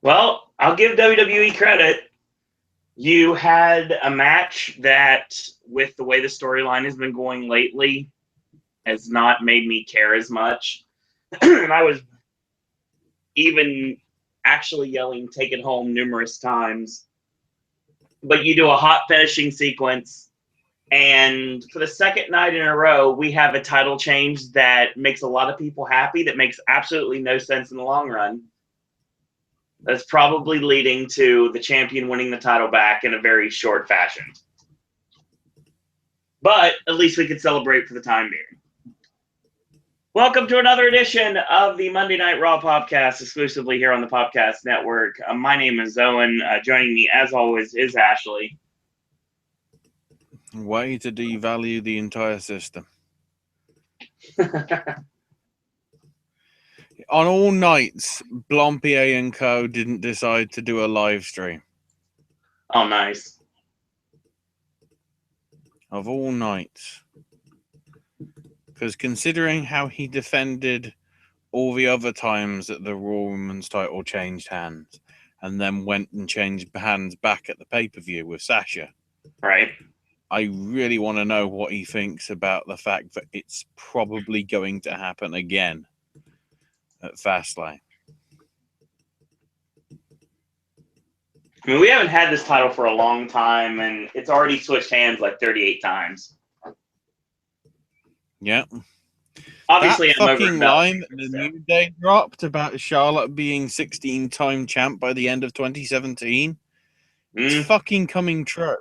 Well, I'll give WWE credit. You had a match that, with the way the storyline has been going lately, has not made me care as much. And I was even actually yelling, "Take it home," numerous times. But you do a hot finishing sequence, and for the second night in a row, we have a title change that makes a lot of people happy, that makes absolutely no sense in the long run. That's probably leading to the champion winning the title back in a very short fashion. But at least we could celebrate for the time being. Welcome to another edition of the Monday Night Raw Popcast, exclusively here on the Popcast Network. My name is Owen. Joining me, as always, is Ashley. Way to devalue the entire system. On all nights, Blompier and Co. didn't decide to do a live stream. Oh, nice. Of all nights. Because considering how he defended all the other times that the Raw Women's title changed hands and then went and changed hands back at the pay-per-view with Sasha. Right. I really want to know what he thinks about the fact that it's probably going to happen again at Fastlane. I mean, we haven't had this title for a long time, and it's already switched hands like 38 times. Yeah. Obviously, that fucking line that the New Day dropped about Charlotte being 16-time champ by the end of 2017, it's fucking coming true.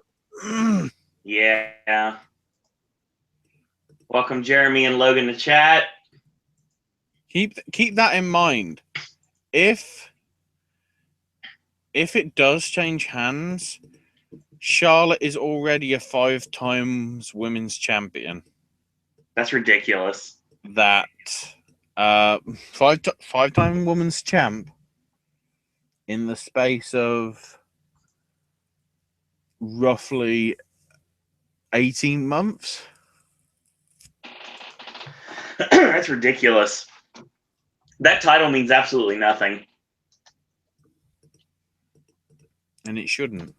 Yeah. Welcome, Jeremy and Logan, to chat. Keep that in mind. If it does change hands, Charlotte is already a 5 times women's champion. That's ridiculous. That 5-time women's champ in the space of roughly 18 months. That's ridiculous. That title means absolutely nothing. And it shouldn't.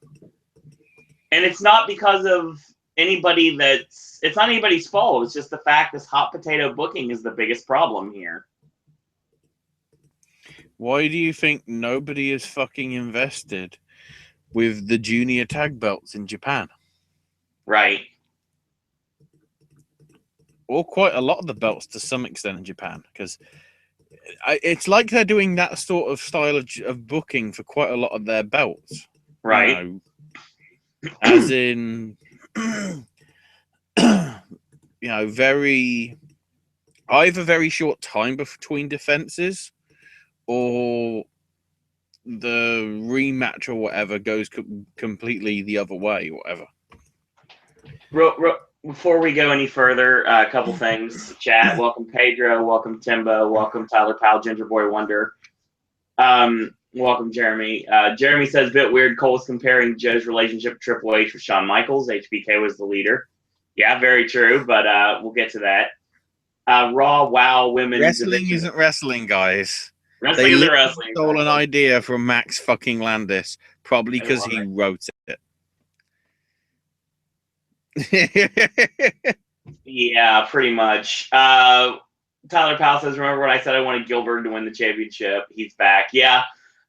And it's not because of anybody it's not anybody's fault. It's just the fact this hot potato booking is the biggest problem here. Why do you think nobody is fucking invested with the junior tag belts in Japan? Right. Or quite a lot of the belts to some extent in Japan, because it's like they're doing that sort of style of booking for quite a lot of their belts. Right. As in, either very short time between defenses, or the rematch or whatever goes completely the other way, or whatever. Before we go any further, a couple things. Chat. Welcome, Pedro. Welcome, Timbo. Welcome, Tyler Powell, Ginger Boy Wonder. Welcome, Jeremy. Jeremy says, bit weird Cole's comparing Joe's relationship with Triple H with Shawn Michaels. HBK was the leader. Yeah, very true, but we'll get to that. Raw Wow Women's Wrestling division. isn't wrestling, guys. Wrestling isn't wrestling. They stole an idea from Max fucking Landis, probably because he wrote it. Yeah, pretty much. Tyler Powell says, remember when I said I wanted Gilbert to win the championship? He's back. Yeah,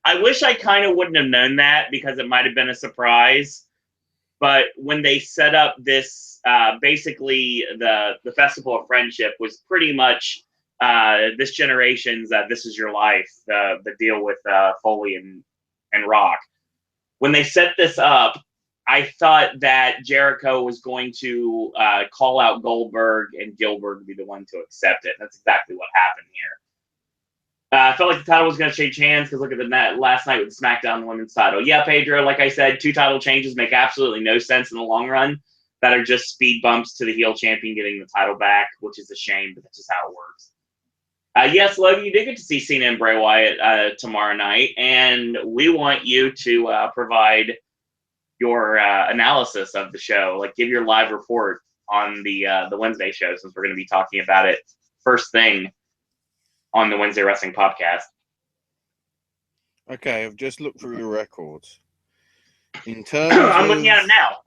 I wish I kind of wouldn't have known that, because it might have been a surprise. But when they set up this, basically the Festival of Friendship was pretty much this generation's This Is Your Life, the deal with Foley and Rock. When they set this up, I thought that Jericho was going to call out Goldberg and Gilbert to be the one to accept it. That's exactly what happened here. I felt like the title was going to change hands, because look at the last night with SmackDown Women's title. Yeah, Pedro, like I said, 2 title changes make absolutely no sense in the long run. That are just speed bumps to the heel champion getting the title back, which is a shame, but that's just how it works. Yes, Logan, you did get to see Cena and Bray Wyatt tomorrow night, and we want you to provide your analysis of the show. Like, give your live report on the Wednesday show, since we're going to be talking about it first thing on the Wednesday Wrestling Podcast. Okay, I've just looked through the records. In terms I'm looking at him now.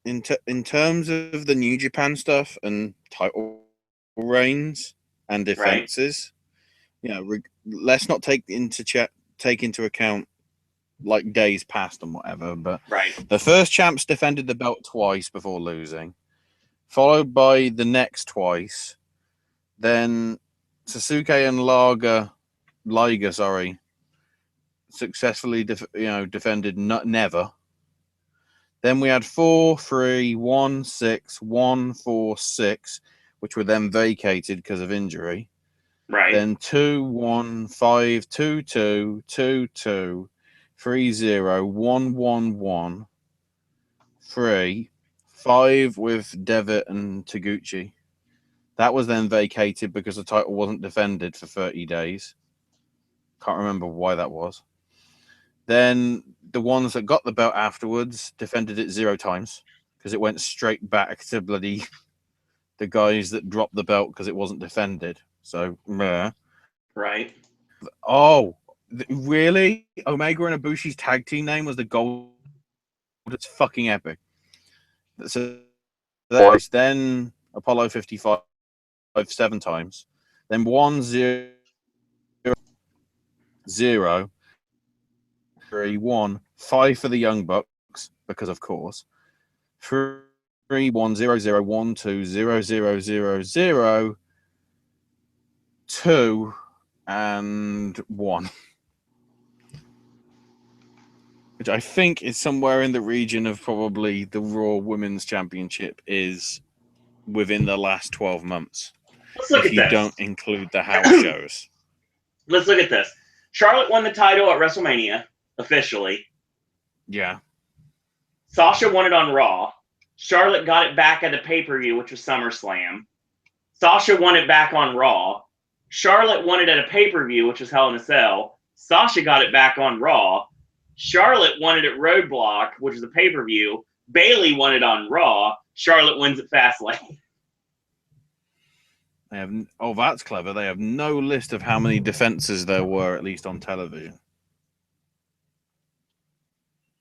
in terms of the New Japan stuff and title reigns and Right. defenses, let's not take into account like days past and whatever. But Right. the first champs defended the belt twice before losing, followed by the next twice. Then Sasuke and Liger, successfully defended never. Then we had 4, 3, 1, 6, 1, 4, 6, which were then vacated because of injury. Right. Then 2, 1, 5, 2, 2, 2, 2, 3, 0, 1, 1, 1, 3, 5 with Devitt and Taguchi. That was then vacated because the title wasn't defended for 30 days. Can't remember why that was. Then the ones that got the belt afterwards defended it 0 times because it went straight back to bloody the guys that dropped the belt because it wasn't defended. So, meh. Right. Oh, really? Omega and Ibushi's tag team name was the Gold. It's fucking epic. So then Apollo 55 7 times. Then 1, 0, 0, 3, 1, 5 for the Young Bucks, because of course. 3, 1, 0, 0, 1, 2, 0, 0, 0, 0, 2, and 1. Which I think is somewhere in the region of probably the Raw Women's Championship is within the last 12 months. Let's look if at you this. don't include the house shows. Let's look at this. Charlotte won the title at WrestleMania, officially. Yeah. Sasha won it on Raw. Charlotte got it back at a pay-per-view, which was SummerSlam. Sasha won it back on Raw. Charlotte won it at a pay-per-view, which was Hell in a Cell. Sasha got it back on Raw. Charlotte won it at Roadblock, which is a pay-per-view. Bayley won it on Raw. Charlotte wins at Fastlane. They have. Oh, that's clever. They have no list of how many defenses there were, at least on television.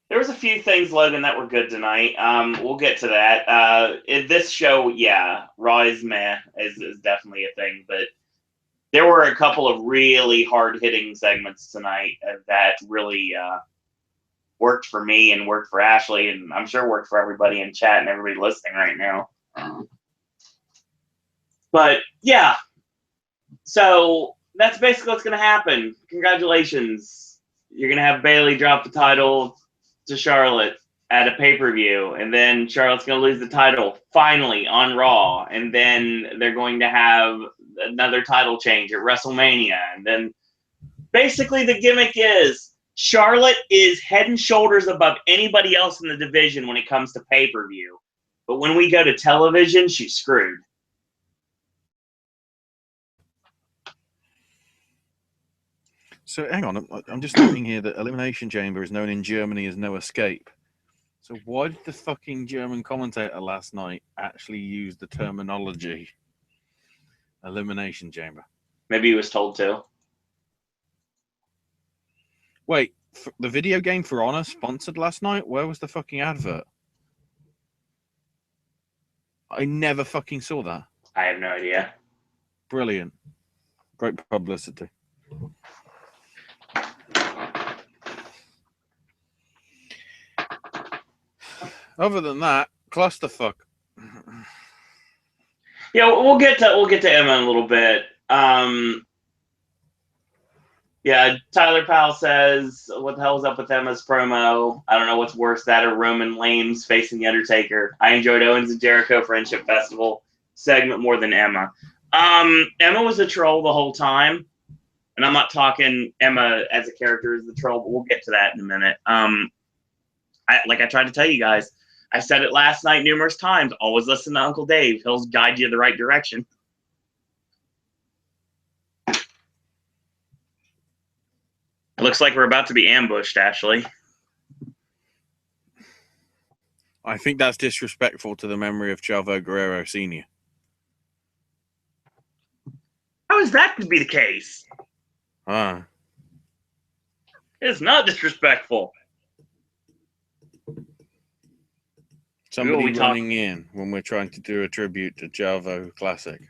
There was a few things, Logan, that were good tonight. We'll get to that. This show, yeah, Raw is meh is definitely a thing, but there were a couple of really hard-hitting segments tonight that really worked for me and worked for Ashley, and I'm sure worked for everybody in chat and everybody listening right now. But yeah, so that's basically what's going to happen. Congratulations. You're going to have Bayley drop the title to Charlotte at a pay-per-view, and then Charlotte's going to lose the title finally on Raw, and then they're going to have another title change at WrestleMania, and then basically the gimmick is Charlotte is head and shoulders above anybody else in the division when it comes to pay-per-view, but when we go to television, she's screwed. So hang on, I'm just looking here that Elimination Chamber is known in Germany as No Escape. So why did the fucking German commentator last night actually use the terminology Elimination Chamber? Maybe he was told to. Wait, the video game For Honor sponsored last night? Where was the fucking advert? I never fucking saw that. I have no idea. Brilliant. Great publicity. Other than that, clusterfuck. Yeah, we'll get to Emma in a little bit. Yeah, Tyler Powell says, "What the hell is up with Emma's promo? I don't know what's worse, that or Roman Reigns facing the Undertaker. I enjoyed Owens and Jericho Friendship Festival segment more than Emma. Emma was a troll the whole time, and I'm not talking Emma as a character as the troll, but we'll get to that in a minute. Like I tried to tell you guys, I said it last night numerous times. Always listen to Uncle Dave. He'll guide you the right direction." It looks like we're about to be ambushed, Ashley. I think that's disrespectful to the memory of Chavo Guerrero Sr. How is that to be the case? Ah. It's not disrespectful. Somebody running in when we're trying to do a tribute to Chavo Classic.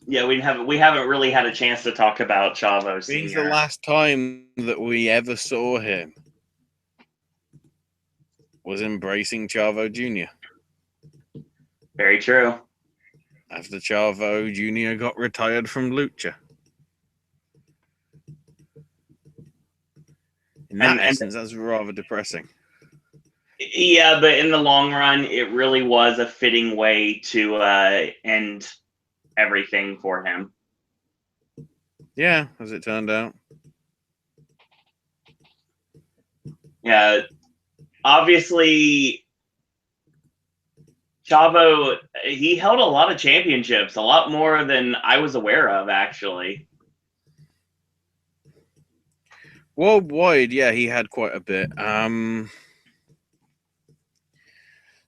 Yeah, we haven't really had a chance to talk about Chavo Senior. It's the last time that we ever saw him was embracing Chavo Jr. Very true. After Chavo Jr. got retired from Lucha. In that essence, that's rather depressing. Yeah, but in the long run, it really was a fitting way to end everything for him. Yeah, as it turned out. Yeah, obviously, Chavo, he held a lot of championships, a lot more than I was aware of, actually. Worldwide, yeah, he had quite a bit.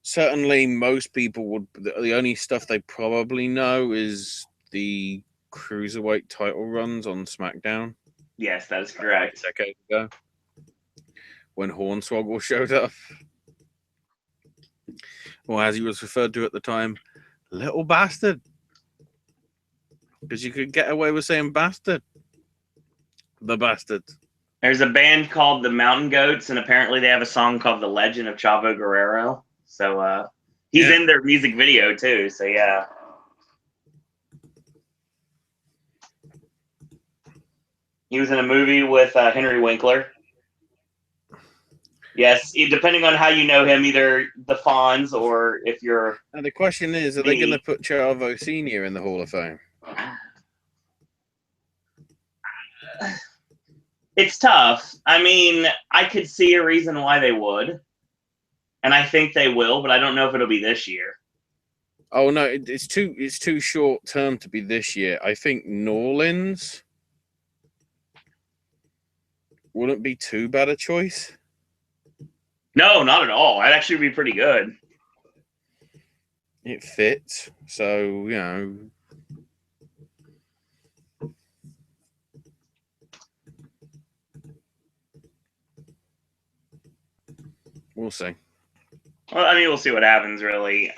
Certainly, most people would. The only stuff they probably know is the cruiserweight title runs on SmackDown. Yes, that is correct. A decade ago, when Hornswoggle showed up, or as he was referred to at the time, little bastard, because you could get away with saying bastard. The bastard. There's a band called the Mountain Goats, and apparently they have a song called "The Legend of Chavo Guerrero." So he's in their music video too. So yeah. He was in a movie with Henry Winkler. Yes, depending on how you know him, either the Fonz or if you're... Now the question is, are they going to put Chavo Sr. in the Hall of Fame? It's tough. I mean, I could see a reason why they would. And I think they will, but I don't know if it'll be this year. Oh, no, it's too short term to be this year. I think New Orleans wouldn't be too bad a choice. No, not at all. That'd actually be pretty good. It fits. So, you know. We'll see. Well, I mean, we'll see what happens, really.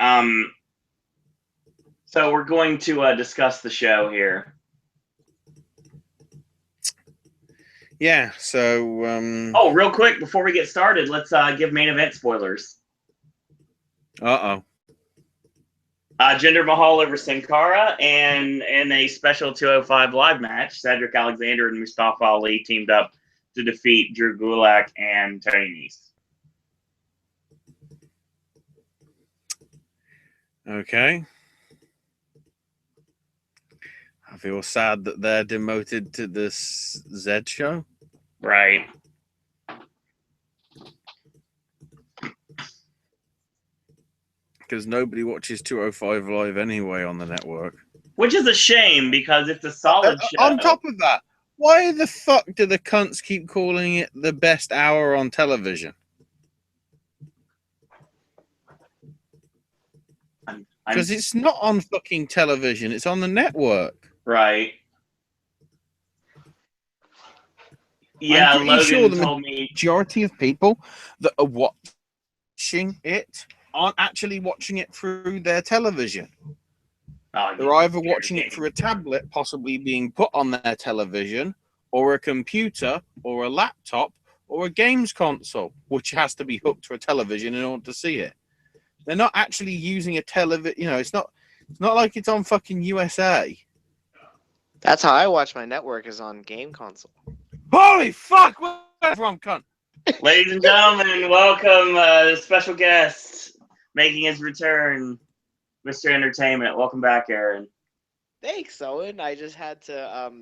So we're going to discuss the show here. Yeah, so... Oh, real quick, before we get started, let's give main event spoilers. Uh-oh. Jinder Mahal over Sin Cara, and in a special 205 live match, Cedric Alexander and Mustafa Ali teamed up to defeat Drew Gulak and Tony Nese. Okay. I feel sad that they're demoted to this Z show. Right. Because nobody watches 205 Live anyway on the network. Which is a shame, because it's a solid show. On top of that, why the fuck do the cunts keep calling it the best hour on television? Because it's not on fucking television. It's on the network. Right. Yeah, I'm pretty Logan sure the told me majority of people that are watching it aren't actually watching it through their television. They're either watching it through a tablet, possibly being put on their television, or a computer, or a laptop, or a games console, which has to be hooked to a television in order to see it. They're not actually using a television. You know, it's not like it's on fucking USA. That's how I watch my network, is on game console. Holy fuck! Where's from, cunt? Ladies and gentlemen, welcome special guest making his return, Mr. Entertainment. Welcome back, Aaron. Thanks, Owen. I just had to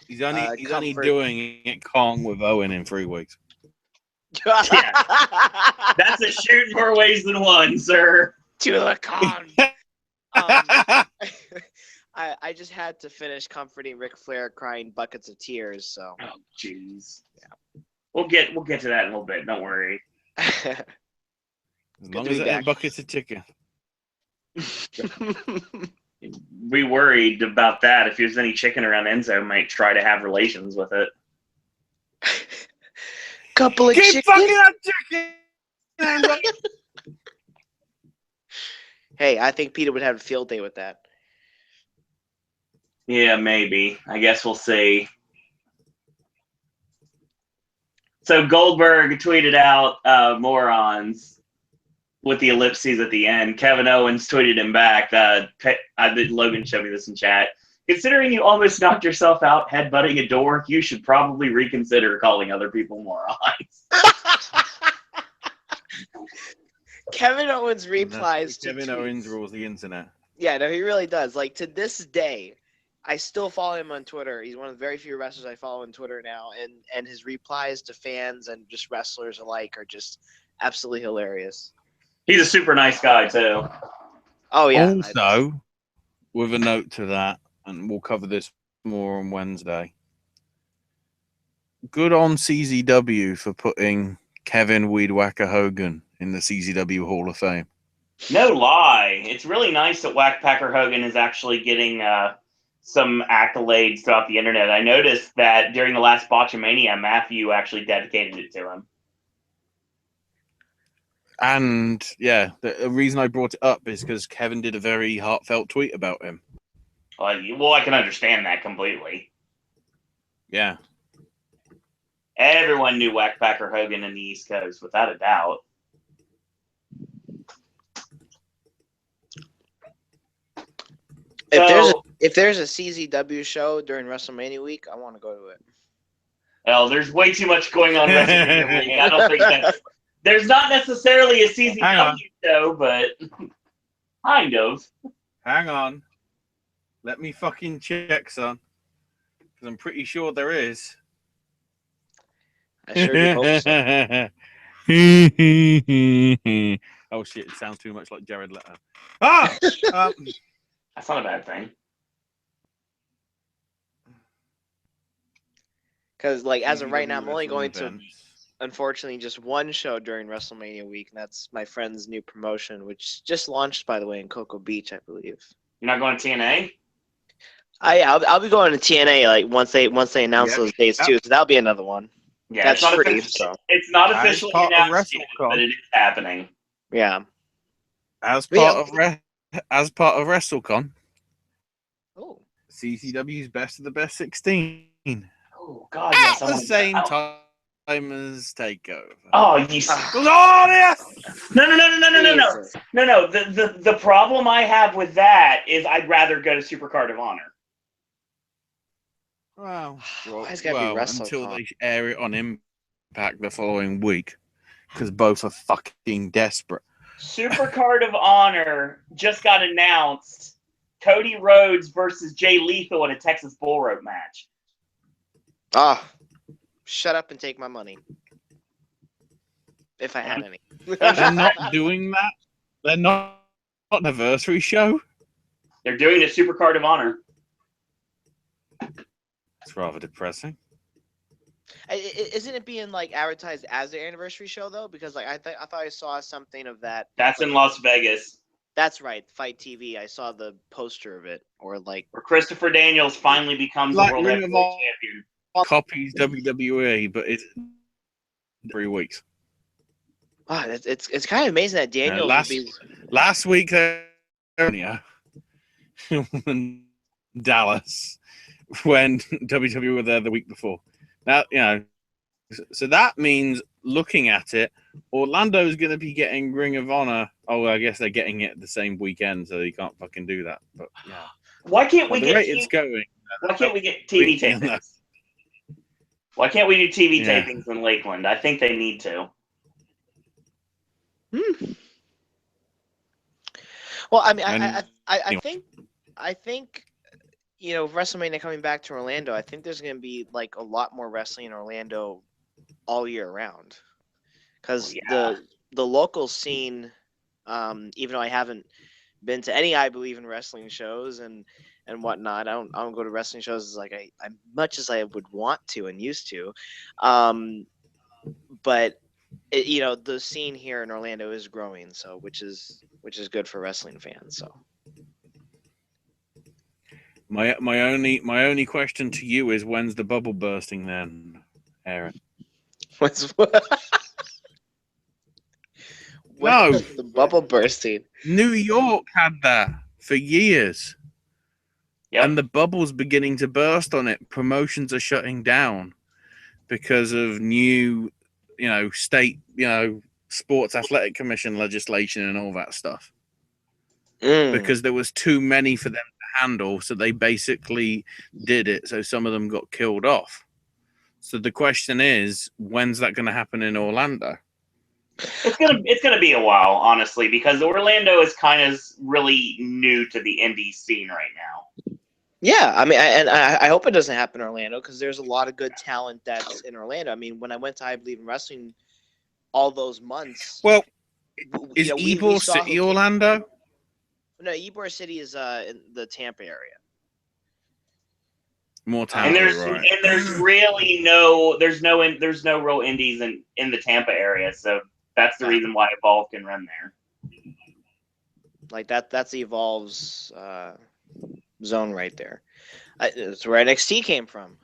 He's only doing it Kong with Owen in 3 weeks. Yeah. That's a shoot more ways than one, sir. To the con. I just had to finish comforting Ric Flair crying buckets of tears. So. Oh, jeez. Yeah. We'll get to that in a little bit. Don't worry. As long as it ain't buckets of chicken. We worried about that. If there's any chicken around, Enzo might try to have relations with it. Couple of Keep chickens. fucking that chicken. Andrew. Hey, I think Peter would have a field day with that. Yeah, maybe. I guess we'll see. So Goldberg tweeted out morons with the ellipses at the end. Kevin Owens tweeted him back. Logan showed me this in chat. Considering you almost knocked yourself out headbutting a door, you should probably reconsider calling other people morons. Kevin Owens replies to Kevin tweets. Owens rules the internet. Yeah, no, he really does. Like, to this day, I still follow him on Twitter. He's one of the very few wrestlers I follow on Twitter now, and his replies to fans and just wrestlers alike are just absolutely hilarious. He's a super nice guy, too. Oh, yeah. Also, with a note to that, and we'll cover this more on Wednesday. Good on CZW for putting Kevin Weedwhacker Hogan in the CZW Hall of Fame. No lie. It's really nice that Whackpacker Hogan is actually getting some accolades throughout the internet. I noticed that during the last Botchamania, Matthew actually dedicated it to him. And yeah, the reason I brought it up is because Kevin did a very heartfelt tweet about him. Well, I can understand that completely. Yeah. Everyone knew Whackpacker Hogan in the East Coast, without a doubt. If there's a CZW show during WrestleMania week, I want to go to it. Well, there's way too much going on WrestleMania week. I don't think that there's not necessarily a CZW show, but kind of. Hang on. Let me fucking check, son. Because I'm pretty sure there is. I sure do hope so. Oh shit! It sounds too much like Jared Leto. Ah, That's not a bad thing. Because, like, as of right now, I'm only going to, events. unfortunately, just one show during WrestleMania week, and that's my friend's new promotion, which just launched, by the way, in Cocoa Beach, I believe. You're not going to TNA? I'll be going to TNA like once they announce those dates too, so that'll be another one. Yeah, That's it's not free. It's not officially part of announced yet, WrestleCon. but it is happening. Yeah. As part of WrestleCon, CCW's Best of the Best 16 Oh God! at Yes, the same time as Takeover. Oh, you. Glorious! No! The problem I have with that is I'd rather go to Supercard of Honor. Well, It's gotta be WrestleCon. until they air it on Impact the following week, because both are fucking desperate. Supercard of Honor just got announced. Cody Rhodes versus Jay Lethal in a Texas Bull Rope match. Shut up and take my money. If I had any. They're not doing that. They're not an anniversary show. They're doing a Supercard of Honor. It's rather depressing. Isn't it being like advertised as their anniversary show though? Because like I thought I saw something of that. That's in Las Vegas. That's right, Fight TV. I saw the poster of it, or Christopher Daniels finally becomes the world heavyweight champion. Copies WWE, but it's 3 weeks. Wow, it's kind of amazing that Daniels last week there in Dallas when WWE were there the week before. Now, so that means looking at it, Orlando's going to be getting Ring of Honor. Oh, well, I guess they're getting it the same weekend, so they can't fucking do that. But yeah, why can't we get? It's going. Why can't we get TV tapings? Why can't we do TV tapings in Lakeland? I think they need to. Well, I mean, I think WrestleMania coming back to Orlando, I think there's going to be like a lot more wrestling in Orlando all year round, because the local scene, even though I haven't been to any I Believe in Wrestling shows and whatnot, I don't go to wrestling shows as like I much as I would want to and used to, but the scene here in Orlando is growing, so which is good for wrestling fans. So my only question to you is, when's the bubble bursting then, Aaron? What's No. the bubble bursting? New York had that for years. Yep. And the bubble's beginning to burst on it. Promotions are shutting down because of new, state, sports athletic commission legislation and all that stuff. Because there was too many for them to handle, so they basically did it. So some of them got killed off. So the question is, when's that going to happen in Orlando? It's gonna be a while, honestly, because Orlando is kind of really new to the indie scene right now. Yeah, I mean, I hope it doesn't happen in Orlando because there's a lot of good talent that's in Orlando. I mean, when I went to I Believe in Wrestling all those months. Well, is Ybor City Orlando? No, Ybor City is in the Tampa area. More Tampa, right? And there's really no real indies in the Tampa area, so that's the reason why Evolve can run there. Like that's Evolve's zone right there. It's where NXT came from.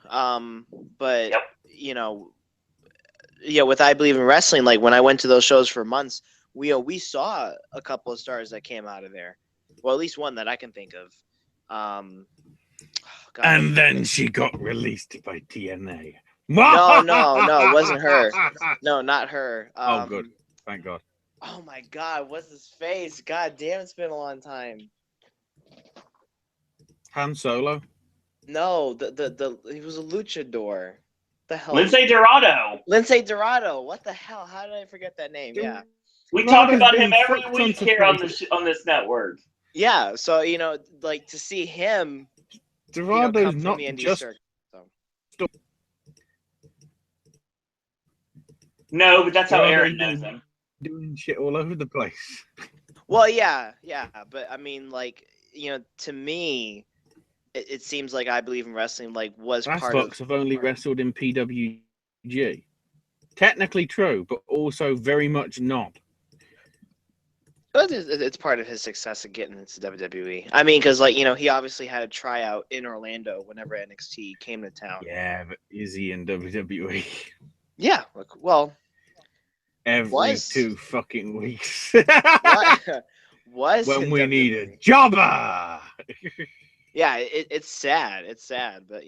But with I Believe in Wrestling, like when I went to those shows for months, we saw a couple of stars that came out of there. Well, at least one that I can think of. And then she got released by TNA. No, it wasn't her. No, not her. Oh, good. Thank God. Oh my God, what's his face? God damn, it's been a long time. Han Solo? No, he was a luchador. The hell? Lindsay Dorado. What the hell? How did I forget that name? Yeah. We talk about him every week here on this network. Yeah, so like to see him. Dorado's not just. No, but that's how Aaron knows him. Doing shit all over the place. Well, yeah, but I mean, like, to me, it seems like I Believe in Wrestling was part of. Have only wrestled in PWG. Technically true, but also very much not. But it's part of his success of getting into WWE. I mean, because he obviously had a tryout in Orlando whenever NXT came to town. Yeah, but is he in WWE? Yeah, well, every 2 fucking weeks. When we need a jobber. Yeah, it's sad. It's sad, but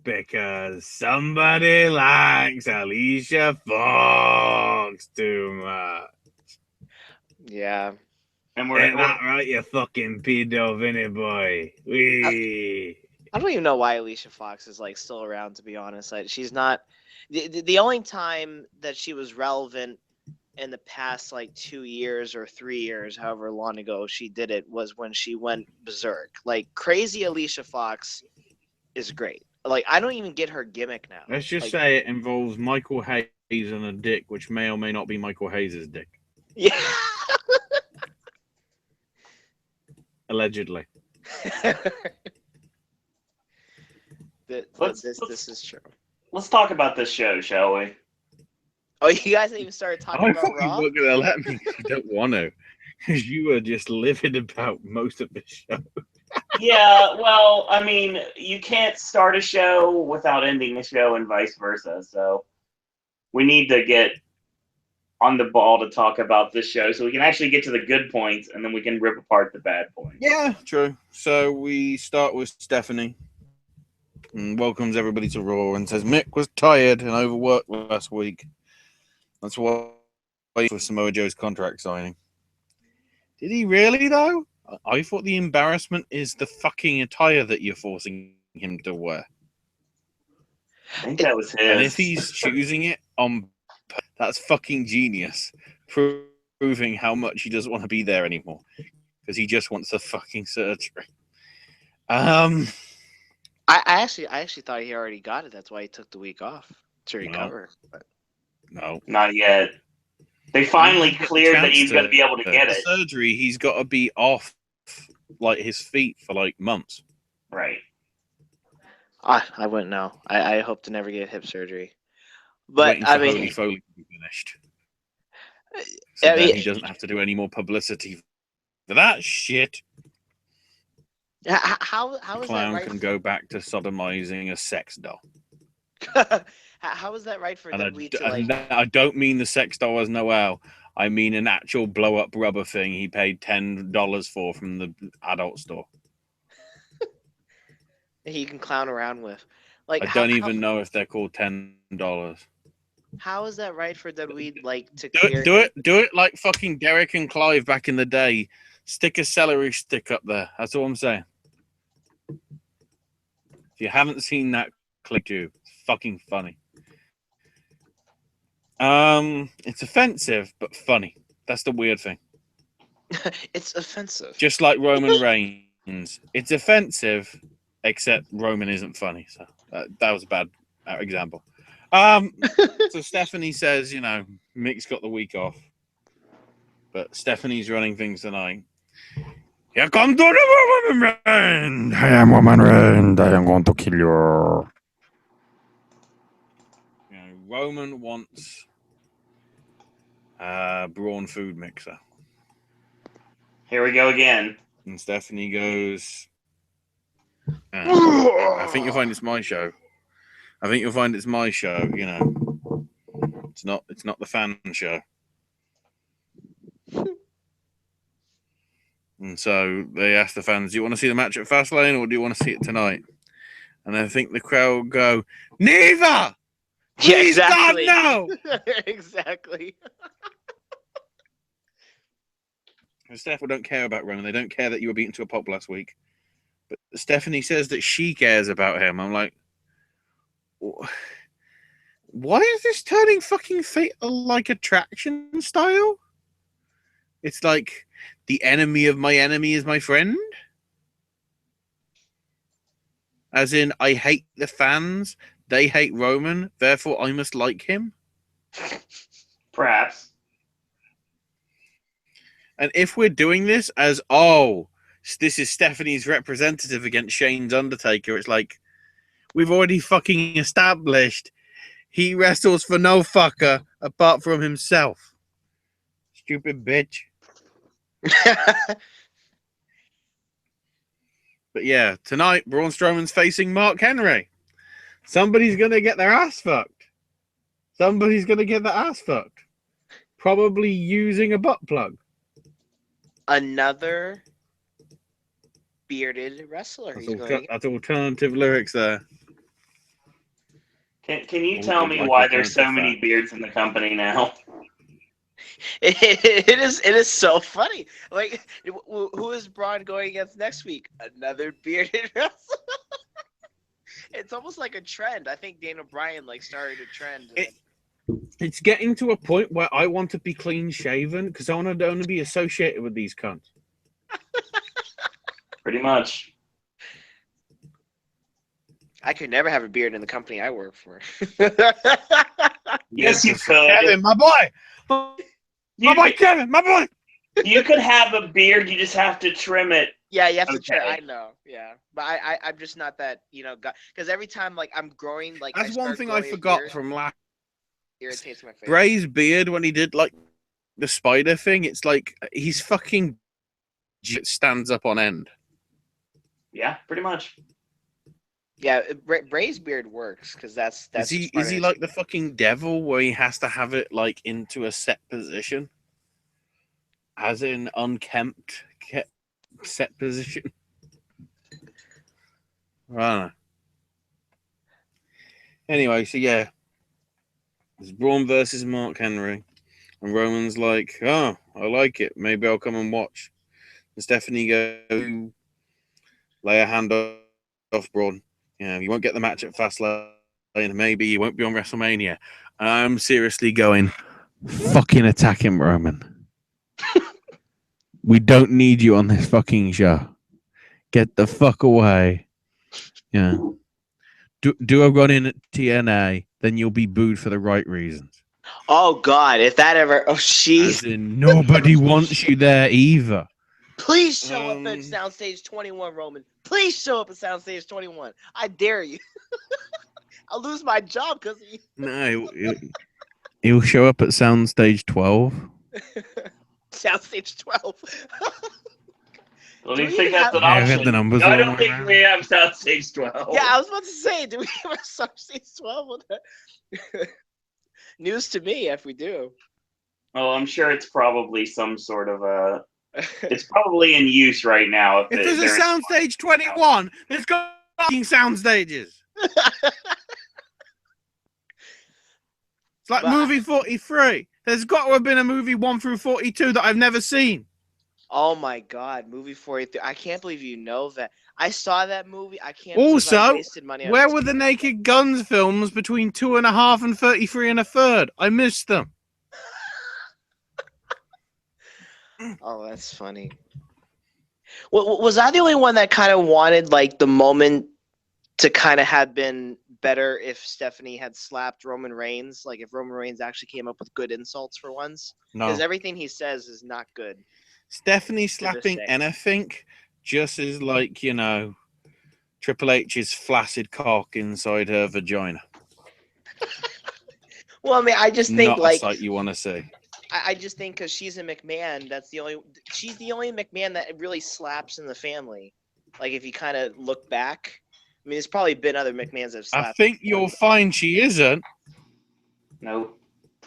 because somebody likes Alicia Fox too much. Yeah. And we're not right, you fucking pedo, Vinny boy. I don't even know why Alicia Fox is still around, to be honest. She's not. The only time that she was relevant in the past 2 years or 3 years, however long ago she did it, was when she went berserk. Crazy Alicia Fox is great. I don't even get her gimmick now. Let's just say it involves Michael Hayes and a dick, which may or may not be Michael Hayes' dick. Yeah. Allegedly. This is true. Let's talk about this show, shall we? Oh, you guys haven't even started talking about Raw? You weren't going to let me. You don't want to. Because you were just livid about most of the show. Yeah, well, I mean, you can't start a show without ending a show and vice versa. So we need to get on the ball to talk about this show so we can actually get to the good points and then we can rip apart the bad points. Yeah, true. So we start with Stephanie and welcomes everybody to Raw and says Mick was tired and overworked last week. That's why for Samoa Joe's contract signing. Did he really, though? I thought the embarrassment is the fucking attire that you're forcing him to wear. I think that was his. And if he's choosing it that's fucking genius. Proving how much he doesn't want to be there anymore. Because he just wants the fucking surgery. I actually thought he already got it. That's why he took the week off to recover. But no. Not yet. They finally cleared that he's going to be able to get it. Surgery, he's got to be off his feet for months. Right. I wouldn't know. I hope to never get hip surgery. But I mean, Holy Foley to be finished. So then he doesn't have to do any more publicity for that shit. How is Clown that right? can go back to sodomizing a sex doll. How is that right for And WWE to like? I don't mean the sex doll as Noel. I mean an actual blow-up rubber thing he paid $10 for from the adult store. He can clown around with. Like, I don't even know if they're called $10. how is that right for WWE like to Do clear? do it like fucking Derek and Clive back in the day. Stick a celery stick up there. That's all I'm saying. If you haven't seen that, click to. It's fucking funny. It's offensive but funny. That's the weird thing. It's offensive. Just like Roman Reigns, it's offensive, except Roman isn't funny. So that was a bad example. So Stephanie says, you know, Mick's got the week off, but Stephanie's running things tonight. Here comes the Roman Reigns. I am Roman Reigns. I am going to kill you. You know, Roman wants Braun food mixer. Here we go again. And Stephanie goes, I think you'll find it's my show. I think you'll find it's my show, you know. It's not the fan show. And so they ask the fans, do you want to see the match at Fastlane or do you want to see it tonight? And I think the crowd will go, neither! Please, yeah, exactly. God, no! Exactly. Steph don't care about Roman. They don't care that you were beaten to a pulp last week. But Stephanie says that she cares about him. I'm like, why is this turning fucking fatal like attraction style? It's like the enemy of my enemy is my friend. As in, I hate the fans. They hate Roman. Therefore, I must like him. Perhaps. And if we're doing this as, oh, this is Stephanie's representative against Shane's Undertaker, it's like, we've already fucking established he wrestles for no fucker apart from himself. Stupid bitch. But yeah, tonight, Braun Strowman's facing Mark Henry. Somebody's going to get their ass fucked. Somebody's going to get their ass fucked. Probably using a butt plug. Another bearded wrestler. That's alternative lyrics there. Can you tell me why there's so many beards in the company now? It is so funny. Like, who is Braun going against next week? Another bearded wrestler. It's almost like a trend. I think Daniel Bryan like started a trend. It's getting to a point where I want to be clean shaven because I want to only be associated with these cunts. Pretty much. I could never have a beard in the company I work for. Yes, you could. Kevin, my boy. Kevin, my boy. You could have a beard. You just have to trim it. Yeah, you have to trim. I know. Yeah, but I'm just not that, you know, because every time like I'm growing, like that's one thing I forgot from last. Irritates my face. Bray's beard when he did like the spider thing, it's like he's fucking stands up on end. Yeah, pretty much. Yeah, Bray's beard works because that's. Is he like the fucking devil where he has to have it like into a set position, as in unkempt set position? I don't know. Anyway, so yeah, it's Braun versus Mark Henry, and Roman's like, "Oh, I like it. Maybe I'll come and watch." And Stephanie goes, lay a hand off Braun. You won't get the match at Fastlane. Maybe you won't be on WrestleMania. I'm seriously going, fucking attack him, Roman. We don't need you on this fucking show. Get the fuck away. Yeah. Do a run in at TNA, then you'll be booed for the right reasons. Oh God, if that ever, oh jeez. As in, nobody wants you there either. Please show up at Soundstage 21, Roman. Please show up at Soundstage 21. I dare you. I'll lose my job because of you. No, he'll show up at Soundstage 12. Soundstage 12. Don't even think that's an I option. got the numbers I all don't think around. we have South Stage 12. Yeah, I was about to say, do we have a South Stage 12? News to me if we do. Oh, I'm sure it's probably some sort of a. It's probably in use right now. If there's a Soundstage 21, there's got fucking sound stages. It's like movie 43. There's got to have been a movie 1 through 42 that I've never seen. Oh my God, movie 43! I can't believe you know that. I saw that movie. I can't believe I Also, wasted money on where this were the movie. Naked Guns films between 2.5 and 33 1/3? I missed them. Oh, that's funny. Well, was I the only one that kind of wanted like the moment to kind of have been better if Stephanie had slapped Roman Reigns? Like if Roman Reigns actually came up with good insults for once? No. Because everything he says is not good. Stephanie slapping anything just is like, you know, Triple H's flaccid cock inside her vagina. Well, I mean, I just think not like a sight you want to see. I just think because she's a McMahon, she's the only McMahon that really slaps in the family. Like if you kind of look back, I mean, there's probably been other McMahons that have slapped. I think you'll find she isn't. No.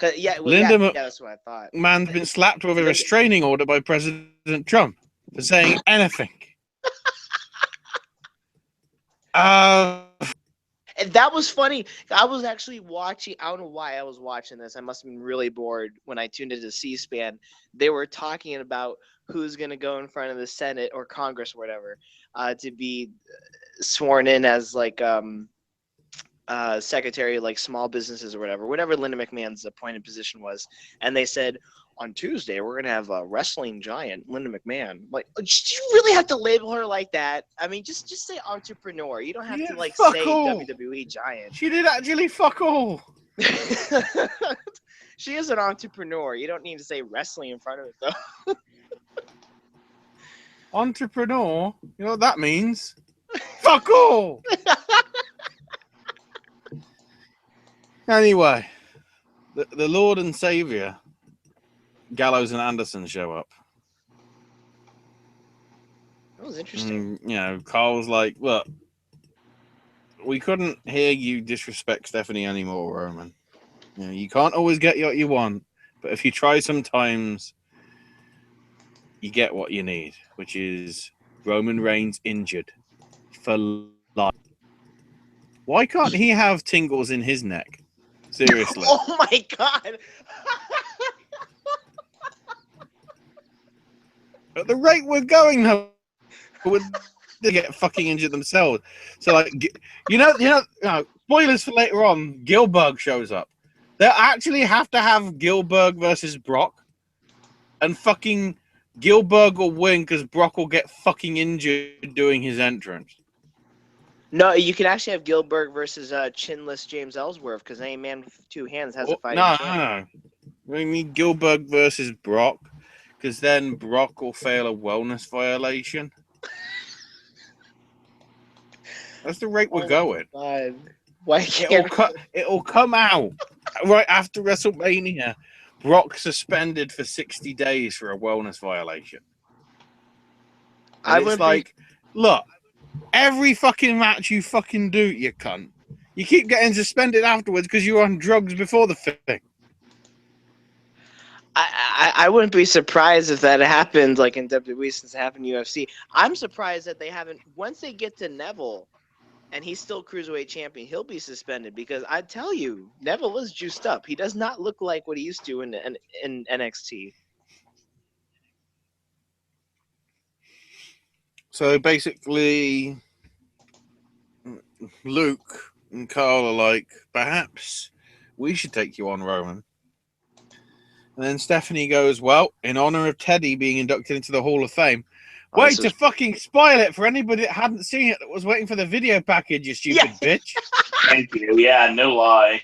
Linda that's what I thought. McMahon's been slapped with a restraining order by President Trump for saying anything. And that was funny. I was actually watching. I don't know why I was watching this. I must have been really bored when I tuned into C-SPAN. They were talking about who's going to go in front of the Senate or Congress or whatever to be sworn in as like secretary of like small businesses or whatever Linda McMahon's appointed position was. And they said, on Tuesday, we're going to have a wrestling giant, Linda McMahon. Like, do you really have to label her like that? I mean, just say entrepreneur. You don't have to, like, say WWE giant. She did actually fuck all. She is an entrepreneur. You don't need to say wrestling in front of it, though. Entrepreneur? You know what that means? Fuck all! Anyway, the Lord and Savior, Gallows and Anderson, show up. That was interesting. You know, Carl's like, look, we couldn't hear you disrespect Stephanie anymore, Roman. You know, you can't always get what you want, but if you try sometimes, you get what you need, which is Roman Reigns injured for life. Why can't he have tingles in his neck? Seriously. Oh my God. At the rate we're going, though, they get fucking injured themselves. So, like, you know, spoilers for later on. Gilbert shows up. They'll actually have to have Gilbert versus Brock, and fucking Gilbert will win because Brock will get fucking injured doing his entrance. No, you can actually have Gilbert versus chinless James Ellsworth because any man with two hands has a fighting chance. No. We need Gilbert versus Brock because then Brock will fail a wellness violation. That's the rate we're going. God. Why can't it'll come out right after WrestleMania. Brock suspended for 60 days for a wellness violation. And it's like, look, every fucking match you fucking do, you cunt, you keep getting suspended afterwards because you were on drugs before the thing. I wouldn't be surprised if that happened like in WWE since it happened in UFC. I'm surprised that they haven't. Once they get to Neville and he's still Cruiserweight champion, he'll be suspended because I tell you, Neville is juiced up. He does not look like what he used to in NXT. So basically, Luke and Carl are like, perhaps we should take you on, Roman. And then Stephanie goes, well, in honor of Teddy being inducted into the Hall of Fame. Way to fucking spoil it for anybody that hadn't seen it that was waiting for the video package, you stupid bitch. Thank you. Yeah, no lie.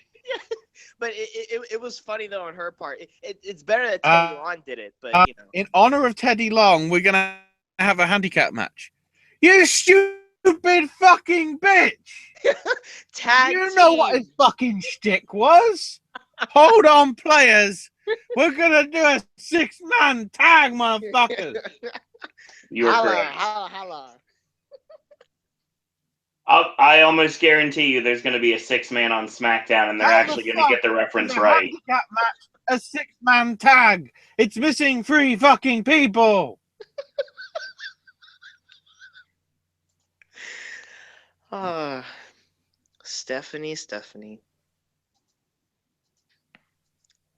But it was funny, though, on her part. It's better that Teddy Long did it, but, you know. In honor of Teddy Long, we're going to have a handicap match. You stupid fucking bitch! You know what his fucking shtick was? Hold on, players. We're going to do a 6-man tag, motherfuckers. You are correct. Holla. I almost guarantee you there's going to be a 6-man on SmackDown, and they're actually going to get the reference right. Handicap match, a 6-man tag. It's missing 3 fucking people. Stephanie.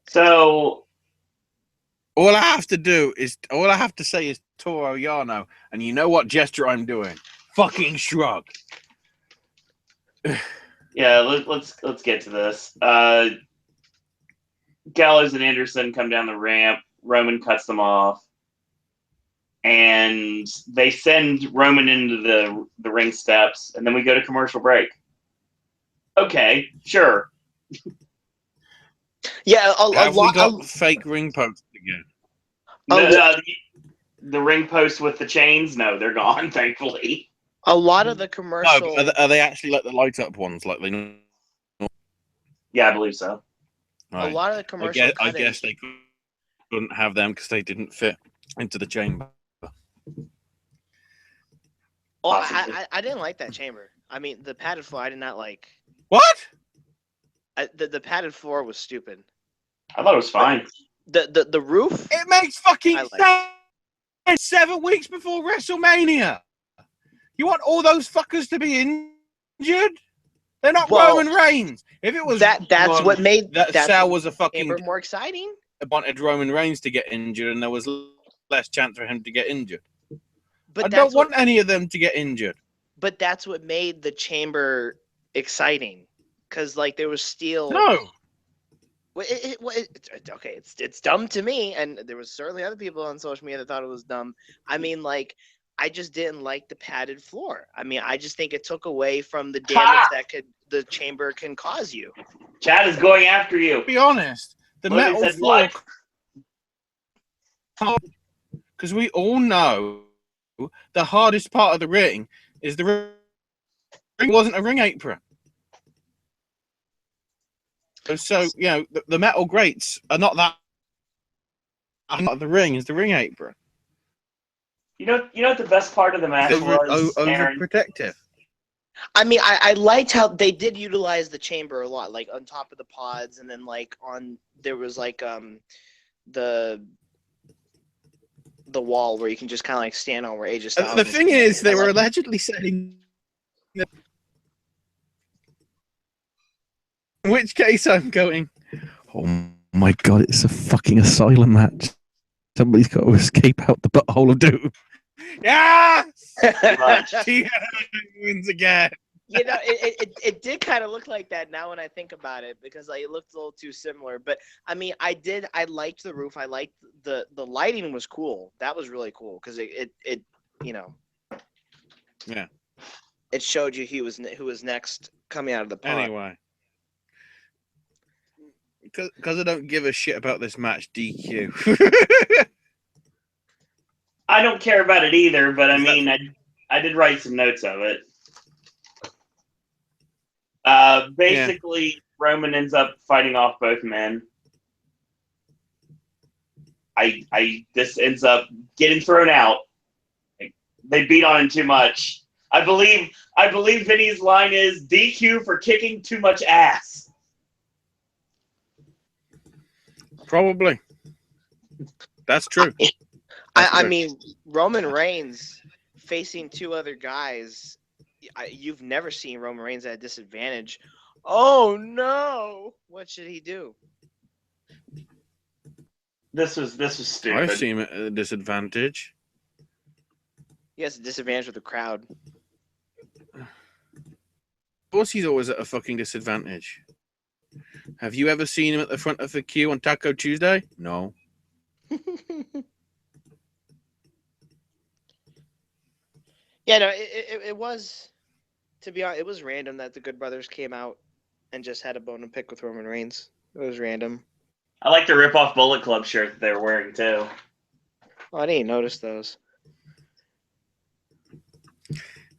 So all I have to say is Toro Yano, and you know what gesture I'm doing? Fucking shrug. yeah, let's get to this. Gallows and Anderson come down the ramp. Roman cuts them off, and they send Roman into the ring steps, and then we go to commercial break. Okay, sure. Yeah, Have we got fake ring posts again? The ring posts with the chains? No, they're gone, thankfully. A lot of the commercial. No, are they actually like the light up ones? Like they know? Yeah, I believe so. Right. A lot of the commercial. I guess they couldn't have them because they didn't fit into the chamber. Oh, I didn't like that chamber. I mean, the padded floor, I did not like. What? The padded floor was stupid. I thought it was fine. The roof. It makes fucking sense. 7 weeks before WrestleMania. You want all those fuckers to be injured? They're not Roman Reigns. If it was that's what made that Sal was a fucking chamber more exciting. Wanted Roman Reigns to get injured, and there was less chance for him to get injured. But I don't want any of them to get injured. But that's what made the chamber exciting, because like there was steel. No. Okay, it's dumb to me, and there was certainly other people on social media that thought it was dumb. I mean, like, I just didn't like the padded floor. I mean, I just think it took away from the damage that the chamber can cause you. Chad is going after you. Be honest, the metal floor, because we all know the hardest part of the ring is the ring. It wasn't a ring apron. So, you know, the metal grates are not that. Not the ring is the ring apron. You know what the best part of the match was? Overprotective. I mean, I liked how they did utilize the chamber a lot, like on top of the pods, and then like there was like the wall where you can just kind of like stand on where AJ Styles. The thing is, they were allegedly saying. In which case, I'm going, oh my god, it's a fucking asylum match. Somebody's got to escape out the butthole of doom. Yes! He wins again. You know, it did kind of look like that now when I think about it, because like, it looked a little too similar. But I mean, I liked the roof. I liked the lighting was cool. That was really cool because it you know. Yeah. It showed you who was next coming out of the pod. Anyway. Because I don't give a shit about this match, DQ. I don't care about it either, but I mean, I did write some notes of it. Basically, Roman ends up fighting off both men. This ends up getting thrown out. They beat on him too much. I believe Vinny's line is DQ for kicking too much ass. Probably. That's true. I mean, Roman Reigns facing 2 other guys. You've never seen Roman Reigns at a disadvantage. Oh no! What should he do? This was stupid. I've seen him at a disadvantage. He has a disadvantage with the crowd. Of course, he's always at a fucking disadvantage. Have you ever seen him at the front of the queue on Taco Tuesday? No. Yeah, no, it was, to be honest, it was random that the Good Brothers came out and just had a bone to pick with Roman Reigns. It was random. I like the rip-off Bullet Club shirt that they were wearing, too. Oh, I didn't notice those.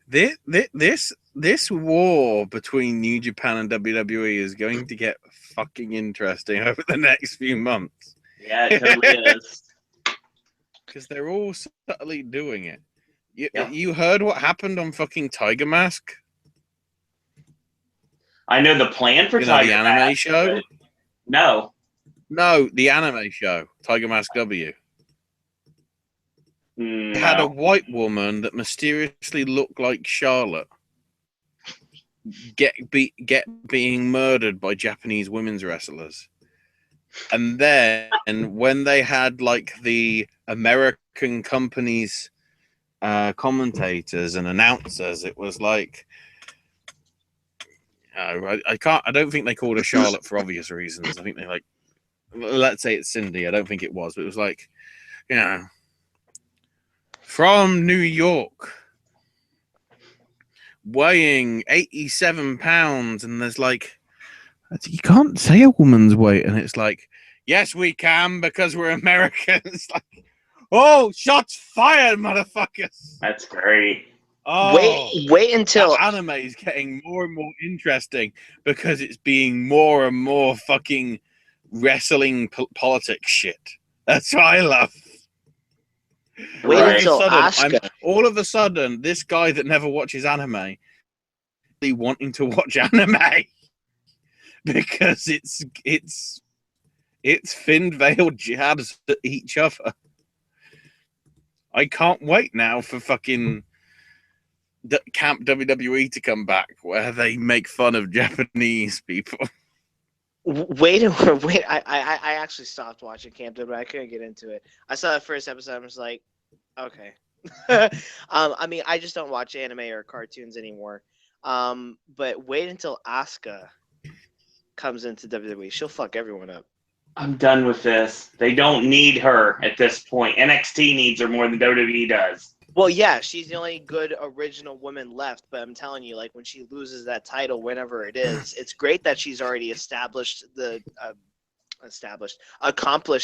This war between New Japan and WWE is going to get fucking interesting over the next few months. Yeah, it totally is. because they're all subtly doing it. Yeah. You heard what happened on fucking Tiger Mask? I know the plan for You know, Tiger the anime Mask, show? but no. No, the anime show, Tiger Mask W. No. They had a white woman that mysteriously looked like Charlotte get being murdered by Japanese women's wrestlers. And then when they had like the American companies commentators and announcers, it was like I don't think they called her Charlotte for obvious reasons. I think they like, let's say it's Cindy. I don't think it was, but it was like, you know, from New York, weighing 87 pounds, and there's like, you can't say a woman's weight, and it's like, yes, we can because we're Americans. Like, oh, shots fired, motherfuckers! That's great. Oh, wait until anime is getting more and more interesting because it's being more and more fucking wrestling politics shit. That's what I love. Wait until Asuka. All of a sudden, this guy that never watches anime, wanting to watch anime because it's thin veiled jabs at each other. I can't wait now for fucking Camp WWE to come back, where they make fun of Japanese people. Wait! I actually stopped watching Camp WWE. I couldn't get into it. I saw the first episode. I was like, okay. I mean, I just don't watch anime or cartoons anymore. But wait until Asuka comes into WWE. She'll fuck everyone up. I'm done with this. They don't need her at this point. NXT needs her more than WWE does. Well, yeah, she's the only good original woman left, but I'm telling you, like, when she loses that title, whenever it is, it's great that she's already accomplished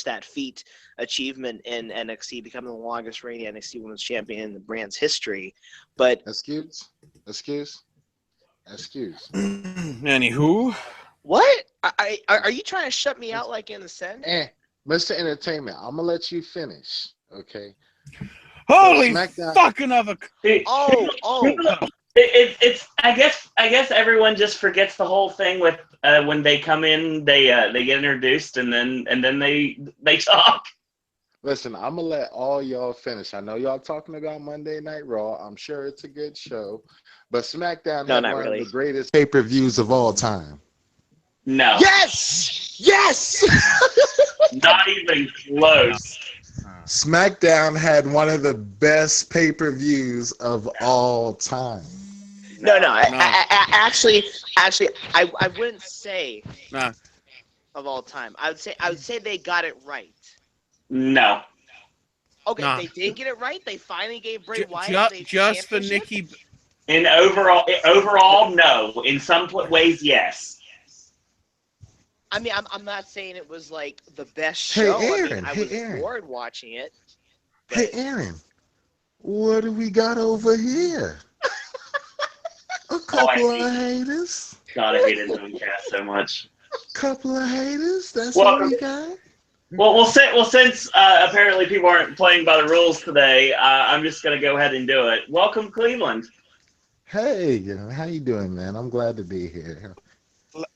that feat achievement in NXT, becoming the longest reigning NXT Women's Champion in the brand's history. But excuse. Anywho, what? Are you trying to shut me out like in the Sen? Mr. Entertainment, I'm gonna let you finish, okay? Holy fuck! Another. It's. I guess everyone just forgets the whole thing with when they come in, they get introduced and then they talk. Listen, I'm gonna let all y'all finish. I know y'all talking about Monday Night Raw. I'm sure it's a good show, but SmackDown had one of the greatest pay-per-views of all time. No. Yes. Not even close. SmackDown had one of the best pay-per-views of all time. No. Actually, I wouldn't say of all time. I would say they got it right. No. Okay, they didn't get it right. They finally gave Bray Wyatt just for Nikki. In overall, no. In some ways, yes. I mean, I'm not saying it was like the best show. Hey, Aaron. I was bored watching it. But... Hey, Aaron. What do we got over here? A couple of haters. God, I hated Mooncast so much. Couple of haters. That's what we got. Well, since apparently people aren't playing by the rules today, I'm just gonna go ahead and do it. Welcome, Cleveland. Hey, how you doing, man? I'm glad to be here.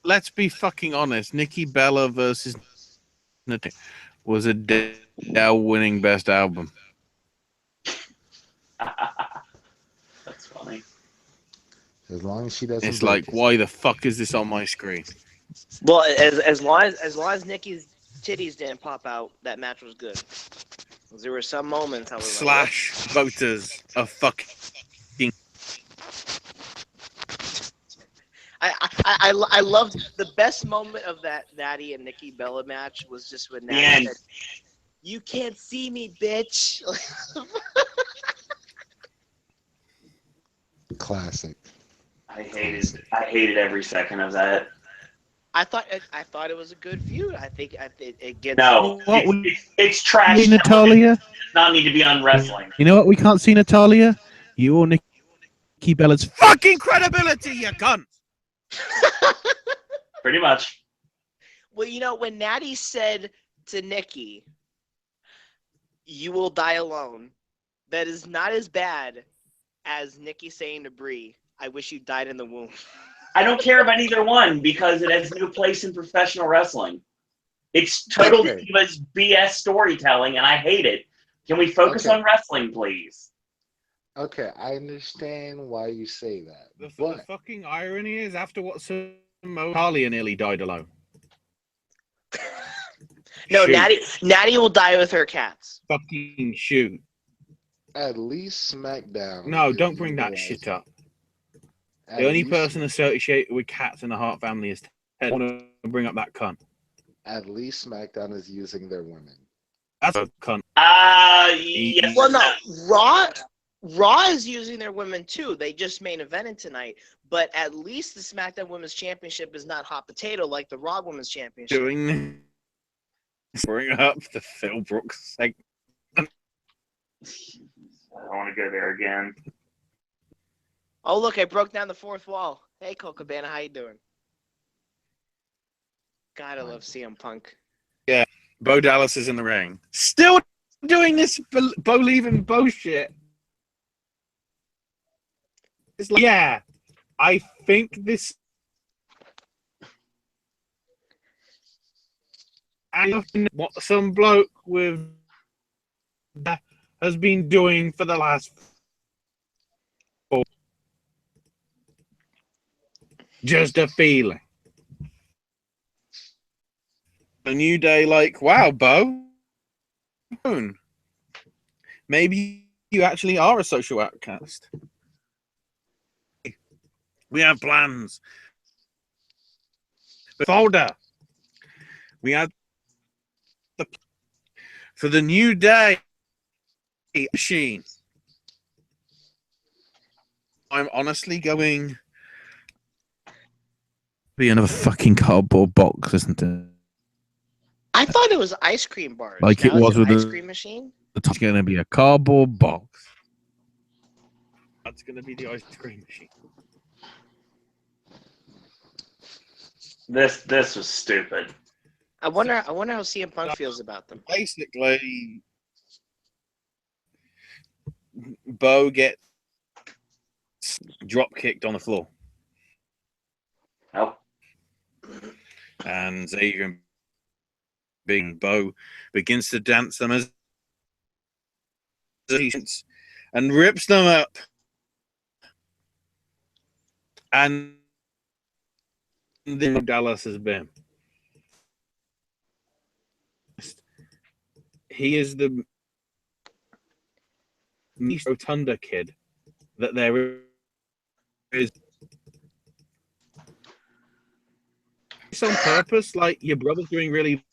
Let's be fucking honest. Nikki Bella versus was a Dell winning best album. That's funny. As long as she doesn't. It's like, why the fuck is this on my screen? Well, as long as Nikki's titties didn't pop out, that match was good. There were some moments I was Slash voters of fucking. I loved the best moment of that Natty and Nikki Bella match was just when Natty said, "You can't see me, bitch." Classic. I hated every second of that. I thought it was a good feud. I think it gets it's trash. Natalia It does not need to be on wrestling. You know what? We can't see Natalia. You or Nikki Bella's fucking credibility, you cunt. Pretty much. Well, when Natty said to Nikki, "You will die alone." That is not as bad as Nikki saying to Brie, "I wish you died in the womb." I don't care about either one because it has no place in professional wrestling. It's total divas BS storytelling, and I hate it. Can we focus on wrestling, please? Okay, I understand why you say that. The fucking irony is, after what Talia nearly died alone. No, Natty will die with her cats. Fucking shoot. At least SmackDown. No, don't bring that shit up. The only person associated with cats in the Hart family is Ted. I want to bring up that cunt. At least SmackDown is using their women. That's a cunt. Yes. Well, no, Raw is using their women too. They just main evented tonight, but at least the SmackDown Women's Championship is not hot potato like the Raw Women's Championship. Bring up the Phil Brooks segment. I don't want to go there again. Oh, look, I broke down the fourth wall. Hey, Cole Cabana, how you doing? God, I love CM Punk. Yeah, Bo Dallas is in the ring. Still doing this Bo-leaving bullshit. It's like, yeah, I think this... And what some bloke with has been doing for the last 4. Just a feeling. A New Day, like, wow, Bo, maybe you actually are a social outcast. We have plans. Folder. We have for the New Day machine. I'm honestly going be another fucking cardboard box, isn't it? I thought it was ice cream bars. Like now it was with the ice cream machine. It's going to be a cardboard box. That's going to be the ice cream machine. This was stupid. I wonder how CM Punk feels about them. Basically, Bo gets drop kicked on the floor. Oh. And Xavier Big Bo begins to dance them as and rips them up. And then Dallas has been. He is the least rotunda kid that there is. It's on purpose, like your brother's doing really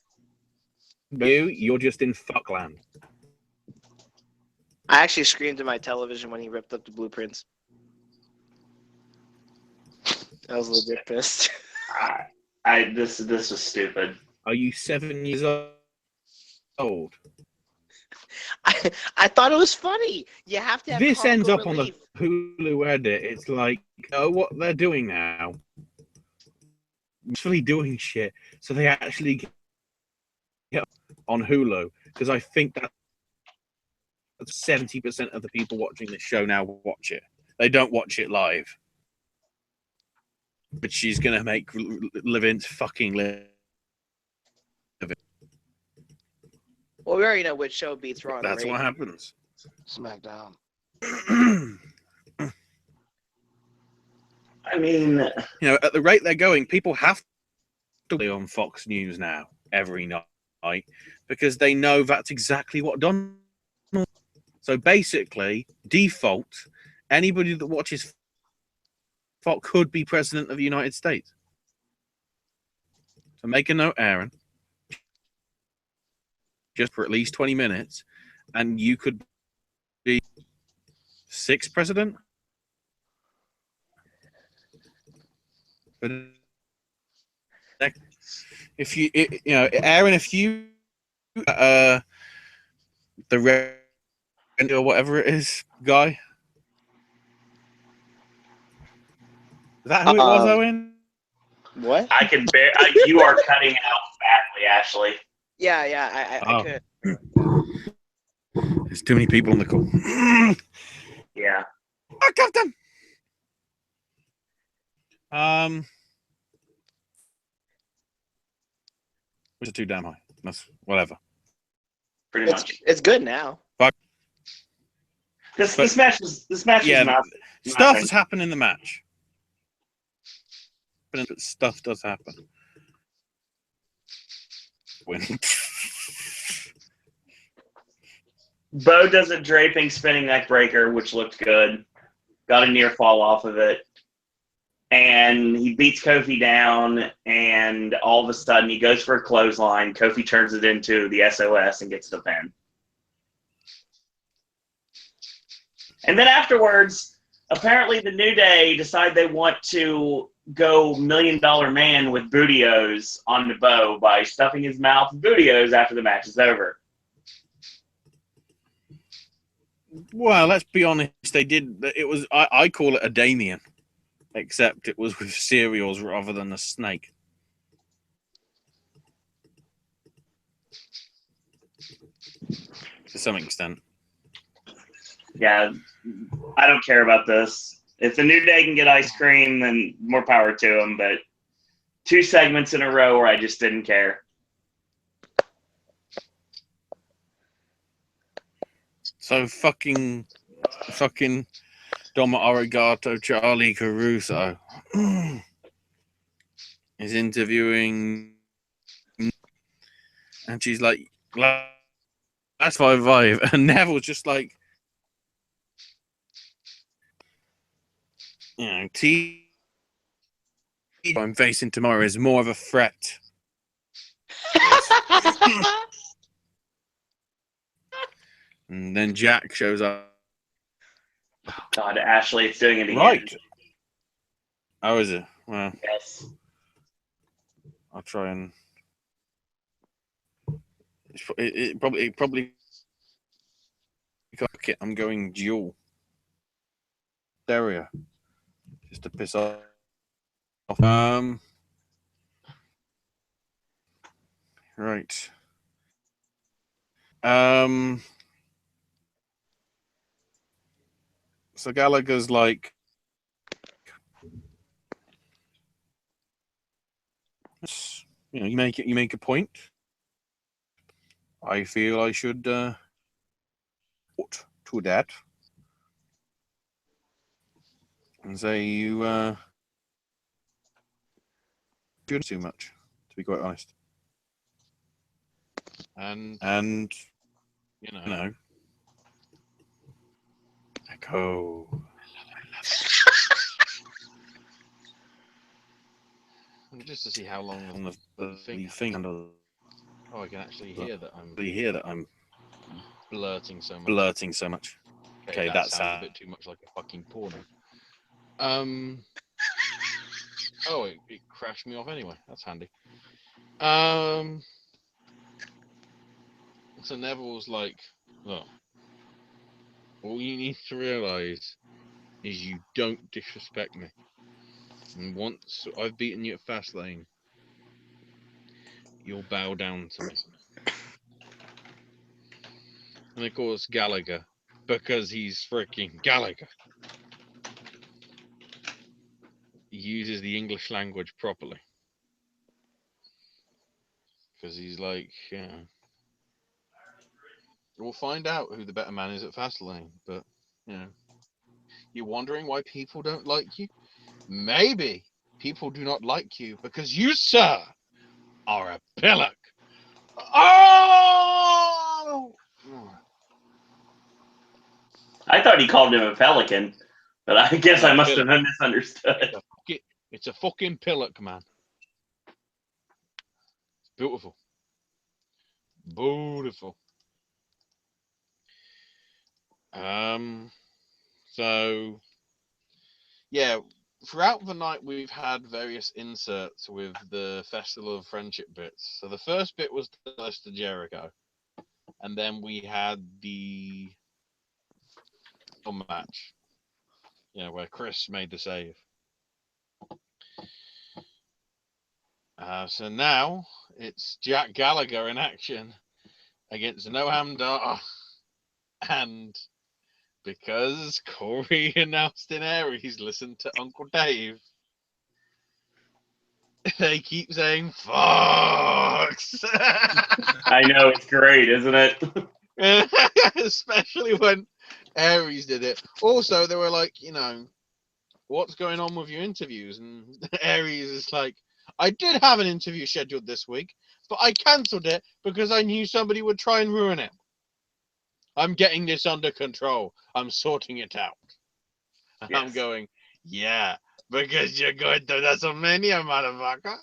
you're just in fuckland. I actually screamed at my television when he ripped up the blueprints. I was a little bit pissed. This was stupid. Are you 7 years old? I thought it was funny. You have to have this ends up relief. on the Hulu edit. It's like, what they're doing now. Actually doing shit. So they actually get on Hulu. Because I think that 70% of the people watching this show now watch it. They don't watch it live. But she's going to make Levin's fucking live. Well, we already know which show beats Raw. That's what happens. SmackDown. I mean, at the rate they're going, people have to be on Fox News now every night because they know that's exactly what Donald. So basically, default, anybody that watches Fox could be president of the United States. So make a note, Aaron. Just for at least 20 minutes, and you could be 6th president. But if you, Aaron, if you, the red or whatever it is, guy, is that who it was, Owen? What? I can bear. You are cutting out badly, Ashley. Yeah, I could. There's too many people on the call. Yeah. I got them. Which are too damn high. That's whatever. Pretty much. It's good now. Fuck. This match is not stuff has happened in the match. But stuff does happen. Win. Bo does a draping spinning neck breaker, which looked good. Got a near fall off of it. And he beats Kofi down, and all of a sudden he goes for a clothesline. Kofi turns it into the SOS and gets the pin. And then afterwards, apparently the New Day decide they want to go $1 Million Man with Bootios on the Bo by stuffing his mouth with Bootios after the match is over. Well, let's be honest. They did. It was. I call it a Damien, except it was with cereals rather than a snake. To some extent. Yeah, I don't care about this. If the New Day can get ice cream, then more power to them. But 2 segments in a row where I just didn't care. So fucking Dom Arigato, Charlie Caruso is interviewing, and she's like, "That's 5-5," and Neville's just like, you know, I'm facing tomorrow is more of a threat. And then Jack shows up. God, Ashley, it's doing it again. Right. Oh, is it? Well, yes. I'll try and. It probably. I'm going dual. Stereo. Just to piss off. Right. So Gallagher's like, you know, you make a point. I feel I should to that and say you do too much, to be quite honest. And you know, Echo. Just to see how long on the thing. Oh, I can actually hear that I'm blurting so much. Okay, that sounds a bit too much like a fucking porno. Oh, it crashed me off anyway. That's handy. So Neville's like, look, all you need to realise is you don't disrespect me. And once I've beaten you at Fastlane, you'll bow down to me. And of course, Gallagher, because he's freaking Gallagher, he uses the English language properly. Because he's like, yeah. We'll find out who the better man is at Fastlane, but, you know. You're wondering why people don't like you? Maybe people do not like you because you, sir, are a pillock. Oh! I thought he called him a pelican, but I guess I must have misunderstood. It's a fucking pillock, man. It's beautiful. Beautiful. So, yeah, throughout the night we've had various inserts with the Festival of Friendship bits. So the first bit was the List of Jericho, and then we had the match, where Chris made the save. So now it's Jack Gallagher in action against Noam Dar. And because Corey announced in Aries, listen to Uncle Dave, they keep saying Fox. I know, it's great, isn't it? Especially when Aries did it. Also, they were like, what's going on with your interviews? And Aries is like, I did have an interview scheduled this week, but I cancelled it because I knew somebody would try and ruin it. I'm getting this under control. I'm sorting it out. And Yes. I'm going, yeah, because you're going to WrestleMania, motherfucker.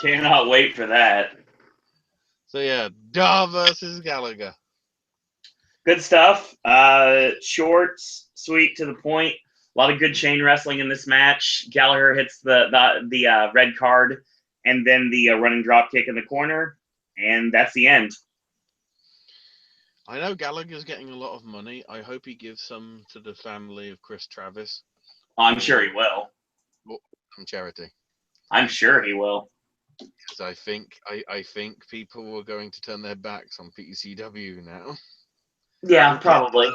Cannot wait for that. So yeah, Daw versus Gallagher. Good stuff. Short, sweet, to the point. A lot of good chain wrestling in this match. Gallagher hits the red card and then the running drop kick in the corner, and that's the end. I know Gallagher's getting a lot of money. I hope he gives some to the family of Chris Travis. I'm sure he will. From charity. I'm sure he will. So I think people are going to turn their backs on PCW now. Yeah, probably.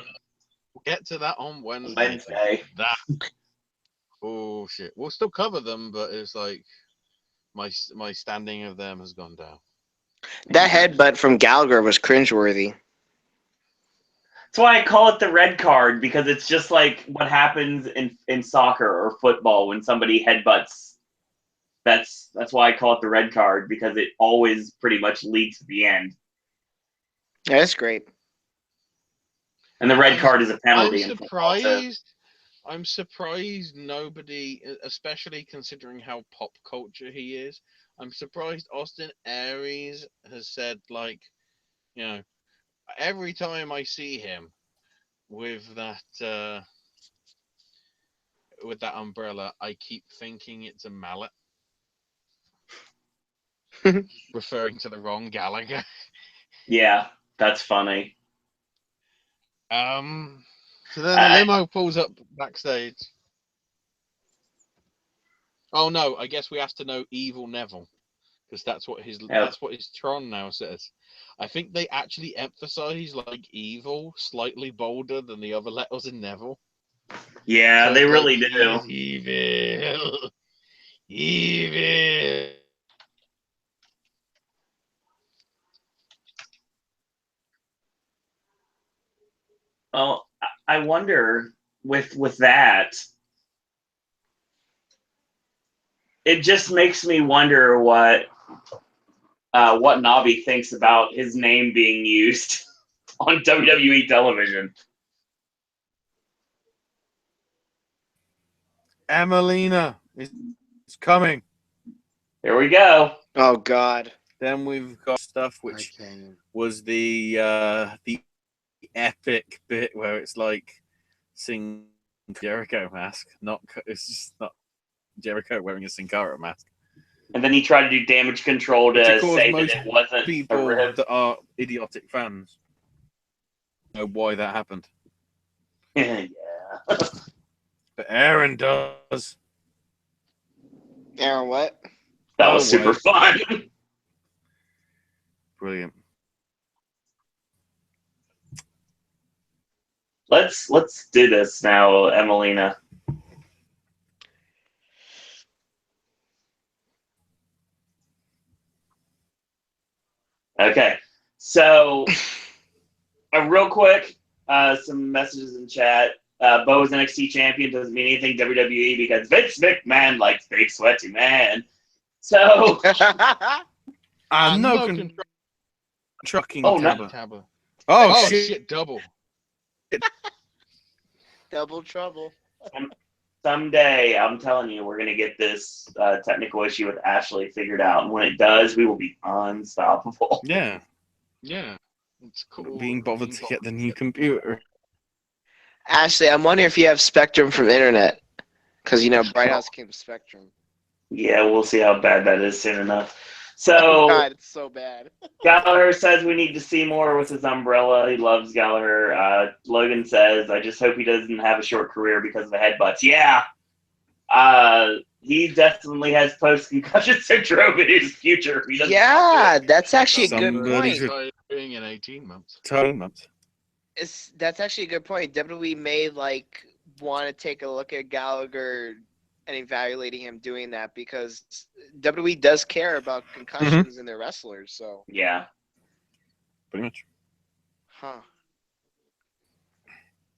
We'll get to that on Wednesday. Oh shit. We'll still cover them, but it's like my standing of them has gone down. That headbutt from Gallagher was cringeworthy. That's why I call it the red card, because it's just like what happens in soccer or football when somebody headbutts. That's why I call it the red card, because it always pretty much leads to the end. Yeah, that's great. And the red card is a penalty. I'm surprised nobody, especially considering how pop culture he is, I'm surprised Austin Aries has said, like, every time I see him with that umbrella, I keep thinking it's a mallet. Referring to the wrong Gallagher. Yeah, that's funny. So then the limo pulls up backstage. Oh no, I guess we have to know Evil Neville, because that's what his Tron now says. I think they actually emphasize like evil slightly bolder than the other letters in Neville. Yeah, so they really do. Evil. Evil. Well, I wonder with that, it just makes me wonder what Nobby thinks about his name being used on WWE television. Emelina is coming. Here we go. Oh God. Then we've got stuff which was the epic bit where it's like Sin Jericho mask. It's just not Jericho wearing a Sin Cara mask. And then he tried to do damage control to say that it wasn't people that are idiotic fans know why that happened. Yeah. But Aaron does. Aaron, what? That was super fun. Brilliant. Let's do this now, Emelina. Okay, so real quick, some messages in chat. Bo is NXT champion, doesn't mean anything WWE because Vince McMahon likes big sweaty man. So no trucking. Oh, Tabba. Oh shit! Double. Double trouble. Someday, I'm telling you, we're gonna get this technical issue with Ashley figured out, and when it does, we will be unstoppable. Yeah. It's cool. Being bothered to get the new computer. Ashley, I'm wondering if you have Spectrum from Internet, because Bright House came with Spectrum. Yeah, we'll see how bad that is soon enough. So, oh God, it's so bad. Gallagher says we need to see more with his umbrella. He loves Gallagher. Logan says, I just hope he doesn't have a short career because of the headbutts. Yeah. He definitely has post-concussion syndrome in his future. Yeah, that's actually a good point. Doing in 18 months. 10 months. That's actually a good point. WWE may like want to take a look at Gallagher and evaluating him doing that because WWE does care about concussions in their wrestlers. So yeah, pretty much. Huh.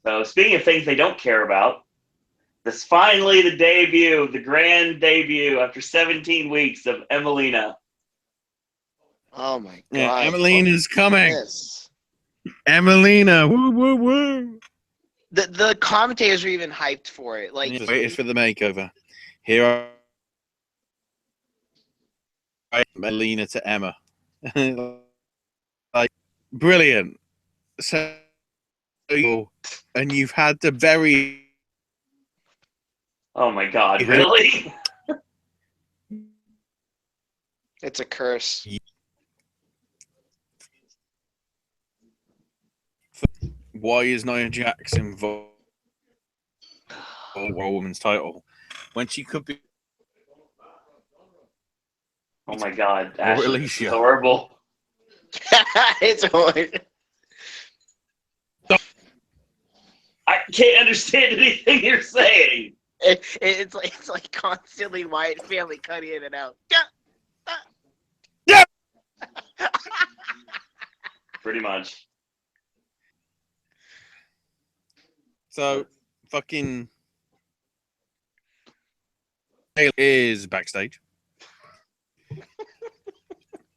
So speaking of things they don't care about, this finally the grand debut after 17 weeks of Emelina. Oh my god! Yeah, Emelina's coming. Yes. Emelina, woo woo woo. The commentators are even hyped for it. Like waited for the makeover. Here I Emelina to Emma. Like brilliant. So and you've had to bury. Oh my god, really? It's a curse. Why is Nia Jax involved in a woman's title when she could be? Oh my god, Or Ashley, Alicia. it's horrible. It's horrible. I can't understand anything you're saying. It's like constantly Wyatt family cutting in and out. Yeah. Pretty much. So fucking is backstage.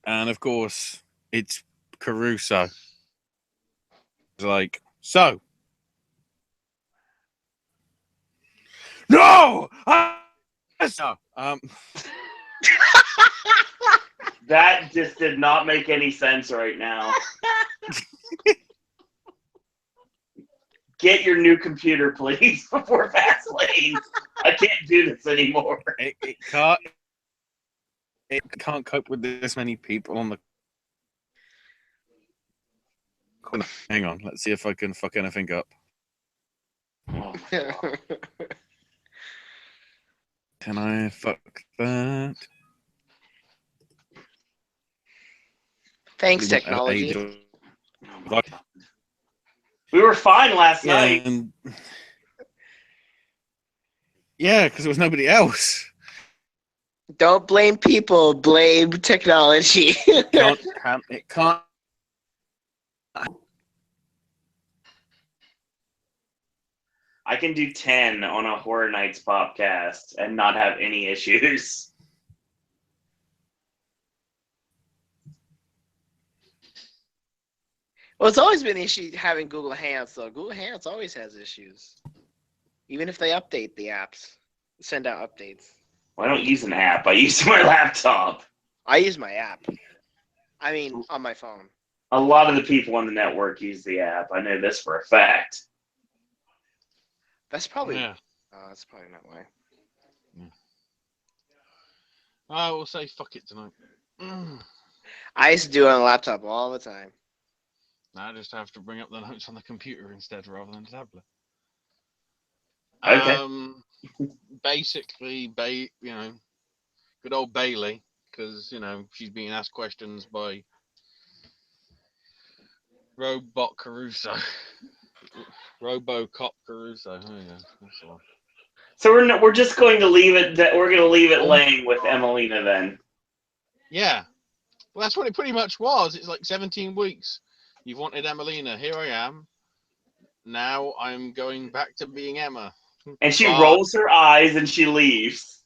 And of course it's Caruso. It's like, so no, That just did not make any sense right now. Get your new computer, please, before Fastlane. I can't do this anymore. It can't cope with this many people on the. Hang on, let's see if I can fuck anything up. Oh, Can I fuck that? Thanks, technology. we were fine last night. And... yeah, because there was nobody else. Don't blame people, blame technology. It can't. I can do 10 on a Horror Nights podcast and not have any issues. Well, it's always been an issue having Google Hangouts, though. Google Hangouts always has issues. Even if they update the apps, send out updates. Well, I don't use an app. I use my laptop. I use my app. I mean, on my phone. A lot of the people on the network use the app. I know this for a fact. That's probably... Yeah. that's probably not why. Yeah. I will say fuck it tonight. I used to do it on a laptop all the time. I just have to bring up the notes on the computer instead rather than the tablet. Okay. Basically, good old Bailey, because she's being asked questions by Robot Caruso, RoboCop Caruso. Oh yeah, that's the one. So we're just going to leave it. We're going to leave it laying with Emelina then. Yeah, well, that's what it pretty much was. It's like 17 weeks. You've wanted Emelina. Here I am. Now I'm going back to being Emma. And she rolls her eyes and she leaves.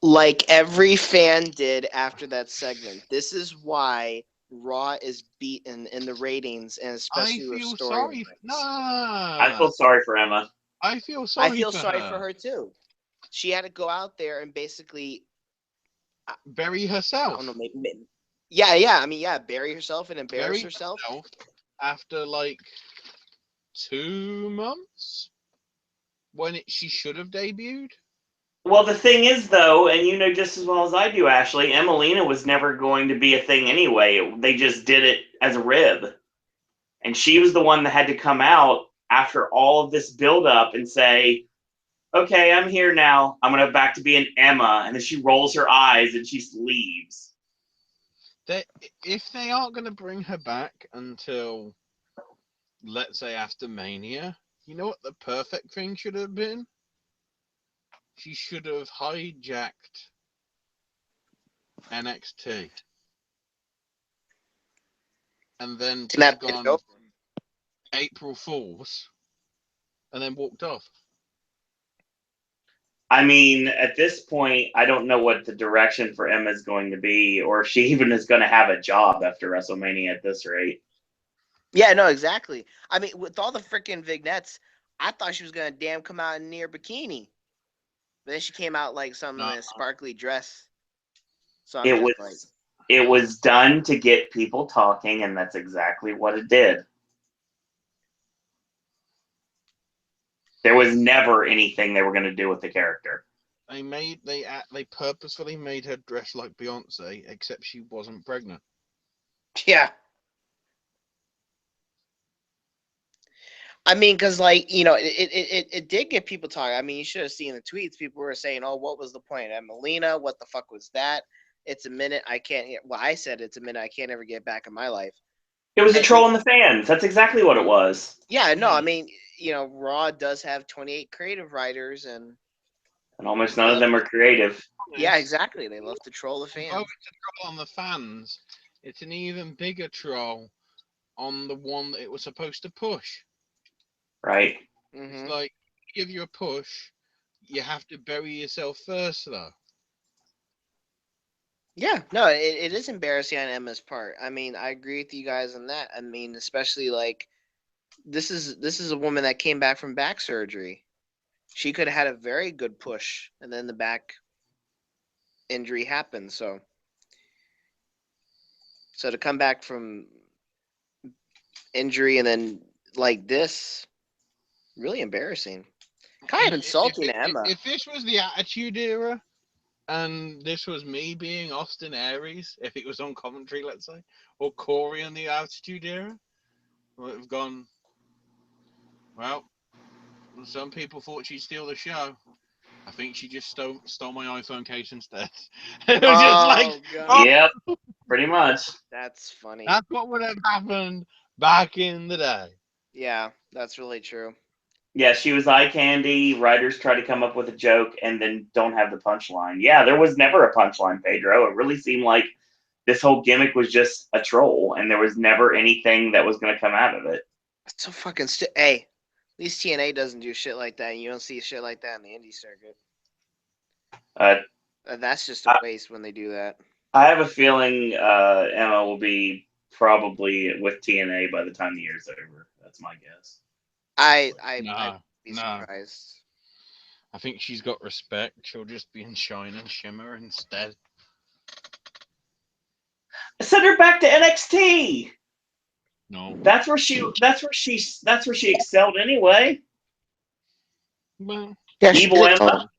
Like every fan did after that segment. This is why Raw is beaten in the ratings, and especially with storylines. I feel sorry for Emma. I feel sorry for her too. She had to go out there and basically bury herself. I don't know, yeah. I mean, bury herself and embarrass herself after like 2 months when she should have debuted. Well, the thing is, though, and you know just as well as I do, Ashley, Emelina was never going to be a thing anyway. They just did it as a rib. And she was the one that had to come out after all of this build-up and say, okay, I'm here now. I'm going to back to being Emma. And then she rolls her eyes and she leaves. If they aren't going to bring her back until let's say after Mania, you know what the perfect thing should have been? She should have hijacked NXT and then gone April Fools and then walked off. I mean, at this point, I don't know what the direction for Emma is going to be, or if she even is going to have a job after WrestleMania at this rate. Yeah, no, exactly. I mean, with all the freaking vignettes, I thought she was going to damn come out in near bikini. But then she came out like some in a sparkly dress. So it was done to get people talking, and that's exactly what it did. There was never anything they were going to do with the character. They purposefully made her dress like Beyonce, except she wasn't pregnant. Yeah. I mean, because it did get people talking. I mean, you should have seen the tweets. People were saying, "Oh, what was the point? Melina, what the fuck was that? It's a minute I can't hear." Well, I said it's a minute I can't ever get back in my life. It was a troll in the fans. That's exactly what it was. Yeah, no, I mean, Raw does have 28 creative writers, and almost none of them are creative. Yeah, exactly. They love to troll the fans. Oh, it's a troll on the fans. It's an even bigger troll on the one that it was supposed to push. Right. Mm-hmm. It's like, give you a push, you have to bury yourself first, though. Yeah, no, it is embarrassing on Emma's part. I mean, I agree with you guys on that. I mean, especially like this is a woman that came back from back surgery. She could have had a very good push, and then the back injury happened. So to come back from injury and then like this, really embarrassing. Kind of insulting to Emma. If this was the Attitude Era, and this was me being Austin Aries, if it was on commentary, let's say, or Corey in the Attitude Era, I would have gone, well, some people thought she'd steal the show. I think she just stole my iPhone case instead. It was just like, God. Yep, pretty much. That's funny. That's what would have happened back in the day. Yeah, that's really true. Yeah, she was eye candy. Writers try to come up with a joke and then don't have the punchline. Yeah, there was never a punchline, Pedro. It really seemed like this whole gimmick was just a troll, and there was never anything that was going to come out of it. That's so fucking hey, at least TNA doesn't do shit like that. And you don't see shit like that in the indie circuit. That's just a waste when they do that. I have a feeling Emma will be probably with TNA by the time the year's over. That's my guess. I'd be surprised. I think she's got respect. She'll just be in Shine and Shimmer instead. Send her back to NXT. No. That's where she excelled anyway. Well, yeah, Evil Emma.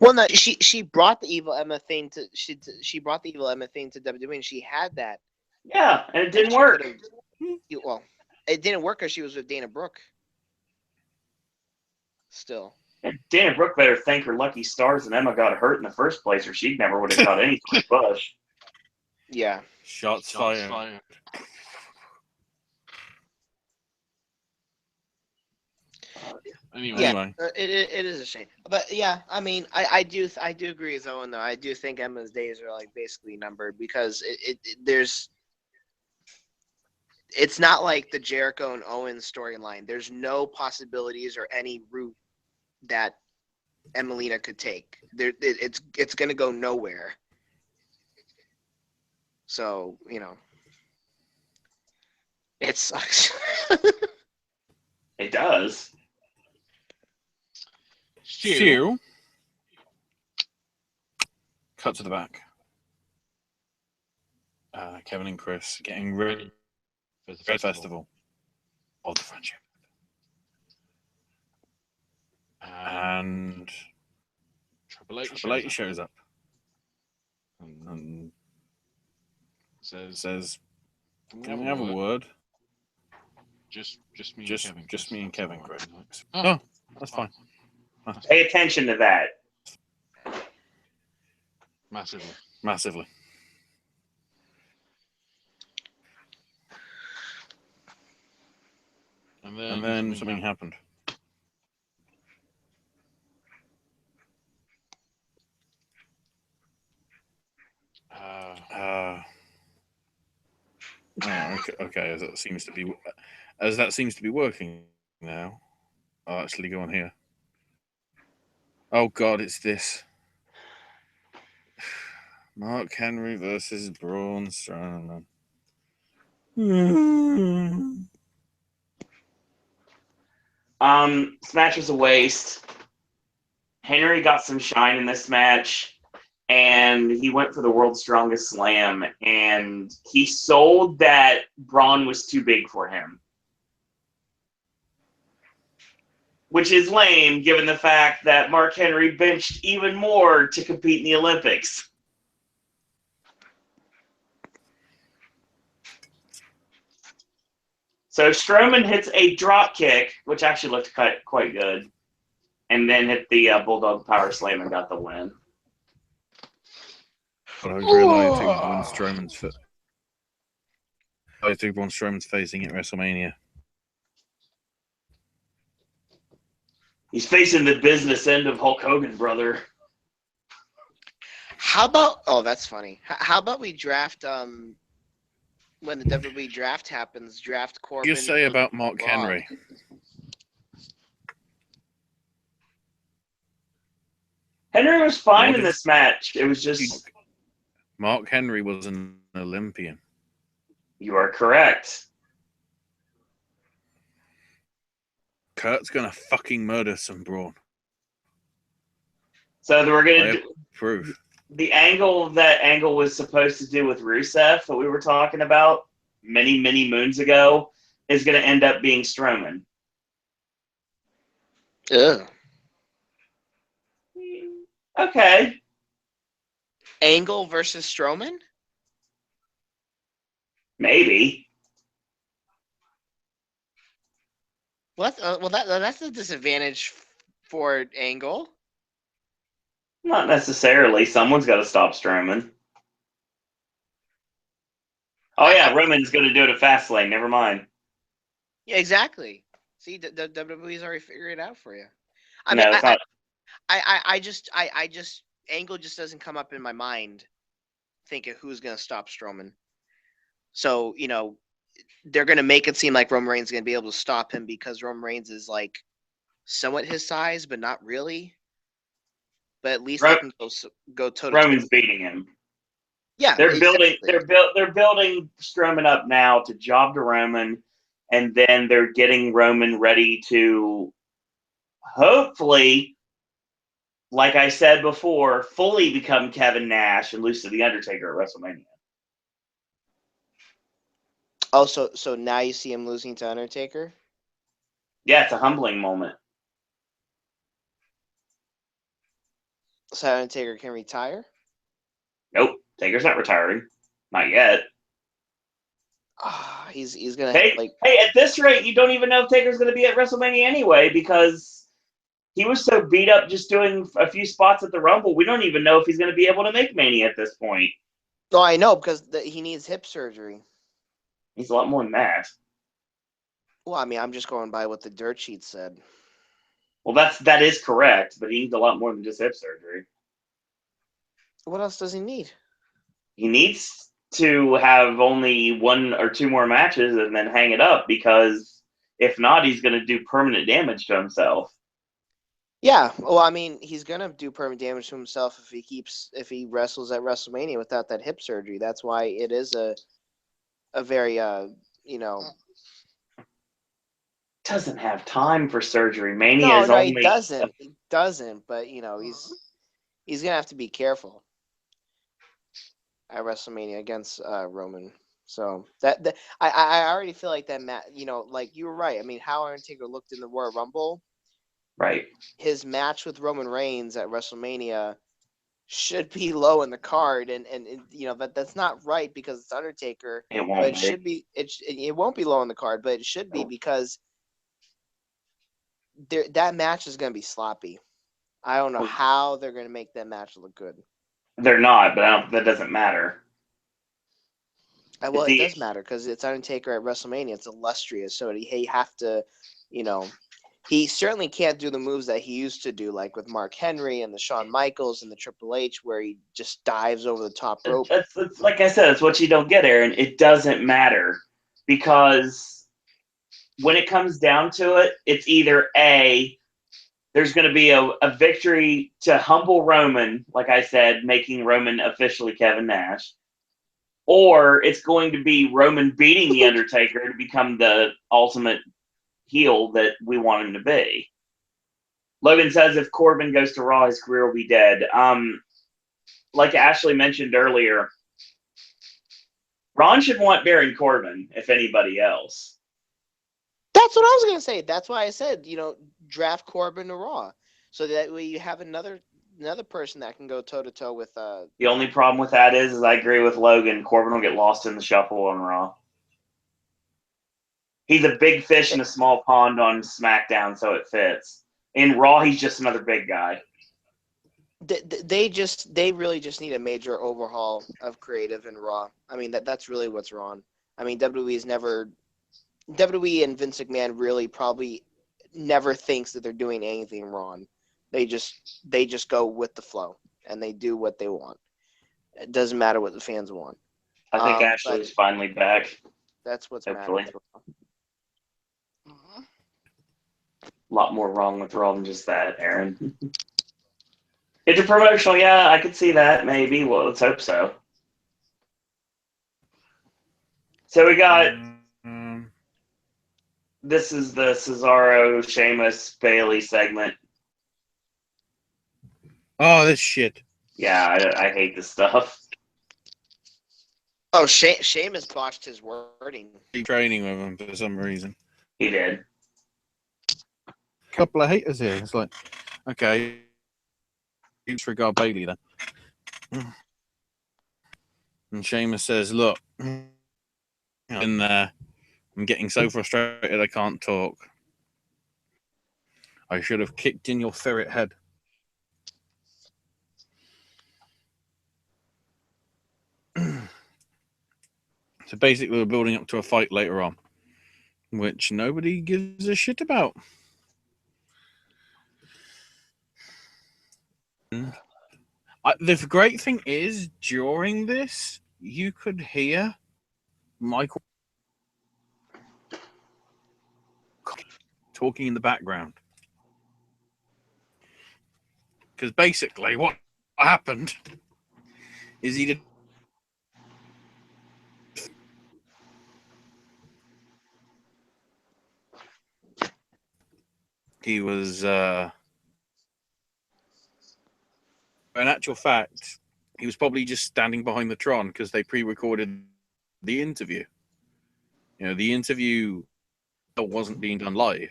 Well, no, she brought the Evil Emma thing to she brought the Evil Emma thing to WWE, and she had that. Yeah, and it didn't work. Well, it didn't work because she was with Dana Brooke. Still. And Dana Brooke better thank her lucky stars that Emma got hurt in the first place, or she never would have caught any sort of push. Yeah. Shots fired. Anyway. It is a shame, but yeah, I mean, I do agree with Owen though. I do think Emma's days are like basically numbered because it's not like the Jericho and Owen storyline. There's no possibilities or any route that Emelina could take. It's gonna go nowhere. So it sucks. It does. Stu. Cut to the back. Kevin and Chris getting ready for the festival of the friendship. And Triple H shows up and says, "Can we have a word? Just me and Kevin, Chris." Oh, that's fine. Pay attention to that. Massively. And then something happened. Okay. As that seems to be working now. I'll actually go on here. Oh God, it's this. Mark Henry versus Braun Strowman. This match was a waste. Henry got some shine in this match, and he went for the world's strongest slam, and he sold that Braun was too big for him. Which is lame, given the fact that Mark Henry benched even more to compete in the Olympics. So Strowman hits a drop kick, which actually looked quite good, and then hit the Bulldog Power Slam and got the win. But I really think Braun Strowman's facing at WrestleMania. He's facing the business end of Hulk Hogan, brother. How about? Oh, that's funny. How about we draft? When the WWE draft happens, draft Corbin. You say about Mark Henry. Henry was fine in this match. It was just Mark Henry was an Olympian. You are correct. Kurt's gonna fucking murder some Braun. So we're gonna do proof. The angle that Angle was supposed to do with Rusev that we were talking about many moons ago is going to end up being Strowman. Ugh. Okay. Angle versus Strowman? Maybe. What? That's a disadvantage for Angle. Not necessarily. Someone's got to stop Strowman. Oh, yeah, Roman's going to do it at Fastlane. Never mind. Yeah, exactly. See, the WWE's already figured it out for you. I just Angle just doesn't come up in my mind thinking who's going to stop Strowman. So, they're going to make it seem like Roman Reigns is going to be able to stop him because Roman Reigns is like somewhat his size, but not really. But at least they can go toe to toe. Roman's beating him. Yeah, they're building Strowman up now to job to Roman, and then they're getting Roman ready to hopefully, like I said before, fully become Kevin Nash and lose to the Undertaker at WrestleMania. Oh, so now you see him losing to Undertaker? Yeah, it's a humbling moment. So Undertaker can retire? Nope, Taker's not retiring, not yet. He's gonna Hey, at this rate, you don't even know if Taker's gonna be at WrestleMania anyway because he was so beat up just doing a few spots at the Rumble. We don't even know if he's gonna be able to make Mania at this point. No, I know because he needs hip surgery. He's a lot more than that. Well, I mean, I'm just going by what the dirt sheet said. Well, that is correct, but he needs a lot more than just hip surgery. What else does he need? He needs to have only 1 or 2 more matches and then hang it up because if not, he's going to do permanent damage to himself. Yeah, well, I mean, he's going to do permanent damage to himself if he wrestles at WrestleMania without that hip surgery. That's why it is a very doesn't have time for surgery. Mania is only... he doesn't, but he's gonna have to be careful at WrestleMania against Roman. So that I already feel like that like you were right. I mean, how Undertaker looked in the Royal Rumble, right? His match with Roman Reigns at WrestleMania should be low in the card, and that's not right because it's Undertaker. It won't. But it should be. It won't be low in the card, but it should be because that match is going to be sloppy. I don't know how they're going to make that match look good. They're not, but that doesn't matter. Well, it does matter because it's Undertaker at WrestleMania. It's illustrious, so he have to, he certainly can't do the moves that he used to do, like with Mark Henry and the Shawn Michaels and the Triple H, where he just dives over the top rope. That's like I said, it's what you don't get, Aaron. It doesn't matter because when it comes down to it, it's either A, there's going to be a victory to humble Roman, like I said, making Roman officially Kevin Nash, or it's going to be Roman beating The Undertaker to become the ultimate heel that we want him to be. Logan says if Corbin goes to Raw, his career will be dead. Like Ashley mentioned earlier, Ron should want Baron Corbin, if anybody else. That's what I was going to say. That's why I said, draft Corbin to Raw. So that way you have another person that can go toe-to-toe with... The only problem with that is I agree with Logan. Corbin will get lost in the shuffle on Raw. He's a big fish in a small pond on SmackDown, so it fits. In Raw, he's just another big guy. They really just need a major overhaul of creative in Raw. I mean, that's really what's wrong. I mean, WWE and Vince McMahon really probably never thinks that they're doing anything wrong. They just go with the flow and they do what they want. It doesn't matter what the fans want. I think Ashley's finally back. That's what's hopefully. mattering. A lot more wrong with Raw than just that, Aaron. Interpromotional, yeah, I could see that, maybe. Well, let's hope so. So we got... This is the Cesaro, Sheamus, Bailey segment. Oh, this shit. Yeah, I hate this stuff. Oh, Sheamus botched his wording. Training with him for some reason. He did. A couple of haters here. It's like, okay, disregard Bailey then. And Sheamus says, look, in there, I'm getting so frustrated I can't talk. I should have kicked in your ferret head. So basically, we're building up to a fight later on, which nobody gives a shit about. The great thing is, during this, you could hear Michael talking in the background. Because basically, what happened is he did. He was, in actual fact, he was probably just standing behind the Tron because they pre-recorded the interview. The interview wasn't being done live.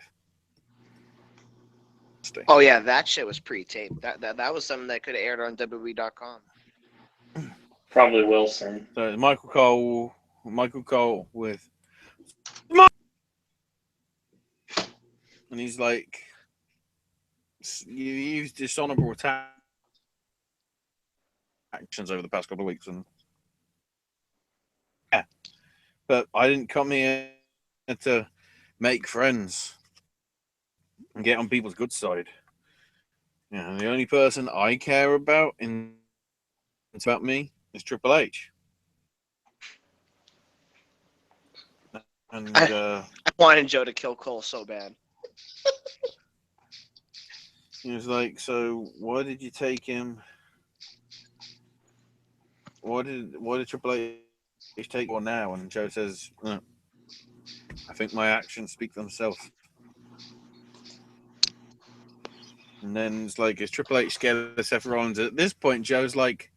Oh yeah, that shit was pre-taped. That was something that could have aired on WWE.com. Probably Wilson. So Michael Cole with, and he's like, you used dishonorable actions over the past couple of weeks, and yeah, but I didn't come here to make friends and get on people's good side. The only person I care about it's about me is Triple H. And I wanted Joe to kill Cole so bad. He was like, so why did you take him? Why did Triple H take one now? And Joe says, I think my actions speak for themselves. And then it's like, is Triple H scared of Seth Rollins? At this point, Joe's like,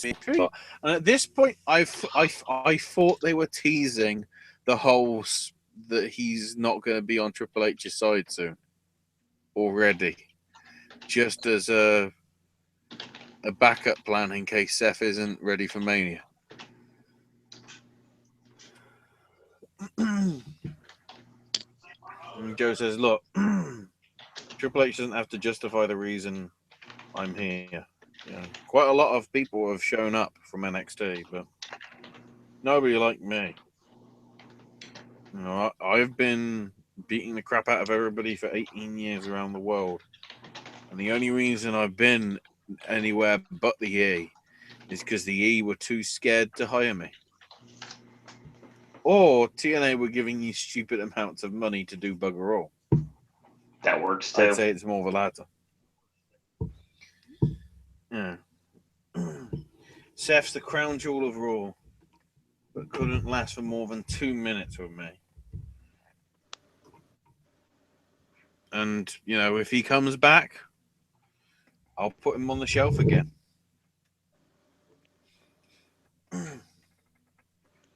and at this point, I thought they were teasing the whole that he's not going to be on Triple H's side soon already, just as a backup plan in case Seth isn't ready for Mania. And Joe says, look, Triple H doesn't have to justify the reason I'm here. Quite a lot of people have shown up from NXT, but nobody like me. I've been beating the crap out of everybody for 18 years around the world. And the only reason I've been anywhere but the E is because the E were too scared to hire me. Or TNA were giving you stupid amounts of money to do bugger all. That works too. I'd say it's more of the latter. Yeah. Seth's the crown jewel of Raw, but couldn't last for more than 2 minutes with me. And, if he comes back, I'll put him on the shelf again.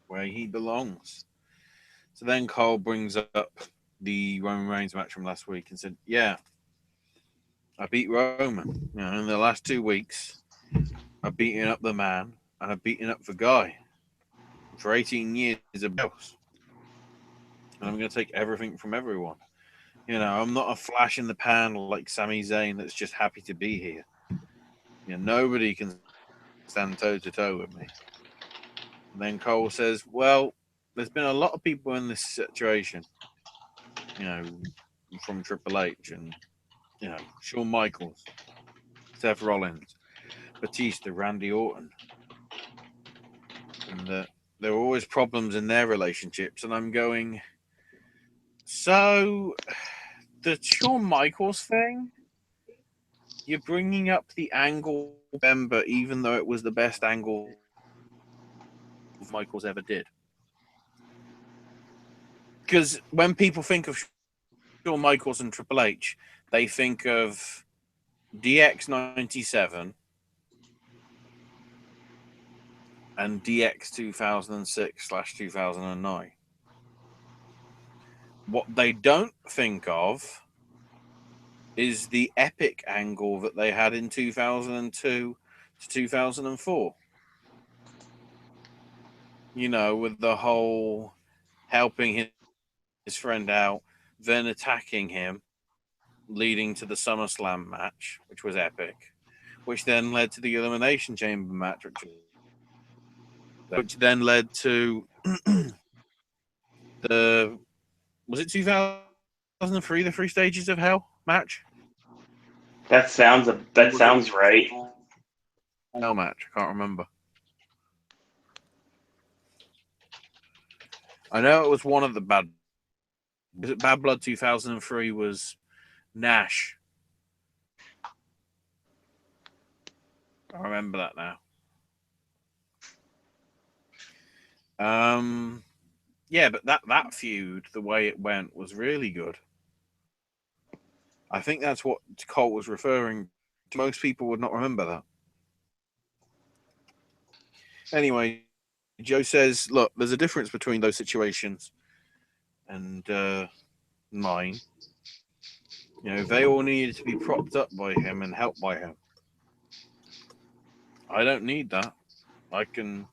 Where he belongs. So then Cole brings up the Roman Reigns match from last week and said, yeah, I beat Roman. In the last 2 weeks, I've beaten up the man and I've beaten up the guy. For 18 years of else. And I'm going to take everything from everyone. I'm not a flash in the pan like Sami Zayn that's just happy to be here. Nobody can stand toe-to-toe with me. And then Cole says, well, there's been a lot of people in this situation. From Triple H and, Shawn Michaels, Seth Rollins, Batista, Randy Orton. And there were always problems in their relationships. And I'm going, so the Shawn Michaels thing, you're bringing up the angle member, even though it was the best angle Michaels ever did. Because when people think of Shawn Michaels and Triple H, they think of DX97 and DX 2006/2009. What they don't think of is the epic angle that they had in 2002 to 2004. With the whole helping his friend out, then attacking him, leading to the SummerSlam match, which was epic, which then led to the Elimination Chamber match, which then led to was it 2003, the 3 Stages of Hell match? That sounds right. Hell match, I can't remember. I know it was one of the Bad Blood 2003 was Nash. I remember that now. Yeah, but that feud, the way it went, was really good. I think that's what Cole was referring to. Most people would not remember that. Anyway, Joe says, look, there's a difference between those situations and mine. They all needed to be propped up by him and helped by him. I don't need that. I can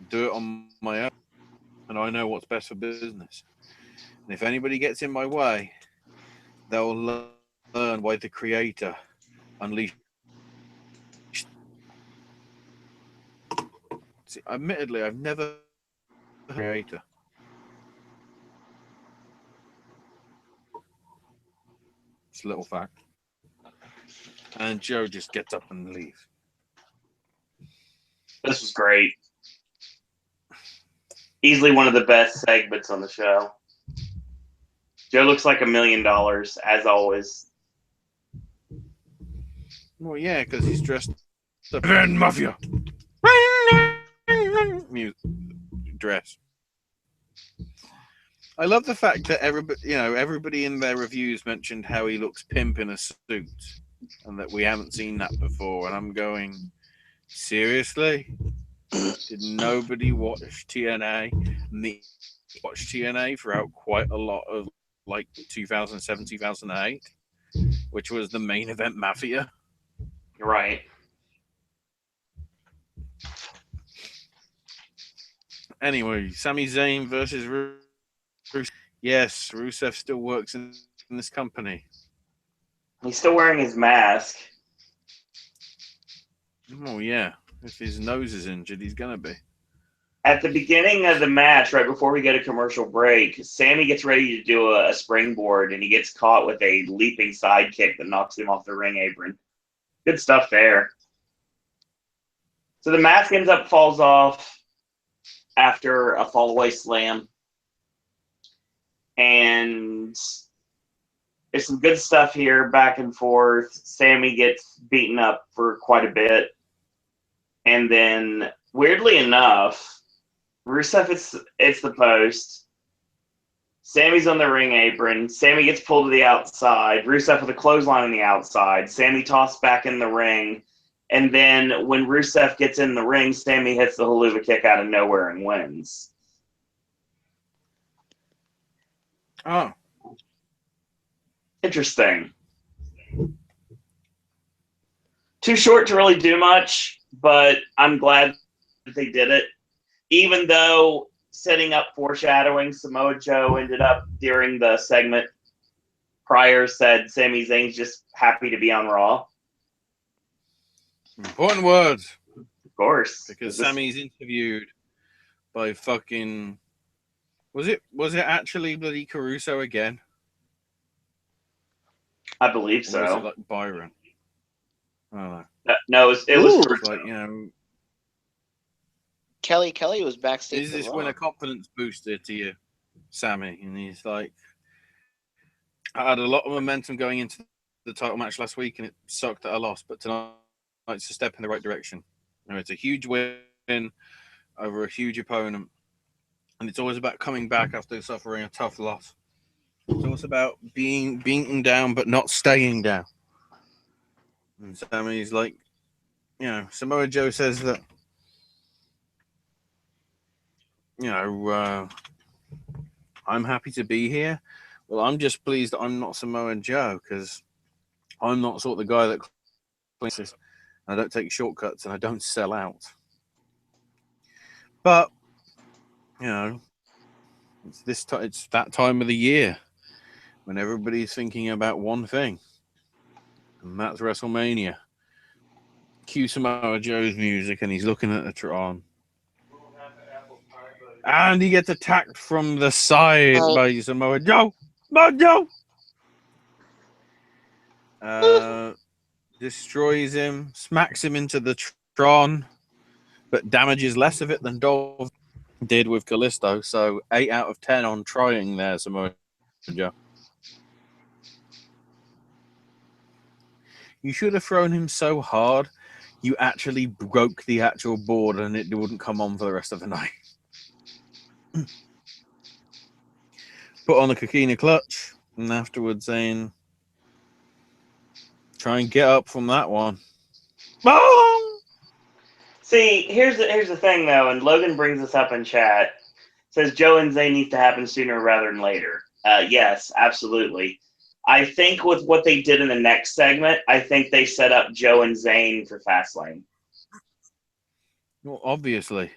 do it on my own, and I know what's best for business. And if anybody gets in my way, they'll learn why the Creator unleashed. See, admittedly, I've never heard Creator. It's a little fact. And Joe just gets up and leaves. This was great. Easily one of the best segments on the show. Joe looks like $1 million, as always. Well, yeah, because he's dressed up in Mafia dress. I love the fact that everybody in their reviews mentioned how he looks pimp in a suit, and that we haven't seen that before. And I'm going, seriously? Did nobody watch TNA? Watch TNA throughout quite a lot of 2007, 2008, which was the main event Mafia. Right. Anyway, Sami Zayn versus Rusev. Yes, Rusev still works in this company. He's still wearing his mask. Oh yeah, if his nose is injured, he's gonna be. At the beginning of the match, right before we get a commercial break, Sammy gets ready to do a springboard, and he gets caught with a leaping sidekick that knocks him off the ring apron. Good stuff there. So the mask ends up falls off after a fallaway slam. And there's some good stuff here, back and forth. Sammy gets beaten up for quite a bit. And then, weirdly enough, Rusev, it's the post. Sammy's on the ring apron. Sammy gets pulled to the outside. Rusev with a clothesline on the outside. Sammy tossed back in the ring. And then when Rusev gets in the ring, Sammy hits the haluva kick out of nowhere and wins. Oh. Interesting. Too short to really do much, but I'm glad that they did it. Even though setting up foreshadowing, Samoa Joe ended up during the segment prior said Sami Zayn's just happy to be on Raw. Important words. Of course. Because Sammy's interviewed by fucking... Was it actually bloody Caruso again? I believe so. Or was it like Byron? I don't know. No, it was like, you know... Kelly was backstage. Is this when a confidence booster to you, Sammy? And he's like, I had a lot of momentum going into the title match last week, and it sucked that I lost. But tonight, it's a step in the right direction. You know, it's a huge win over a huge opponent, and it's always about coming back after suffering a tough loss. It's always about being beaten down but not staying down. And Sammy's like, you know, Samoa Joe says that, you know, I'm happy to be here. Well, I'm just pleased that I'm not Samoa Joe, because I'm not sort of the guy that cleans. I don't take shortcuts and I don't sell out. But, you know, it's that time of the year when everybody's thinking about one thing, and that's WrestleMania. Cue Samoa Joe's music, and he's looking at the Tron. And he gets attacked from the side by Samoa Joe. Mojo! Destroys him, smacks him into the Tron, but damages less of it than Dolph did with Kalisto. So 8 out of 10 on trying there, Samoa Joe. You should have thrown him so hard, you actually broke the actual board and it wouldn't come on for the rest of the night. Put on the Coquina clutch, and afterwards saying, try and get up from that one. Boom! See, here's the thing though, and Logan brings this up in chat. Says Joe and Zayn needs to happen sooner rather than later. Yes, absolutely. I think with what they did in the next segment, I think they set up Joe and Zayn for Fastlane. Well, obviously.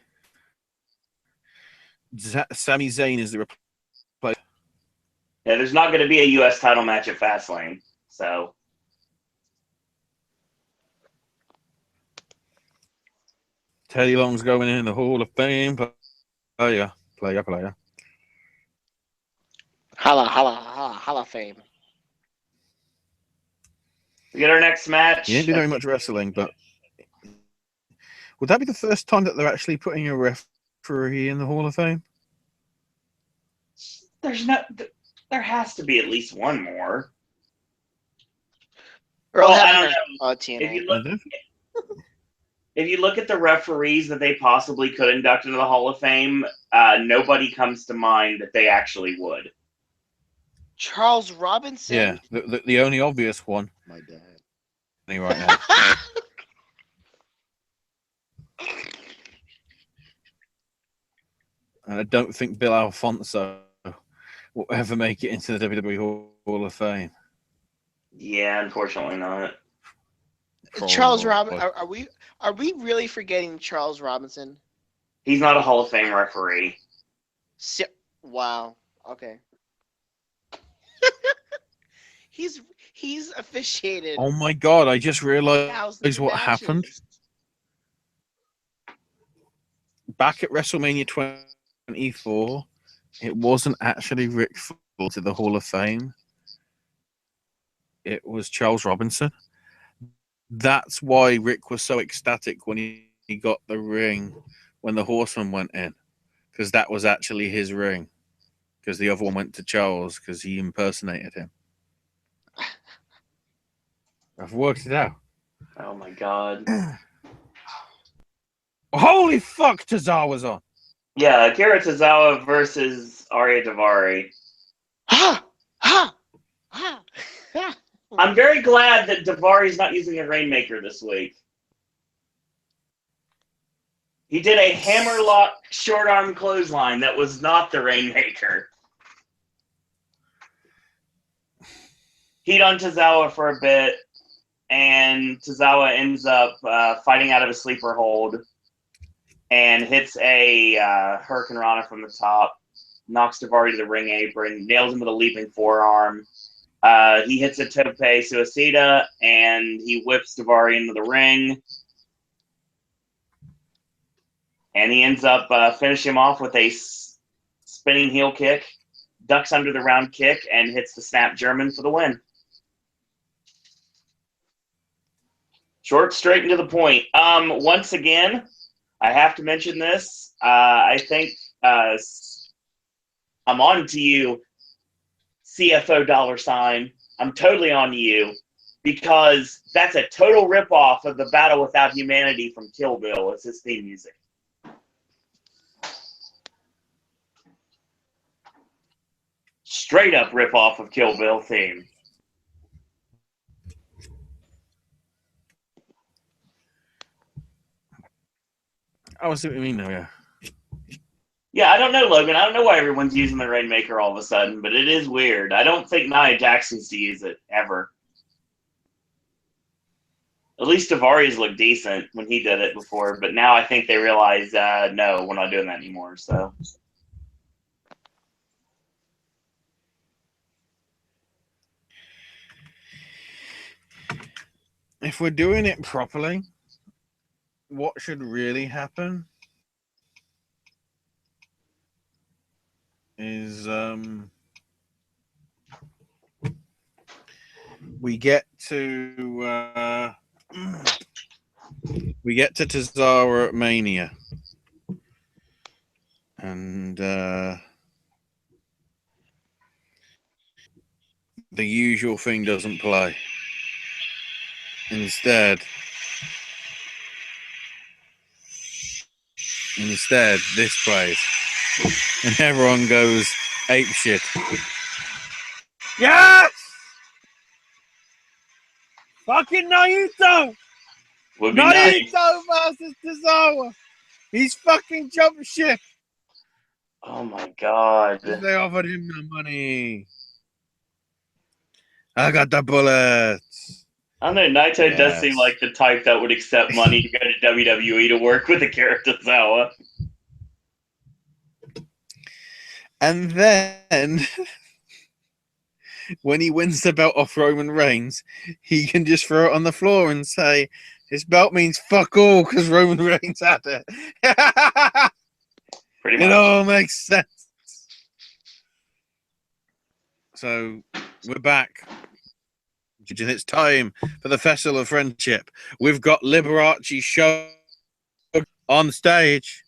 Sami Zayn is the replacement. Yeah, there's not going to be a U.S. title match at Fastlane, so. Teddy Long's going in the Hall of Fame. Player. Holla fame. We get our next match. He didn't do very much wrestling, but would that be the first time that they're actually putting a referee in the Hall of Fame? There has to be at least one more. I don't know. If you look at the referees that they possibly could induct into the Hall of Fame, nobody comes to mind that they actually would. Charles Robinson? Yeah, the only obvious one. My dad. Right now. And I don't think Bill Alfonso will ever make it into the WWE Hall of Fame. Yeah, unfortunately not. Charles Robinson. Are we really forgetting Charles Robinson? He's not a Hall of Fame referee. Wow. Okay. He's officiated. Oh my God! I just realized what happened. back at WrestleMania 24, it wasn't actually Ric Flair to the Hall of Fame. It was Charles Robinson. That's why Rick was so ecstatic when he got the ring when the Horseman went in, because that was actually his ring. Because the other one went to Charles because he impersonated him. I've worked it out. Oh my god. Holy fuck, Tozawa's on. Yeah, Akira Tozawa versus Arya Daivari. Ha! Ha! Ha! Ha! I'm very glad that Daivari's not using a Rainmaker this week. He did a hammerlock short arm clothesline that was not the Rainmaker. Heat on Tozawa for a bit, and Tozawa ends up fighting out of a sleeper hold and hits a Hurricane Rana from the top, knocks Daivari to the ring apron, nails him with a leaping forearm. He hits a tope suicida, and he whips Daivari into the ring. And he ends up finishing him off with a spinning heel kick, ducks under the round kick, and hits the snap German for the win. Short, straight, and to the point. Once again, I have to mention this. I think I'm on to you, CFO $. I'm totally on to you because that's a total ripoff of the Battle Without Humanity from Kill Bill. It's his theme music. Straight up ripoff of Kill Bill theme. I see what you mean, though, yeah. Yeah, I don't know, Logan. I don't know why everyone's using the Rainmaker all of a sudden, but it is weird. I don't think Nia Jax used to use it, ever. At least Daivari's looked decent when he did it before, but now I think they realize, no, we're not doing that anymore, so... If we're doing it properly, what should really happen is we get to Tozawa at Mania, and the usual thing doesn't play. Instead, this plays, and everyone goes apeshit. Yes! Fucking Naito! Would be nice. Naito versus Tozawa. He's fucking jumping ship. Oh my god. They offered him the money. I got the bullets. I don't know, Naito does seem like the type that would accept money to go to WWE to work with Akira Tozawa. And then, when he wins the belt off Roman Reigns, he can just throw it on the floor and say, his belt means fuck all because Roman Reigns had it. Pretty much. It all makes sense. So, we're back. And it's time for the Festival of Friendship. We've got Liberace show on stage.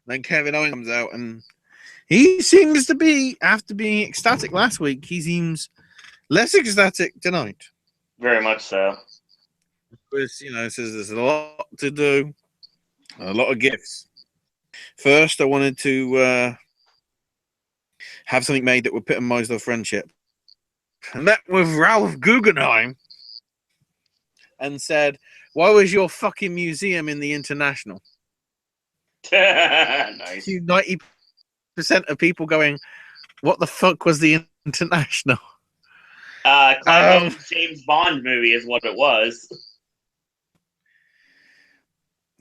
Then Kevin Owens comes out, and he seems to be, after being ecstatic last week, he seems less ecstatic tonight. Very much so. Because, says there's a lot to do, a lot of gifts. First, I wanted to have something made that would epitomize their friendship. I met with Ralph Guggenheim and said, why was your fucking museum in the International? Nice. 90% of people going, what the fuck was the International? Clive Owen's James Bond movie is what it was.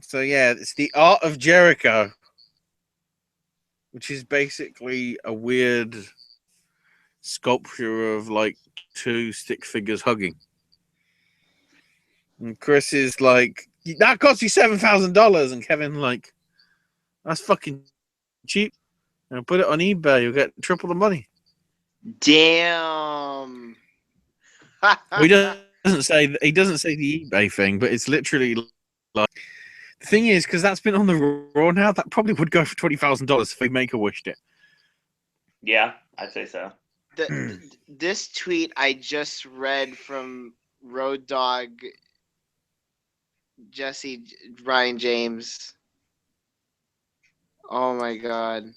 So, yeah, it's the Art of Jericho, which is basically a weird sculpture of like two stick figures hugging. And Chris is like, that cost you $7,000, and Kevin like, That's fucking cheap. Put it on eBay, you'll get triple the money. Damn. Well, he doesn't say the eBay thing, but it's literally like the thing is because that's been on the Raw now. That probably would go for $20,000 if they Make-A-Wished it. Yeah, I'd say so. This tweet I just read from Road Dog Jesse Ryan James. Oh my God.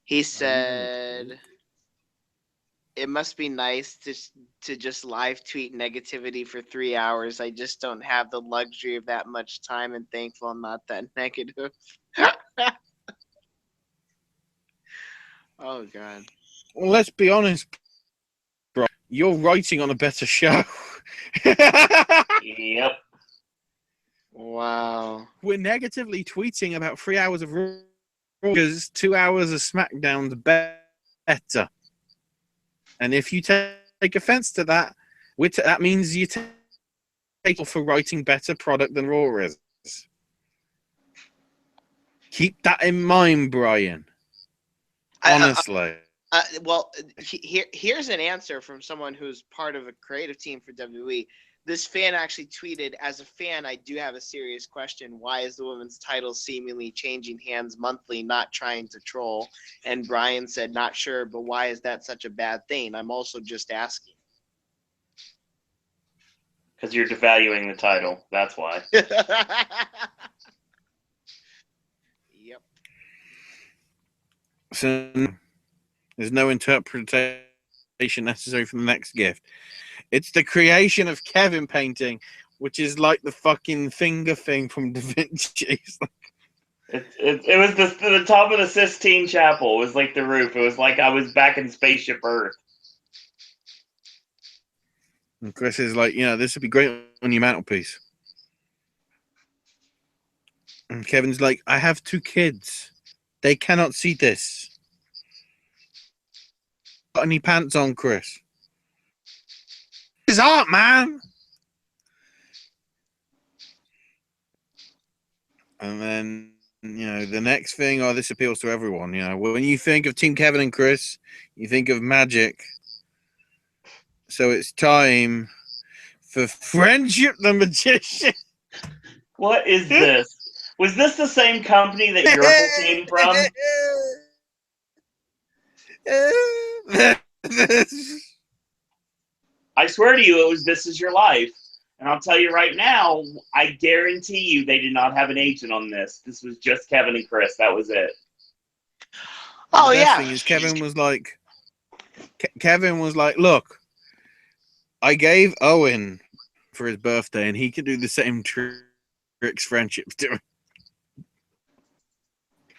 He said, "It must be nice to just live tweet negativity for 3 hours. I just don't have the luxury of that much time, and thankful I'm not that negative." Oh God. Well, let's be honest, bro. You're writing on a better show. Yep. Wow. We're negatively tweeting about 3 hours of Raw because 2 hours of SmackDown's better. And if you take offense to that, that means you take for writing better product than Raw is. Keep that in mind, Brian. Honestly. Well, here's an answer from someone who's part of a creative team for WWE. This fan actually tweeted, "As a fan, I do have a serious question. Why is the women's title seemingly changing hands monthly, not trying to troll?" And Brian said, "Not sure, but why is that such a bad thing? I'm also just asking." Because you're devaluing the title. That's why. Yep. So there's no interpretation necessary for the next gift. It's the creation of Kevin painting, which is like the fucking finger thing from Da Vinci. It was the top of the Sistine Chapel. It was like the roof. It was like I was back in Spaceship Earth. And Chris is like, this would be great on your mantelpiece. And Kevin's like, I have 2 kids. They cannot see this. Got any pants on, Chris? It's art, man. And then, the next thing, this appeals to everyone. When you think of Team Kevin and Chris, you think of magic. So it's time for Friendship the Magician. What is this? Was this the same company that Yurple came from? I swear to you, it was This Is Your Life. And I'll tell you right now, I guarantee you they did not have an agent on this. This was just Kevin and Chris. That was it. Oh, the yeah. Thing is, Kevin was like, look, I gave Owen for his birthday, and he can do the same tricks Friendship's doing.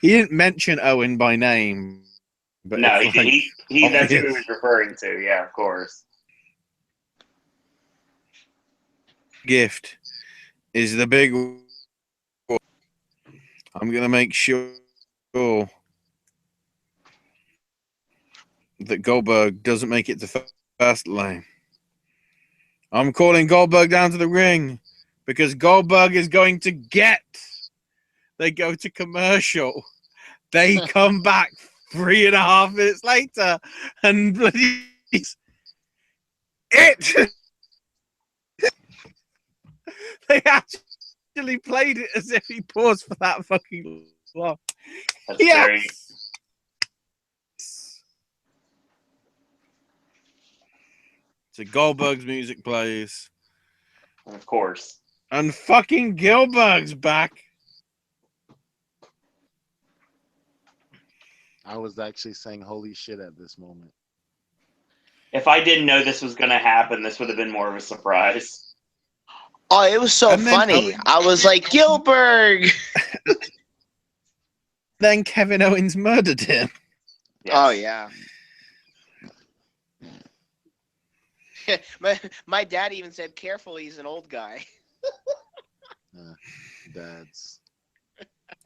He didn't mention Owen by name. But no, that's who he was referring to. Yeah, of course. Gift is the big one. I'm going to make sure that Goldberg doesn't make it to fast lane. I'm calling Goldberg down to the ring because Goldberg is going to get. They go to commercial. They come back 3.5 minutes later and bloody it. They actually played it as if he paused for that fucking long. That's great. So Goldberg's music plays. Of course. And fucking Gilberg's back. I was actually saying holy shit at this moment. If I didn't know this was going to happen, this would have been more of a surprise. Oh, it was so funny. I was like, Gilbert! Then Kevin Owens murdered him. Yes. Oh, yeah. my dad even said, careful, he's an old guy. Dads.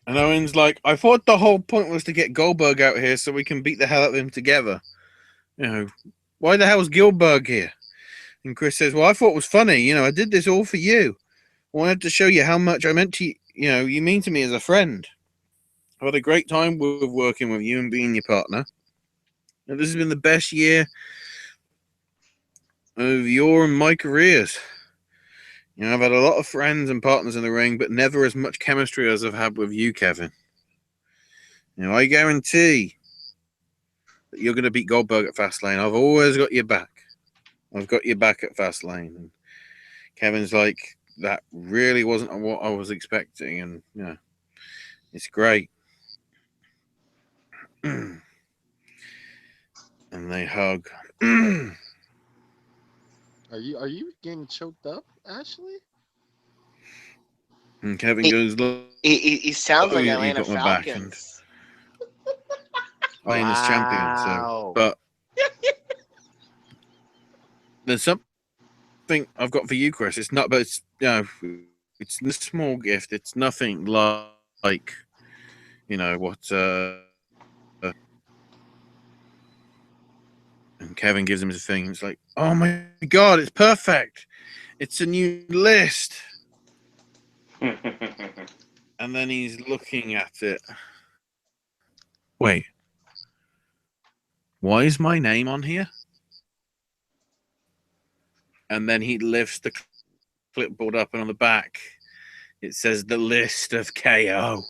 And Owens like, I thought the whole point was to get Goldberg out here so we can beat the hell out of him together. Why the hell is Gilbert here? And Chris says, well, I thought it was funny. I did this all for you. I wanted to show you how much I meant to you. You mean to me as a friend. I've had a great time with working with you and being your partner. And this has been the best year of your and my careers. You know, I've had a lot of friends and partners in the ring, but never as much chemistry as I've had with you, Kevin. You know, I guarantee that you're going to beat Goldberg at Fastlane. I've always got your back. I've got your back at Fastlane. And Kevin's like, that really wasn't what I was expecting. And, you know, it's great. And they hug. Are you getting choked up, Ashley? And Kevin goes, look. He sounds like you Atlanta got my back. And Falcons. Atlanta's champion. So, but there's something I've got for you, Chris. It's not, but it's, you know, it's a small gift. It's nothing like you know what. And Kevin gives him his thing. It's like, oh my god, it's perfect. It's a new list. And then he's looking at it. Wait, why is my name on here? And then he lifts the clipboard up, and on the back, it says the list of KO.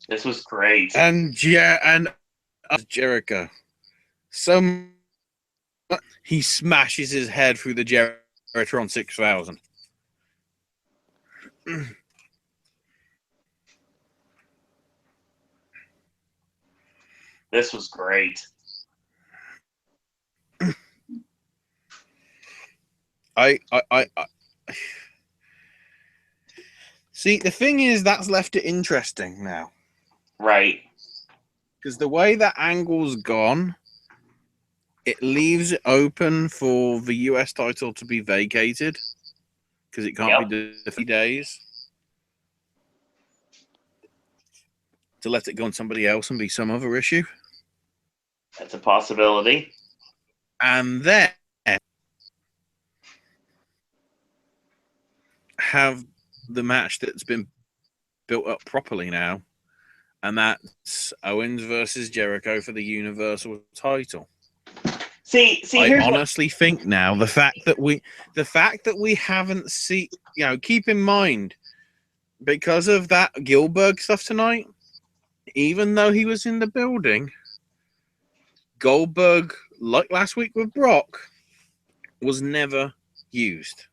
This was great. And Jericho. So he smashes his head through the Jeritron 6000. This was great. I see. The thing is, that's left it interesting now, Right? because the way that angle's gone, it leaves it open for the US title to be vacated because it can't be the 3 days. To let it go on somebody else and be some other issue. That's a possibility. And then have the match that's been built up properly now, and that's Owens versus Jericho for the Universal title. See, I honestly think now the fact that we haven't seen, you know, keep in mind, because of that Gilbert stuff tonight, even though he was in the building, Goldberg, like last week with Brock, was never used.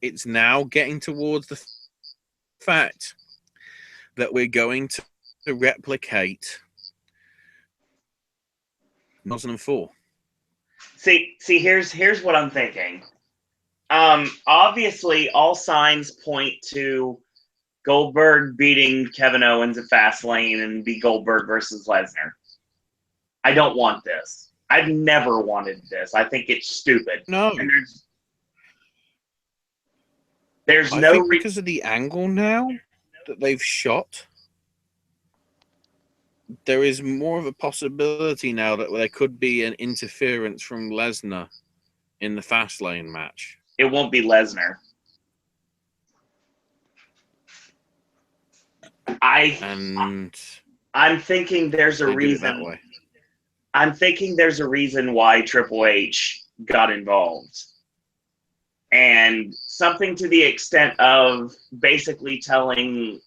It's now getting towards the fact that we're going to replicate 2004. See, here's what I'm thinking. Obviously, all signs point to Goldberg beating Kevin Owens at Fastlane and be Goldberg versus Lesnar. I don't want this. I've never wanted this. I think it's stupid. No. And there's no reason, because of the angle now that they've shot, there is more of a possibility now that there could be an interference from Lesnar in the Fastlane match. It won't be Lesnar. I'm thinking there's a reason. That way. I'm thinking there's a reason why Triple H got involved. And something to the extent of basically telling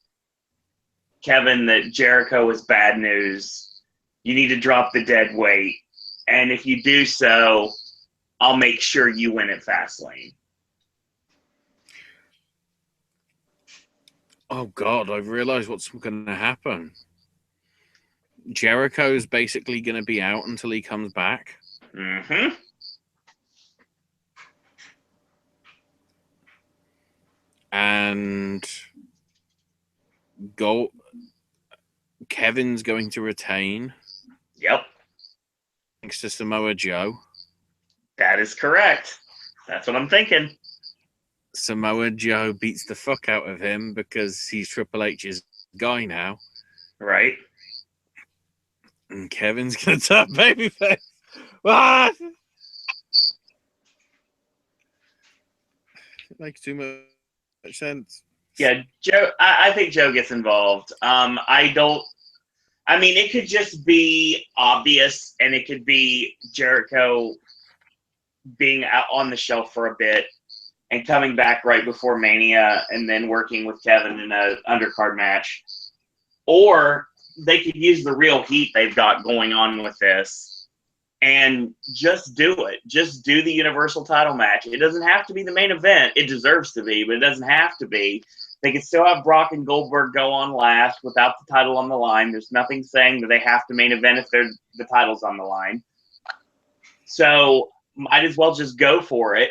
Kevin that Jericho is bad news. You need to drop the dead weight. And if you do so, I'll make sure you win at Fastlane. Oh, God, I've realized what's going to happen. Jericho's basically going to be out until he comes back. Mm-hmm. And Kevin's going to retain. Yep. Thanks to Samoa Joe. That is correct. That's what I'm thinking. Samoa Joe beats the fuck out of him because he's Triple H's guy now. Right. And Kevin's going to turn babyface. Ah! It makes too much sense. Yeah, Joe. I think Joe gets involved. I mean, it could just be obvious, and it could be Jericho being out on the shelf for a bit and coming back right before Mania and then working with Kevin in an undercard match. Or they could use the real heat they've got going on with this and just do it. Just do the Universal title match. It doesn't have to be the main event. It deserves to be, but it doesn't have to be. They can still have Brock and Goldberg go on last without the title on the line. There's nothing saying that they have to main event if the title's on the line. So might as well just go for it.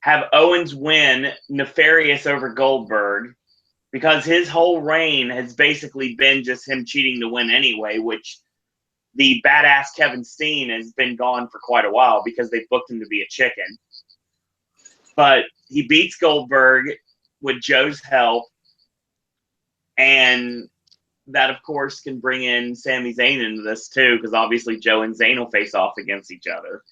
Have Owens win nefarious over Goldberg because his whole reign has basically been just him cheating to win anyway, which the badass Kevin Steen has been gone for quite a while because they booked him to be a chicken. But he beats Goldberg with Joe's help, and that, of course, can bring in Sami Zayn into this too, because obviously Joe and Zayn will face off against each other.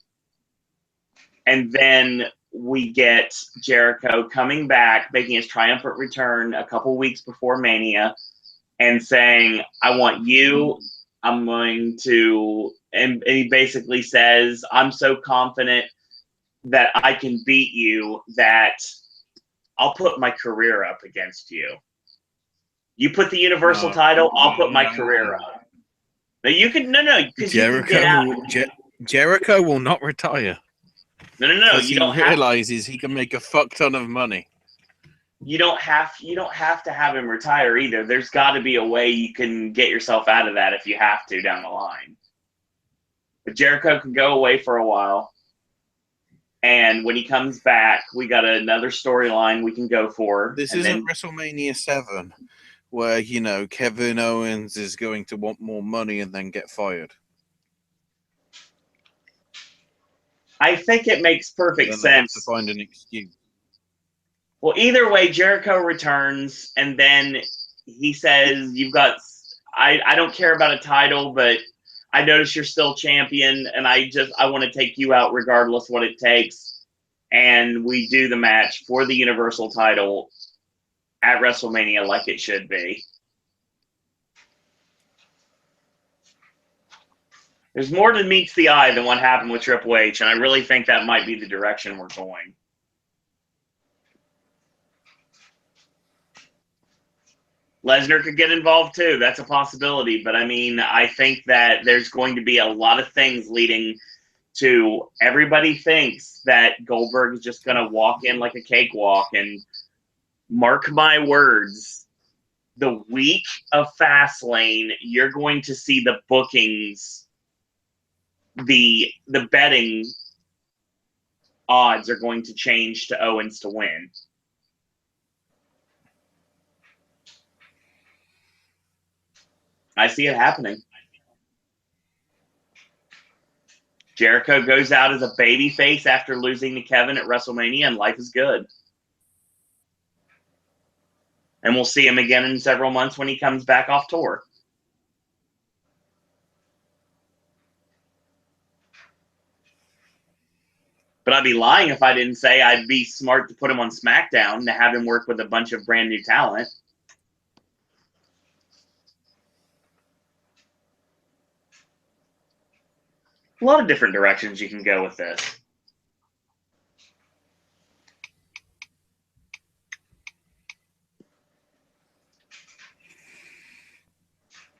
And then we get Jericho coming back, making his triumphant return a couple weeks before Mania, and saying, I want you, I'm going to, and he basically says, I'm so confident that I can beat you that I'll put my career up against you. You put the Universal title, I'll put my career up. Now you can, because you can get out. Jericho will not retire. No. You don't realizes he can make a fuck ton of money. You don't have to have him retire either. There's got to be a way you can get yourself out of that if you have to down the line. But Jericho can go away for a while, and when he comes back, we got another storyline we can go for. This isn't WrestleMania 7, where Kevin Owens is going to want more money and then get fired. I think it makes perfect sense. To find an excuse. Well, either way, Jericho returns, and then he says, I don't care about a title, but I notice you're still champion, and I want to take you out regardless what it takes. And we do the match for the Universal title at WrestleMania like it should be. There's more than meets the eye than what happened with Triple H, and I really think that might be the direction we're going. Lesnar could get involved too. That's a possibility. But I mean, I think that there's going to be a lot of things leading to everybody thinks that Goldberg is just going to walk in like a cakewalk. And mark my words, the week of Fastlane, you're going to see the bookings, the betting odds are going to change to Owens to win. I see it happening. Jericho goes out as a babyface after losing to Kevin at WrestleMania, and life is good. And we'll see him again in several months when he comes back off tour. But I'd be lying if I didn't say I'd be smart to put him on SmackDown to have him work with a bunch of brand new talent. A lot of different directions you can go with this.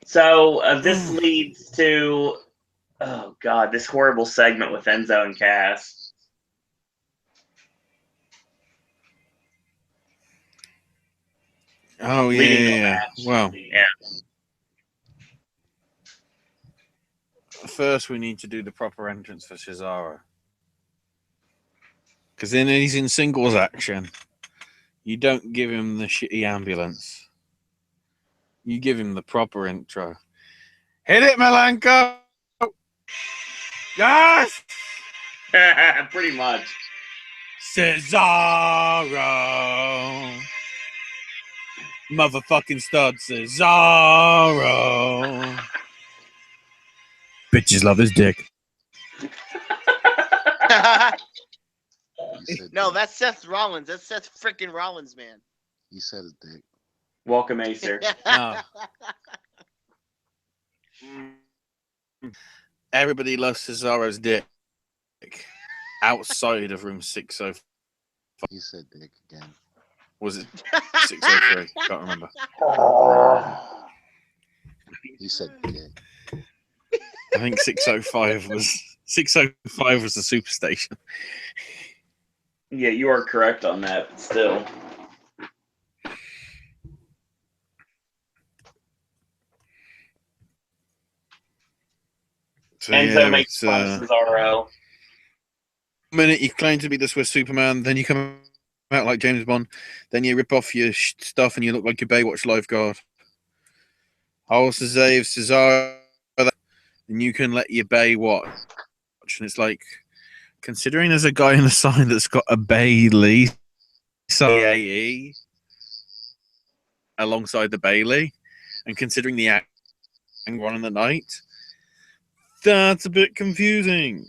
So this leads to, oh God, this horrible segment with Enzo and Cass. Oh, yeah. Well, yeah. First, we need to do the proper entrance for Cesaro. Because then he's in singles action. You don't give him the shitty ambulance. You give him the proper intro. Hit it, Malenko! Yes! Pretty much. Cesaro! Motherfucking stud, Cesaro! Bitches love his dick. No, that's Seth Rollins. That's Seth freaking Rollins, man. He said his dick. Welcome, Acer. No. Everybody loves Cesaro's dick outside of room 605. He said dick again. Was it 603? Can't remember. He said dick. I think 605 was the superstation. Yeah, you are correct on that, but still. So, Enzo makes fun of Cesaro. The minute you claim to be the Swiss Superman, then you come out like James Bond, then you rip off your stuff and you look like your Baywatch lifeguard. I also say if Cesaro, then you can let your Bay watch. And it's like, considering there's a guy in the sign that's got a Bailey CAE alongside the Bailey, and considering the angle on the night, that's a bit confusing.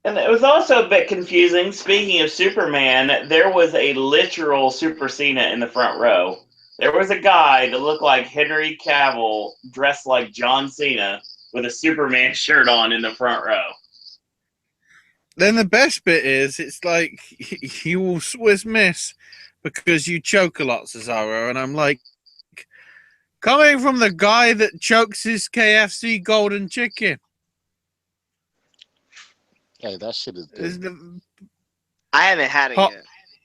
And it was also a bit confusing. Speaking of Superman, there was a literal Super Cena in the front row. There was a guy that looked like Henry Cavill dressed like John Cena with a Superman shirt on in the front row. Then the best bit is, it's like, you will Swiss miss because you choke a lot, Cesaro. And I'm like, coming from the guy that chokes his KFC golden chicken. Hey, that shit is good. I haven't had it yet.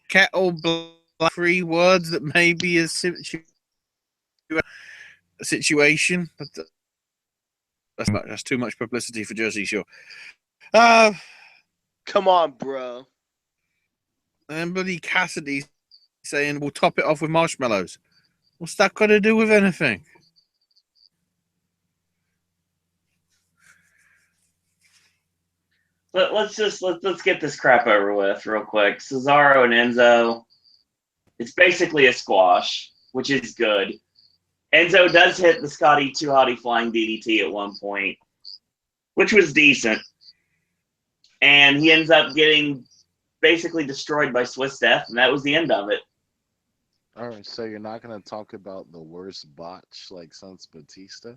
Kettle black, 3 words that may be a situation. But that's too much publicity for Jersey Shore. Come on, bro. And bloody Cassidy saying we'll top it off with marshmallows. What's that got to do with anything? Let's get this crap over with real quick. Cesaro and Enzo. It's basically a squash, which is good. Enzo does hit the Scotty Too Hotty Flying DDT at one point, which was decent. And he ends up getting basically destroyed by Swiss Death, and that was the end of it. All right, so you're not going to talk about the worst botch like since Batista?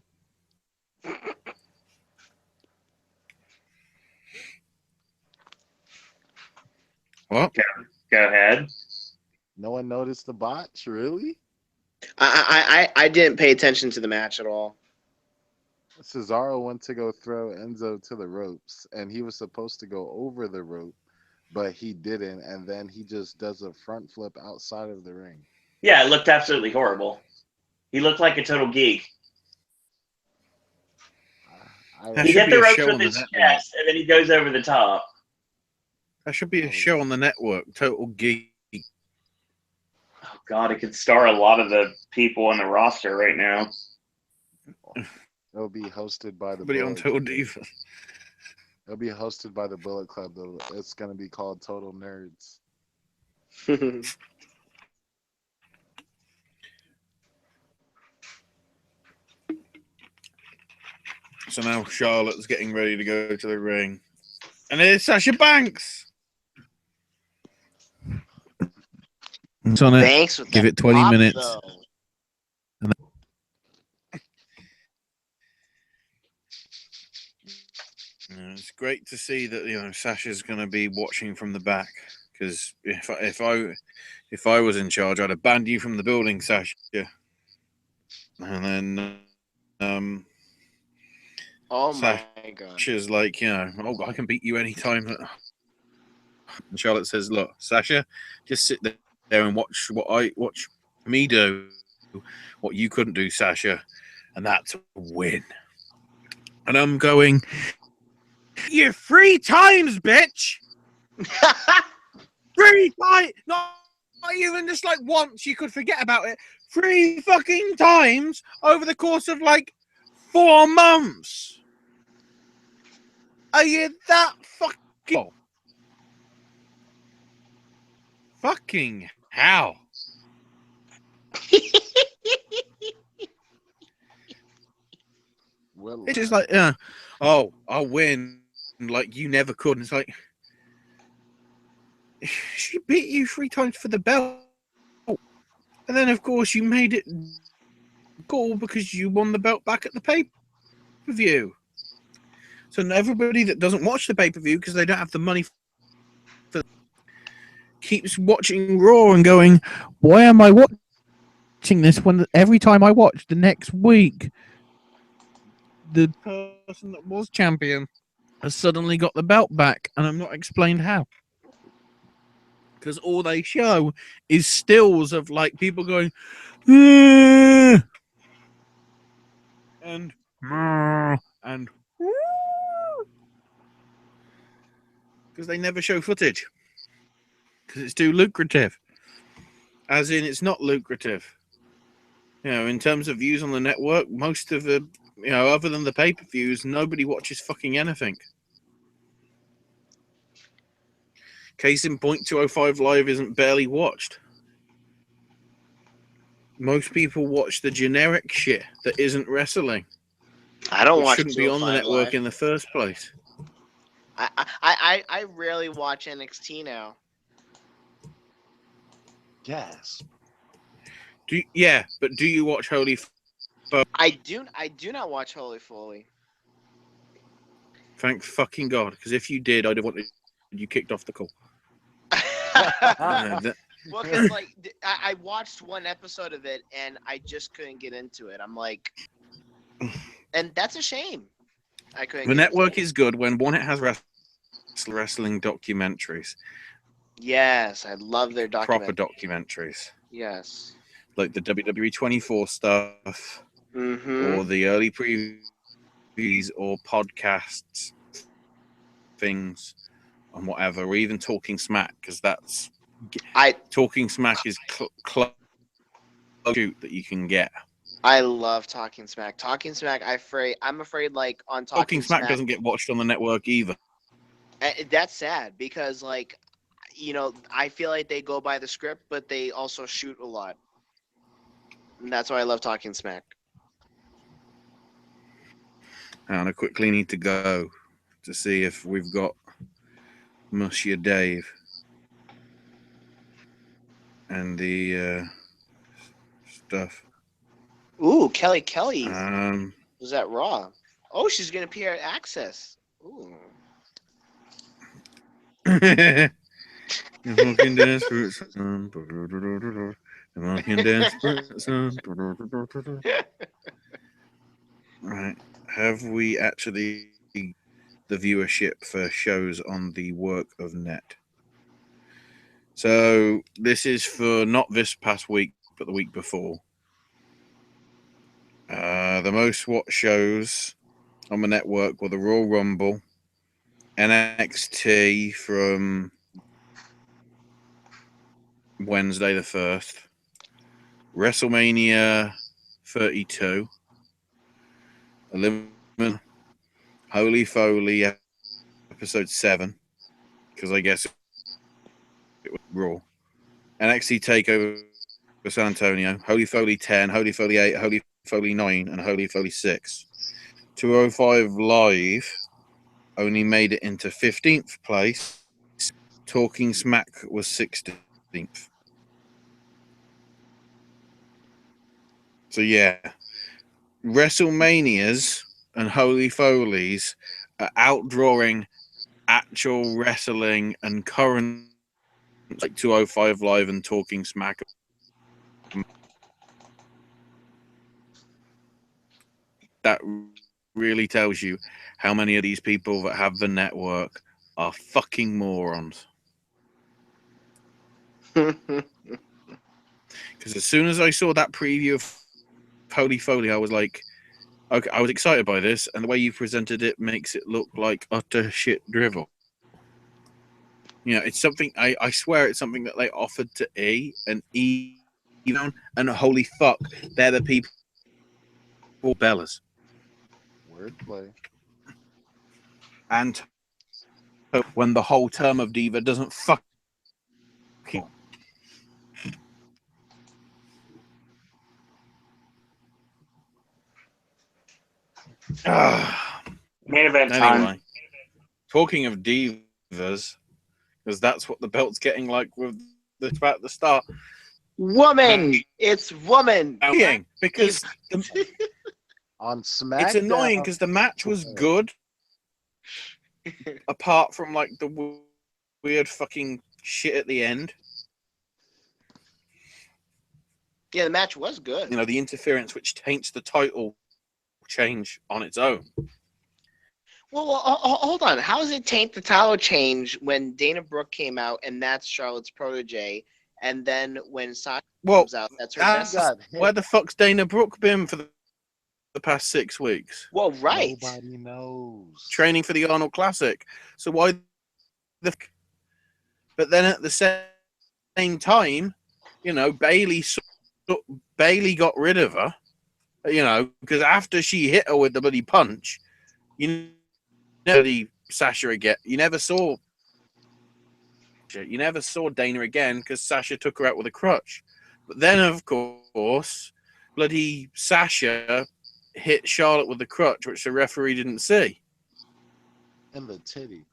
What? Go ahead. No one noticed the botch, really? I didn't pay attention to the match at all. Cesaro went to go throw Enzo to the ropes, and he was supposed to go over the rope, but he didn't, and then he just does a front flip outside of the ring. Yeah, it looked absolutely horrible. He looked like a total geek. He hit the ropes with his chest, and then he goes over the top. That should be a show on the network, Total Geek. Oh, God, it could star a lot of the people on the roster right now. It'll be hosted by the on Total Diva. It'll be hosted by the Bullet Club, though. It's going to be called Total Nerds. So now Charlotte's getting ready to go to the ring. And it's Sasha Banks. It's on it. Banks with Give it 20 minutes. It's great to see that Sasha's going to be watching from the back, because if I was in charge, I'd have banned you from the building, Sasha. And then oh my God, Sasha's like, oh, I can beat you anytime. And Charlotte says, look, Sasha, just sit there and watch me do what you couldn't do, Sasha, and that's a win. And I'm going, you 3 times, bitch. 3 times, not even just like once. You could forget about it. 3 fucking times over the course of like 4 months. Are you that fucking? Fucking hell. Well, it's just like, oh, I'll win like you never could. And it's like, she beat you 3 times for the belt. And then, of course, you made it cool because you won the belt back at the pay-per-view. So everybody that doesn't watch the pay-per-view because they don't have the money for keeps watching Raw and going, why am I watching this when every time I watch the next week, the person that was champion has suddenly got the belt back and I'm not explained how. Because all they show is stills of like people going, and because they never show footage because it's too lucrative. As in, it's not lucrative. In terms of views on the network, most of the, other than the pay-per-views, nobody watches fucking anything. Case in point, 205 Live isn't barely watched. Most people watch the generic shit that isn't wrestling. I don't watch. Shouldn't be on the network live in the first place. I rarely watch NXT now. Yes. But do you watch Holy? I do not watch Holy Foley. Thank fucking God, because if you did, I'd have wanted you kicked off the call. Well, because I watched one episode of it and I just couldn't get into it. I'm like, and that's a shame. I couldn't. The network is good when one, it has wrestling documentaries. Yes, I love their proper documentaries. Yes, like the WWE 24 stuff, or the early previews, or podcasts, things, and whatever, or even Talking Smack, because that's Talking Smack is close shoot that you can get. I love Talking Smack. Talking Smack, I'm afraid like on Talking Smack doesn't get watched on the network either. That's sad because I feel like they go by the script, but they also shoot a lot. And that's why I love Talking Smack. And I quickly need to go to see if we've got Monsieur Dave and the stuff. Ooh, Kelly. Was that Raw? Oh, she's going to appear at Access. Ooh. Fucking desperate son. Fucking desperate son. Right. Have we actually the viewership for shows on the Work of Net? So this is for not this past week, but the week before. The most watched shows on the network were the Royal Rumble, NXT from Wednesday the 1st, WrestleMania 32, Elimination, Holy Foley episode 7, because I guess it was Raw, NXT TakeOver San Antonio, Holy Foley 10, Holy Foley 8, Holy Foley 9, and Holy Foley 6. 205 Live only made it into 15th place. Talking Smack was 16th. So yeah, WrestleManias and Holy Foleys are outdrawing actual wrestling and current like 205 Live and Talking Smack. That really tells you how many of these people that have the network are fucking morons. Because as soon as I saw that preview of Holy Foley, I was like, okay, I was excited by this, and the way you presented it makes it look like utter shit drivel. It's something, I swear it's something that they offered to E, and holy fuck, they're the people Bellas. Wordplay. And when the whole term of diva doesn't fuck you. Main event time. Anyway, talking of divas, because that's what the belt's getting like with about the start. Woman, it's woman. Because on SmackDown, it's annoying because the match was good, apart from like the weird fucking shit at the end. Yeah, the match was good. You know, the interference which taints the title change on its own. Well, hold on. How does it taint the title change when Dana Brooke came out and that's Charlotte's protege, and then when Sasha comes out, that's her best? Where the fuck's Dana Brooke been for the past 6 weeks? Well, right. Nobody knows. Training for the Arnold Classic. So why the? But then at the same time, you know, Bailey got rid of her. You know, because after she hit her with the bloody punch, you never Sasha again. You never saw Dana again because Sasha took her out with a crutch. But then, of course, bloody Sasha hit Charlotte with the crutch, which the referee didn't see. And the titty.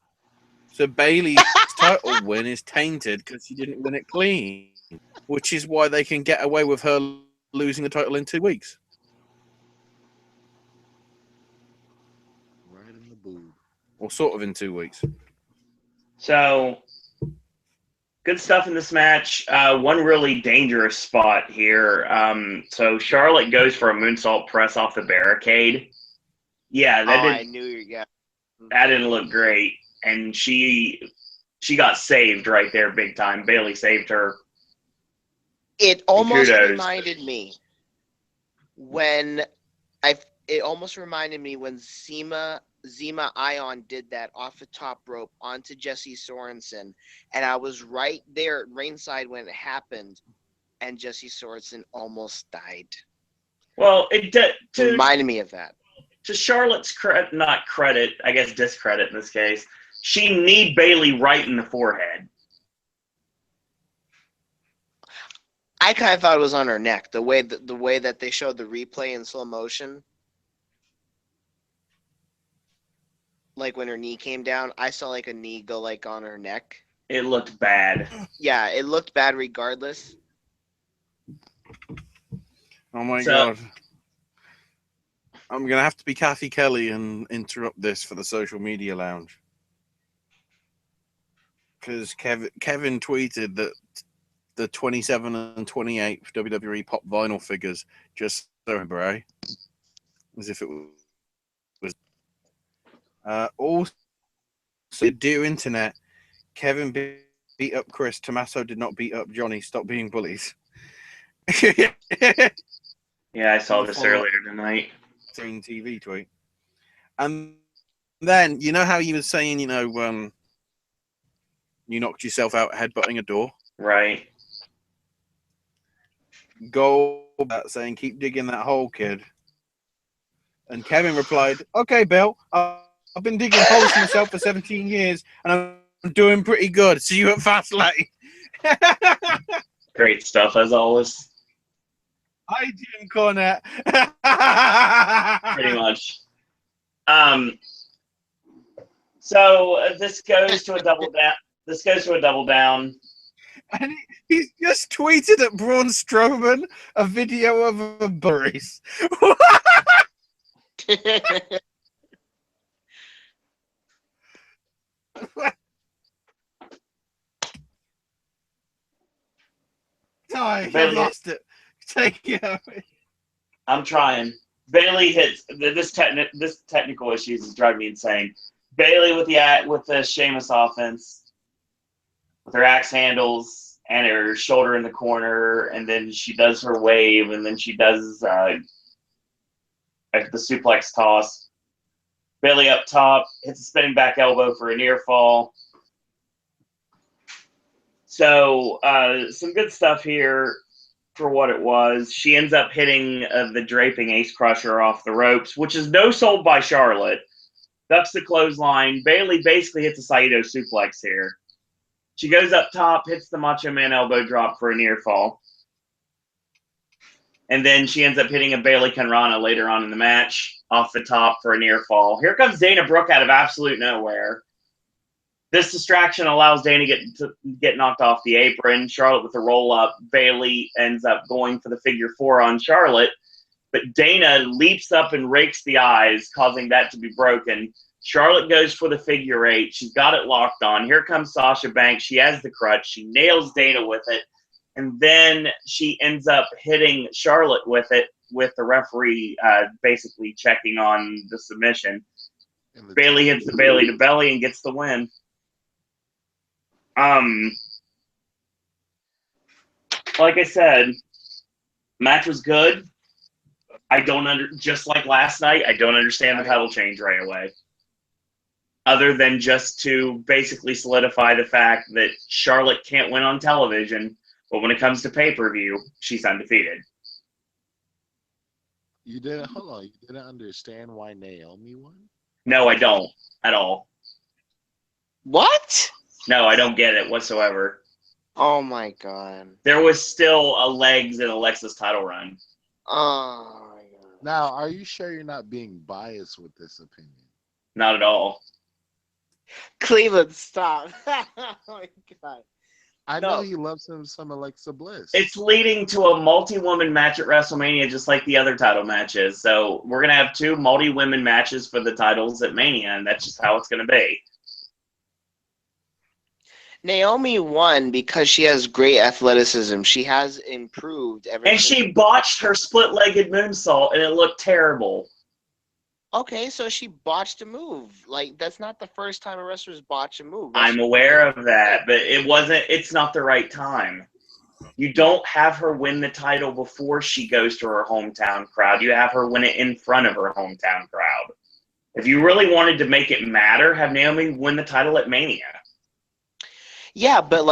So Bailey's title win is tainted because she didn't win it clean, which is why they can get away with her losing the title in 2 weeks. Right in the boob. Or sort of in 2 weeks. So, good stuff in this match. One really dangerous spot here. So Charlotte goes for a moonsault press off the barricade. Yeah, I knew that didn't look great, and she got saved right there, big time. Bailey saved her. It almost reminded me when Zema Ion did that off the top rope onto Jesse Sorensen, and I was right there at ringside when it happened, and Jesse Sorensen almost died. Well, it reminded me of that. To Charlotte's discredit in this case, she kneed Bailey right in the forehead. I kind of thought it was on her neck, the way that they showed the replay in slow motion. Like when her knee came down, I saw like a knee go like on her neck. It looked bad. Yeah, it looked bad regardless. Oh my God. I'm going to have to be Kathy Kelly and interrupt this for the social media lounge. Because Kevin tweeted that the 27 and 28 WWE Pop vinyl figures just so Bray. As if it was. Also, dear internet, Kevin beat up Chris. Tommaso did not beat up Johnny. Stop being bullies. Yeah, I saw this earlier tonight. TV tweet. And then, you know how you were saying, you know, you knocked yourself out headbutting a door? Right. Go about saying, keep digging that hole, kid. And Kevin replied, okay, Bill, I've been digging holes for myself for 17 years, and I'm doing pretty good. See you at Fastlane. Great stuff, as always. Hi, Jim Cornette. Pretty much. So this goes to a double down. And he's just tweeted at Braun Strowman a video of a Burries. Sorry, I lost it. Take it away. I'm trying. Bailey hits this technical issues is driving me insane. Bailey with the Sheamus offense, with her axe handles and her shoulder in the corner, and then she does her wave, and then she does the suplex toss. Bailey up top hits a spinning back elbow for a near fall. So some good stuff here. For what it was, she ends up hitting the draping ace crusher off the ropes, which is no sold by Charlotte. Ducks the clothesline. Bailey basically hits a Saito suplex here. She goes up top, hits the Macho Man elbow drop for a near fall. And then she ends up hitting a Bailey Kanrana later on in the match off the top for a near fall. Here comes Dana Brooke out of absolute nowhere. This distraction allows Dana to get knocked off the apron. Charlotte with a roll-up. Bayley ends up going for the figure 4 on Charlotte. But Dana leaps up and rakes the eyes, causing that to be broken. Charlotte goes for the figure 8. She's got it locked on. Here comes Sasha Banks. She has the crutch. She nails Dana with it. And then she ends up hitting Charlotte with it, with the referee basically checking on the submission. Bayley hits the Bayley to belly and gets the win. Like I said, match was good. Just like last night, I don't understand the title change right away. Other than just to basically solidify the fact that Charlotte can't win on television, but when it comes to pay-per-view, she's undefeated. You didn't understand why Naomi won? No, I don't at all. What? No, I don't get it whatsoever. Oh my god. There was still a legs in Alexa's title run. Oh my god. Now, are you sure you're not being biased with this opinion? Not at all. Cleveland, stop. Oh my god. I know he loves him some Alexa Bliss. It's leading to a multi-woman match at WrestleMania, just like the other title matches. So we're going to have 2 multi-women matches for the titles at Mania, and that's just how it's going to be. Naomi won because she has great athleticism. She has improved everything. And she botched her split-legged moonsault, and it looked terrible. Okay, so she botched a move. Like, that's not the first time a wrestler's botched a move. I'm aware of that, but it's not the right time. You don't have her win the title before she goes to her hometown crowd. You have her win it in front of her hometown crowd. If you really wanted to make it matter, have Naomi win the title at Mania. Yeah, but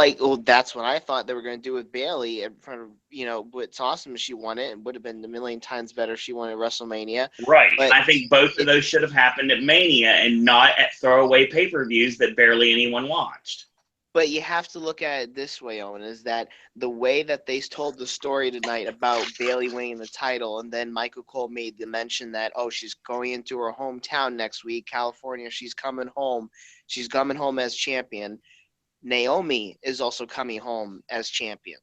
that's what I thought they were going to do with Bayley in front of, it's awesome if she won it. It would have been a million times better if she won at WrestleMania. Right. But I think both of those should have happened at Mania and not at throwaway pay-per-views that barely anyone watched. But you have to look at it this way, Owen, is that the way that they told the story tonight about Bayley winning the title, and then Michael Cole made the mention that, she's going into her hometown next week, California, she's coming home as champion. Naomi is also coming home as champion.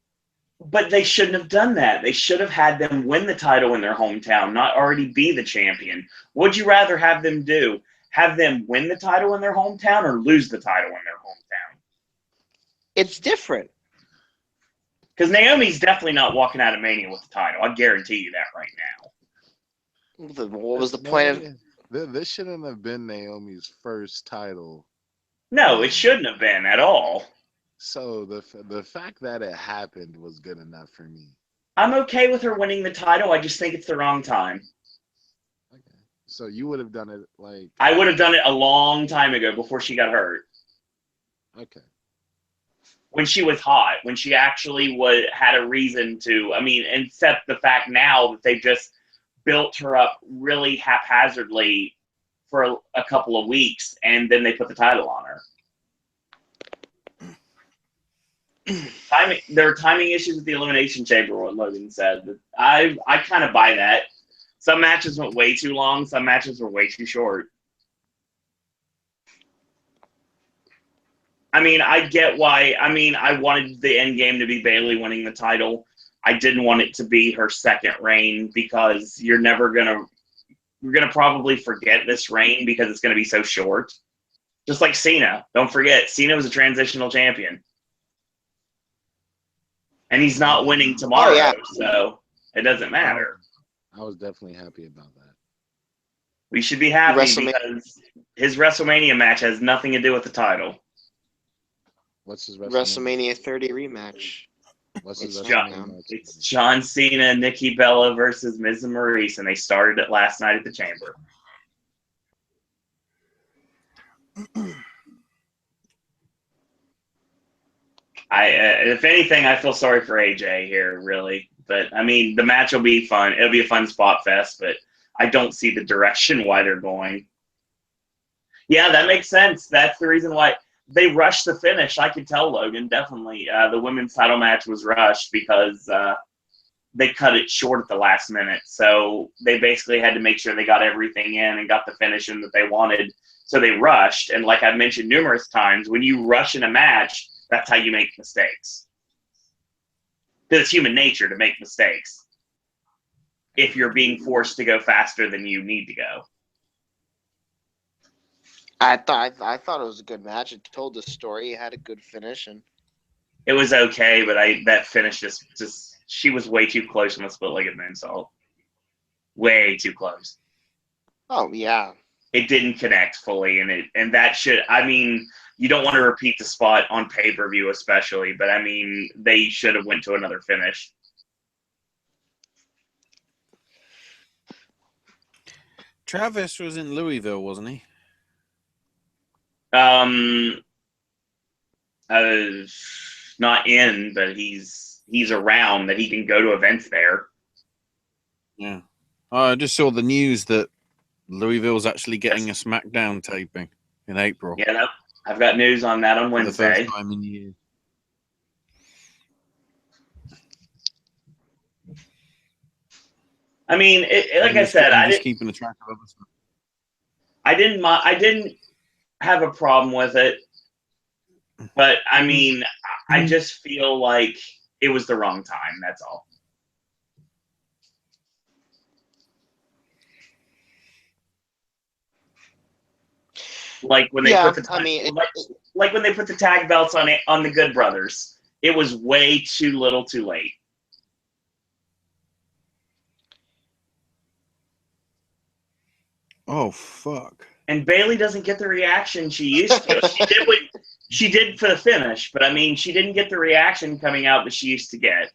But they shouldn't have done that. They should have had them win the title in their hometown, not already be the champion. Would you rather have them do? Have them win the title in their hometown or lose the title in their hometown? It's different. Because Naomi's definitely not walking out of Mania with the title. I guarantee you that right now. What was the point of... This shouldn't have been Naomi's first title. No, it shouldn't have been at all. So the fact that it happened was good enough for me. I'm okay with her winning the title. I just think it's the wrong time. Okay. So you would have done it like... I would have done it a long time ago before she got hurt. Okay. When she was hot, when she actually had a reason to, except the fact now that they just built her up really haphazardly for a couple of weeks, and then they put the title on her. There were timing issues with the Elimination Chamber, what Logan said. I kind of buy that. Some matches went way too long. Some matches were way too short. I get why. I wanted the end game to be Bayley winning the title. I didn't want it to be her second reign because you're going to probably forget this reign because it's going to be so short. Just like Cena. Don't forget, Cena was a transitional champion. And he's not winning tomorrow, so it doesn't matter. I was definitely happy about that. We should be happy because his WrestleMania match has nothing to do with the title. What's his WrestleMania 30 rematch? What's his It's John Cena, Nikki Bella versus Miz and Maurice, and they started it last night at the Chamber. If anything, I feel sorry for AJ here, really. But, the match will be fun. It'll be a fun spot fest, but I don't see the direction why they're going. Yeah, that makes sense. That's the reason why they rushed the finish. I could tell, Logan, definitely. The women's title match was rushed because they cut it short at the last minute. So they basically had to make sure they got everything in and got the finish in that they wanted. So they rushed. And like I've mentioned numerous times, when you rush in a match, that's how you make mistakes. Because it's human nature to make mistakes if you're being forced to go faster than you need to go. I thought it was a good match. It told the story. It had a good finish, and it was okay. But that finish just she was way too close on the split-legged moonsault. Way too close. Oh yeah. It didn't connect fully, and that should. I mean, you don't want to repeat the spot on pay-per-view, especially. But I mean, they should have went to another finish. Travis was in Louisville, wasn't he? Not in, but he's around that he can go to events there. Yeah. I just saw the news that Louisville's actually getting a SmackDown taping in April. Yeah, I've got news on that on Wednesday. For the first time in years. I mean, like I said, I didn't keeping a track of other stuff. I didn't have a problem with it, but I mean, I just feel like it was the wrong time. That's all. Like when they put the like when they put the tag belts on the Good Brothers, it was way too little, too late. Oh fuck! And Bayley doesn't get the reaction she used to. She did what she did for the finish, but I mean, she didn't get the reaction coming out that she used to get.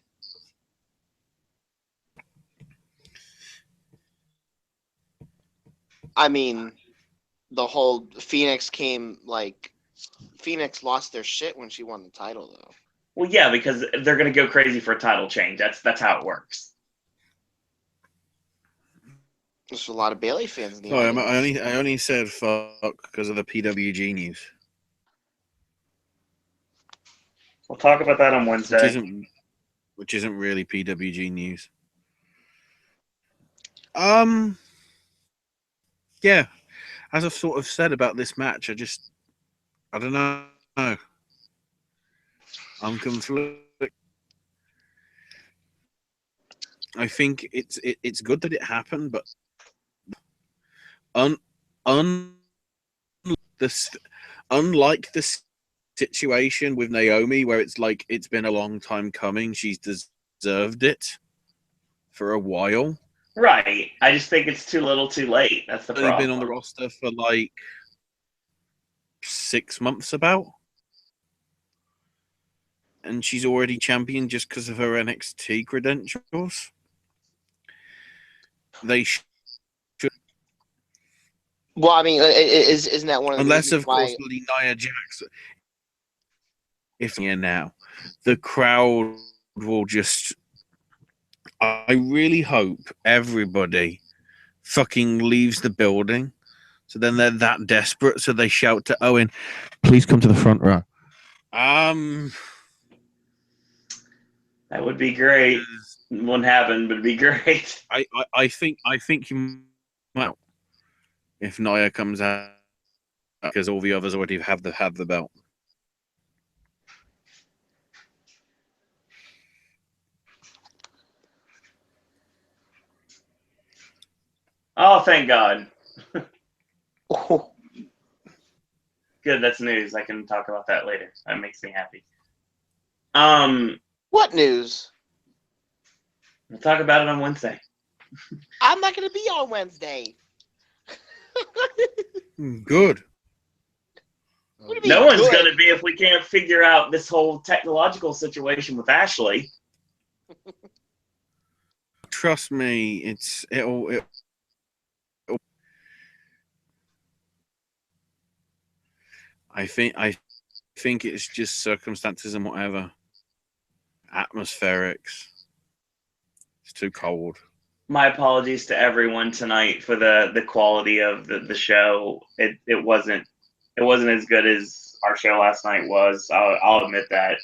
I mean, the whole Phoenix lost their shit when she won the title, though. Well, yeah, because they're going to go crazy for a title change. That's how it works. There's a lot of Bayley fans in the audience. I only said fuck because of the PWG news. We'll talk about that on Wednesday. Which isn't really PWG news. Yeah, as I've sort of said about this match, I don't know. I'm conflicted. I think it's good that it happened, but unlike the situation with Naomi, where it's like it's been a long time coming, she's deserved it for a while. Right. I just think it's too little, too late. That's the problem. They've been on the roster for like 6 months about. And she's already champion just because of her NXT credentials. They should. Well, I mean, isn't that one of the unless, of why... course, Nia Jax. If here now, the crowd will just. I really hope everybody fucking leaves the building. So then they're that desperate, so they shout to Owen, "Please come to the front row." That would be great. It wouldn't happen, but it'd be great. I think you might if Nia comes out because all the others already have the belt. Oh, thank God. Good, that's news. I can talk about that later. That makes me happy. What news? We'll talk about it on Wednesday. I'm not going to be on Wednesday. Good. No one's going to be if we can't figure out this whole technological situation with Ashley. Trust me, it'll I think it's just circumstances and whatever. Atmospherics. It's too cold. My apologies to everyone tonight for the quality of the show. It wasn't as good as our show last night was. I'll admit that.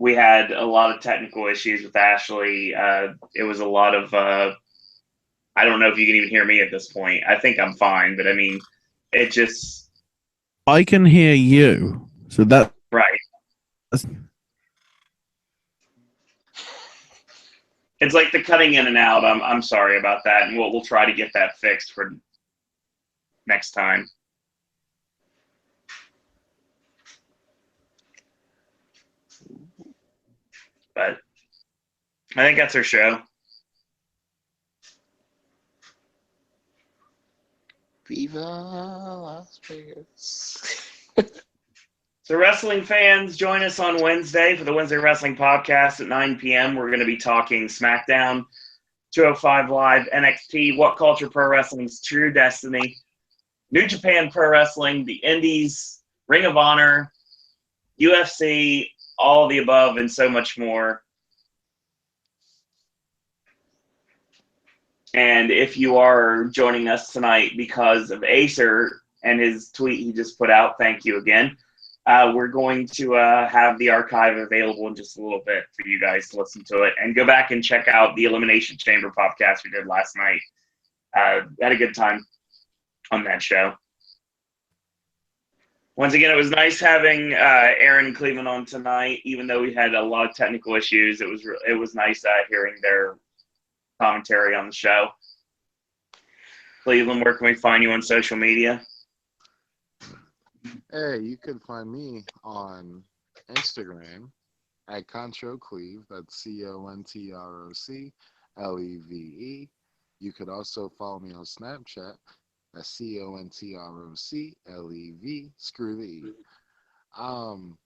we had a lot of technical issues with Ashley. It was a lot of I don't know if you can even hear me at this point. I think I'm fine, but I mean, it just. I can hear you, so that right. It's like the cutting in and out. I'm sorry about that, and we'll try to get that fixed for next time. But I think that's our show. Viva Las Vegas. So wrestling fans, join us on Wednesday for the Wednesday Wrestling Podcast at 9 p.m. We're going to be talking SmackDown, 205 Live, NXT, What Culture Pro Wrestling's True Destiny, New Japan Pro Wrestling, the Indies, Ring of Honor, UFC, all of the above, and so much more. And if you are joining us tonight because of Acer and his tweet he just put out, thank you again. We're going to have the archive available in just a little bit for you guys to listen to it. And go back and check out the Elimination Chamber podcast we did last night. Had a good time on that show. Once again, it was nice having Aaron and Cleveland on tonight. Even though we had a lot of technical issues, it was nice hearing their commentary on the show. Cleveland, where can we find you on social media? Hey, you can find me on Instagram at ControCleve. That's ControcLeve. You could also follow me on Snapchat. That's ControcLev. Screw the E.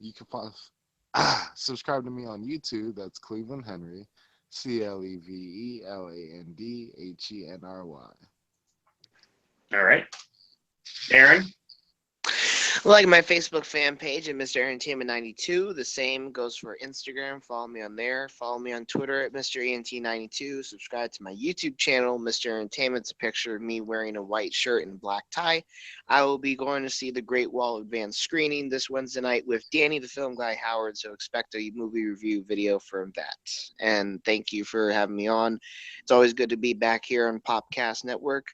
You can subscribe to me on YouTube. That's Cleveland Henry. ClevelandHenry. All right. Aaron? Like my Facebook fan page at Mr. Entertainment 92. The same goes for Instagram. Follow me on there. Follow me on Twitter at Mr. ENT92. Subscribe to my YouTube channel, Mr. Entertainment's a picture of me wearing a white shirt and black tie. I will be going to see the Great Wall advanced screening this Wednesday night with Danny the Film Guy Howard, so expect a movie review video from that. And thank you for having me on. It's always good to be back here on Popcast Network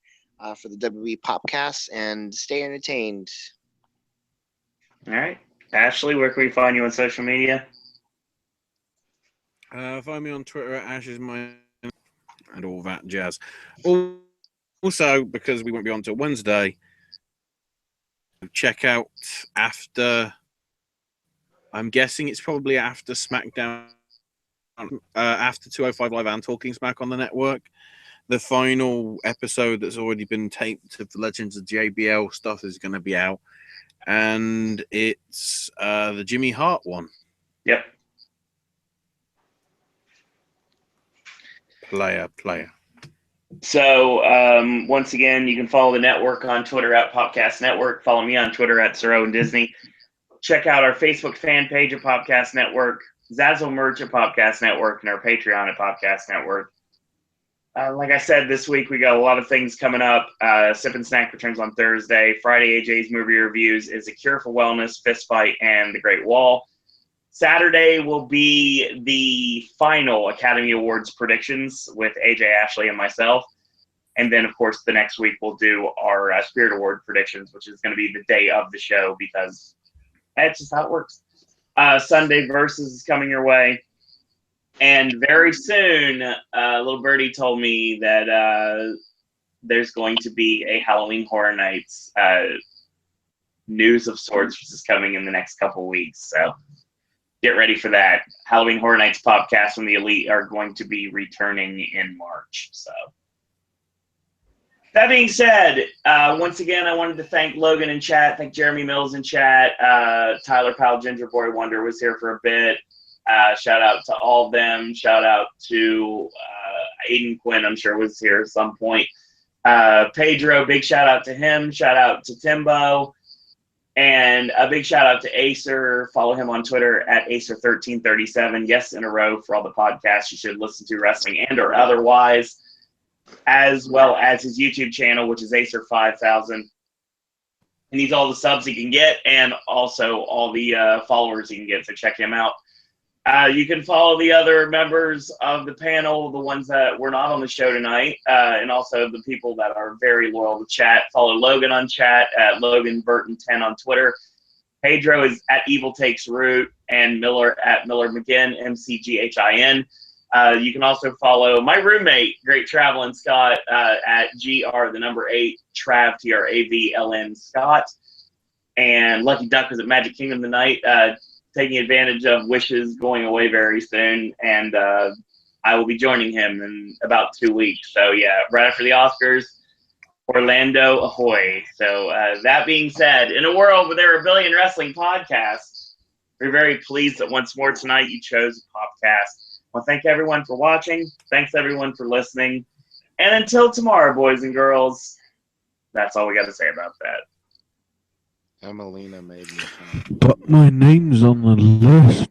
for the WWE Popcast, and stay entertained. All right. Ashley, where can we find you on social media? Find me on Twitter at AshesMine and all that jazz. Also, because we won't be on till Wednesday, check out after, I'm guessing it's probably after SmackDown, after 205 Live and Talking Smack on the network, the final episode that's already been taped of the Legends of JBL stuff is going to be out. And it's the Jimmy Hart one. Yep. Player. So, once again, you can follow the network on Twitter at Popcast Network. Follow me on Twitter at Sir Owen Disney. Check out our Facebook fan page at Popcast Network, Zazzle merch at Popcast Network, and our Patreon at Popcast Network. Like I said, this week we got a lot of things coming up. Sip and Snack returns on Thursday. Friday, AJ's movie reviews is A Cure for Wellness, Fist Fight, and The Great Wall. Saturday will be the final Academy Awards predictions with AJ, Ashley, and myself. And then, of course, the next week we'll do our Spirit Award predictions, which is going to be the day of the show because that's just how it works. Sunday Versus is coming your way. And very soon, little birdie told me that there's going to be a Halloween Horror Nights news of sorts, which is coming in the next couple weeks. So get ready for that. Halloween Horror Nights podcast from the Elite are going to be returning in March. So that being said, once again, I wanted to thank Logan in chat, thank Jeremy Mills in chat. Tyler Powell, Ginger Boy Wonder was here for a bit. Shout out to all of them. Shout out to Aiden Quinn, I'm sure was here at some point. Pedro, big shout out to him. Shout out to Timbo. And a big shout out to Acer. Follow him on Twitter at Acer1337. Yes, in a row for all the podcasts you should listen to, wrestling and or otherwise, as well as his YouTube channel, which is Acer5000. He needs all the subs he can get and also all the followers he can get, so check him out. You can follow the other members of the panel, the ones that were not on the show tonight, and also the people that are very loyal to chat. Follow Logan on chat at Logan Burton 10 on Twitter. Pedro is at Evil Takes Root, and Miller at Miller McGinn, MCGHIN. You can also follow my roommate, Great Travelin' Scott, at GR8 Trav TRAVLN Scott. And Lucky Duck was at Magic Kingdom tonight, taking advantage of Wishes going away very soon, and I will be joining him in about 2 weeks. So yeah, right after the Oscars, Orlando ahoy. So that being said, in a world where there are a billion wrestling podcasts, we're very pleased that once more tonight you chose Popcast. Well, thank everyone for watching. Thanks everyone for listening. And until tomorrow, boys and girls, that's all we got to say about that. Emelina made me. But my name's on the list.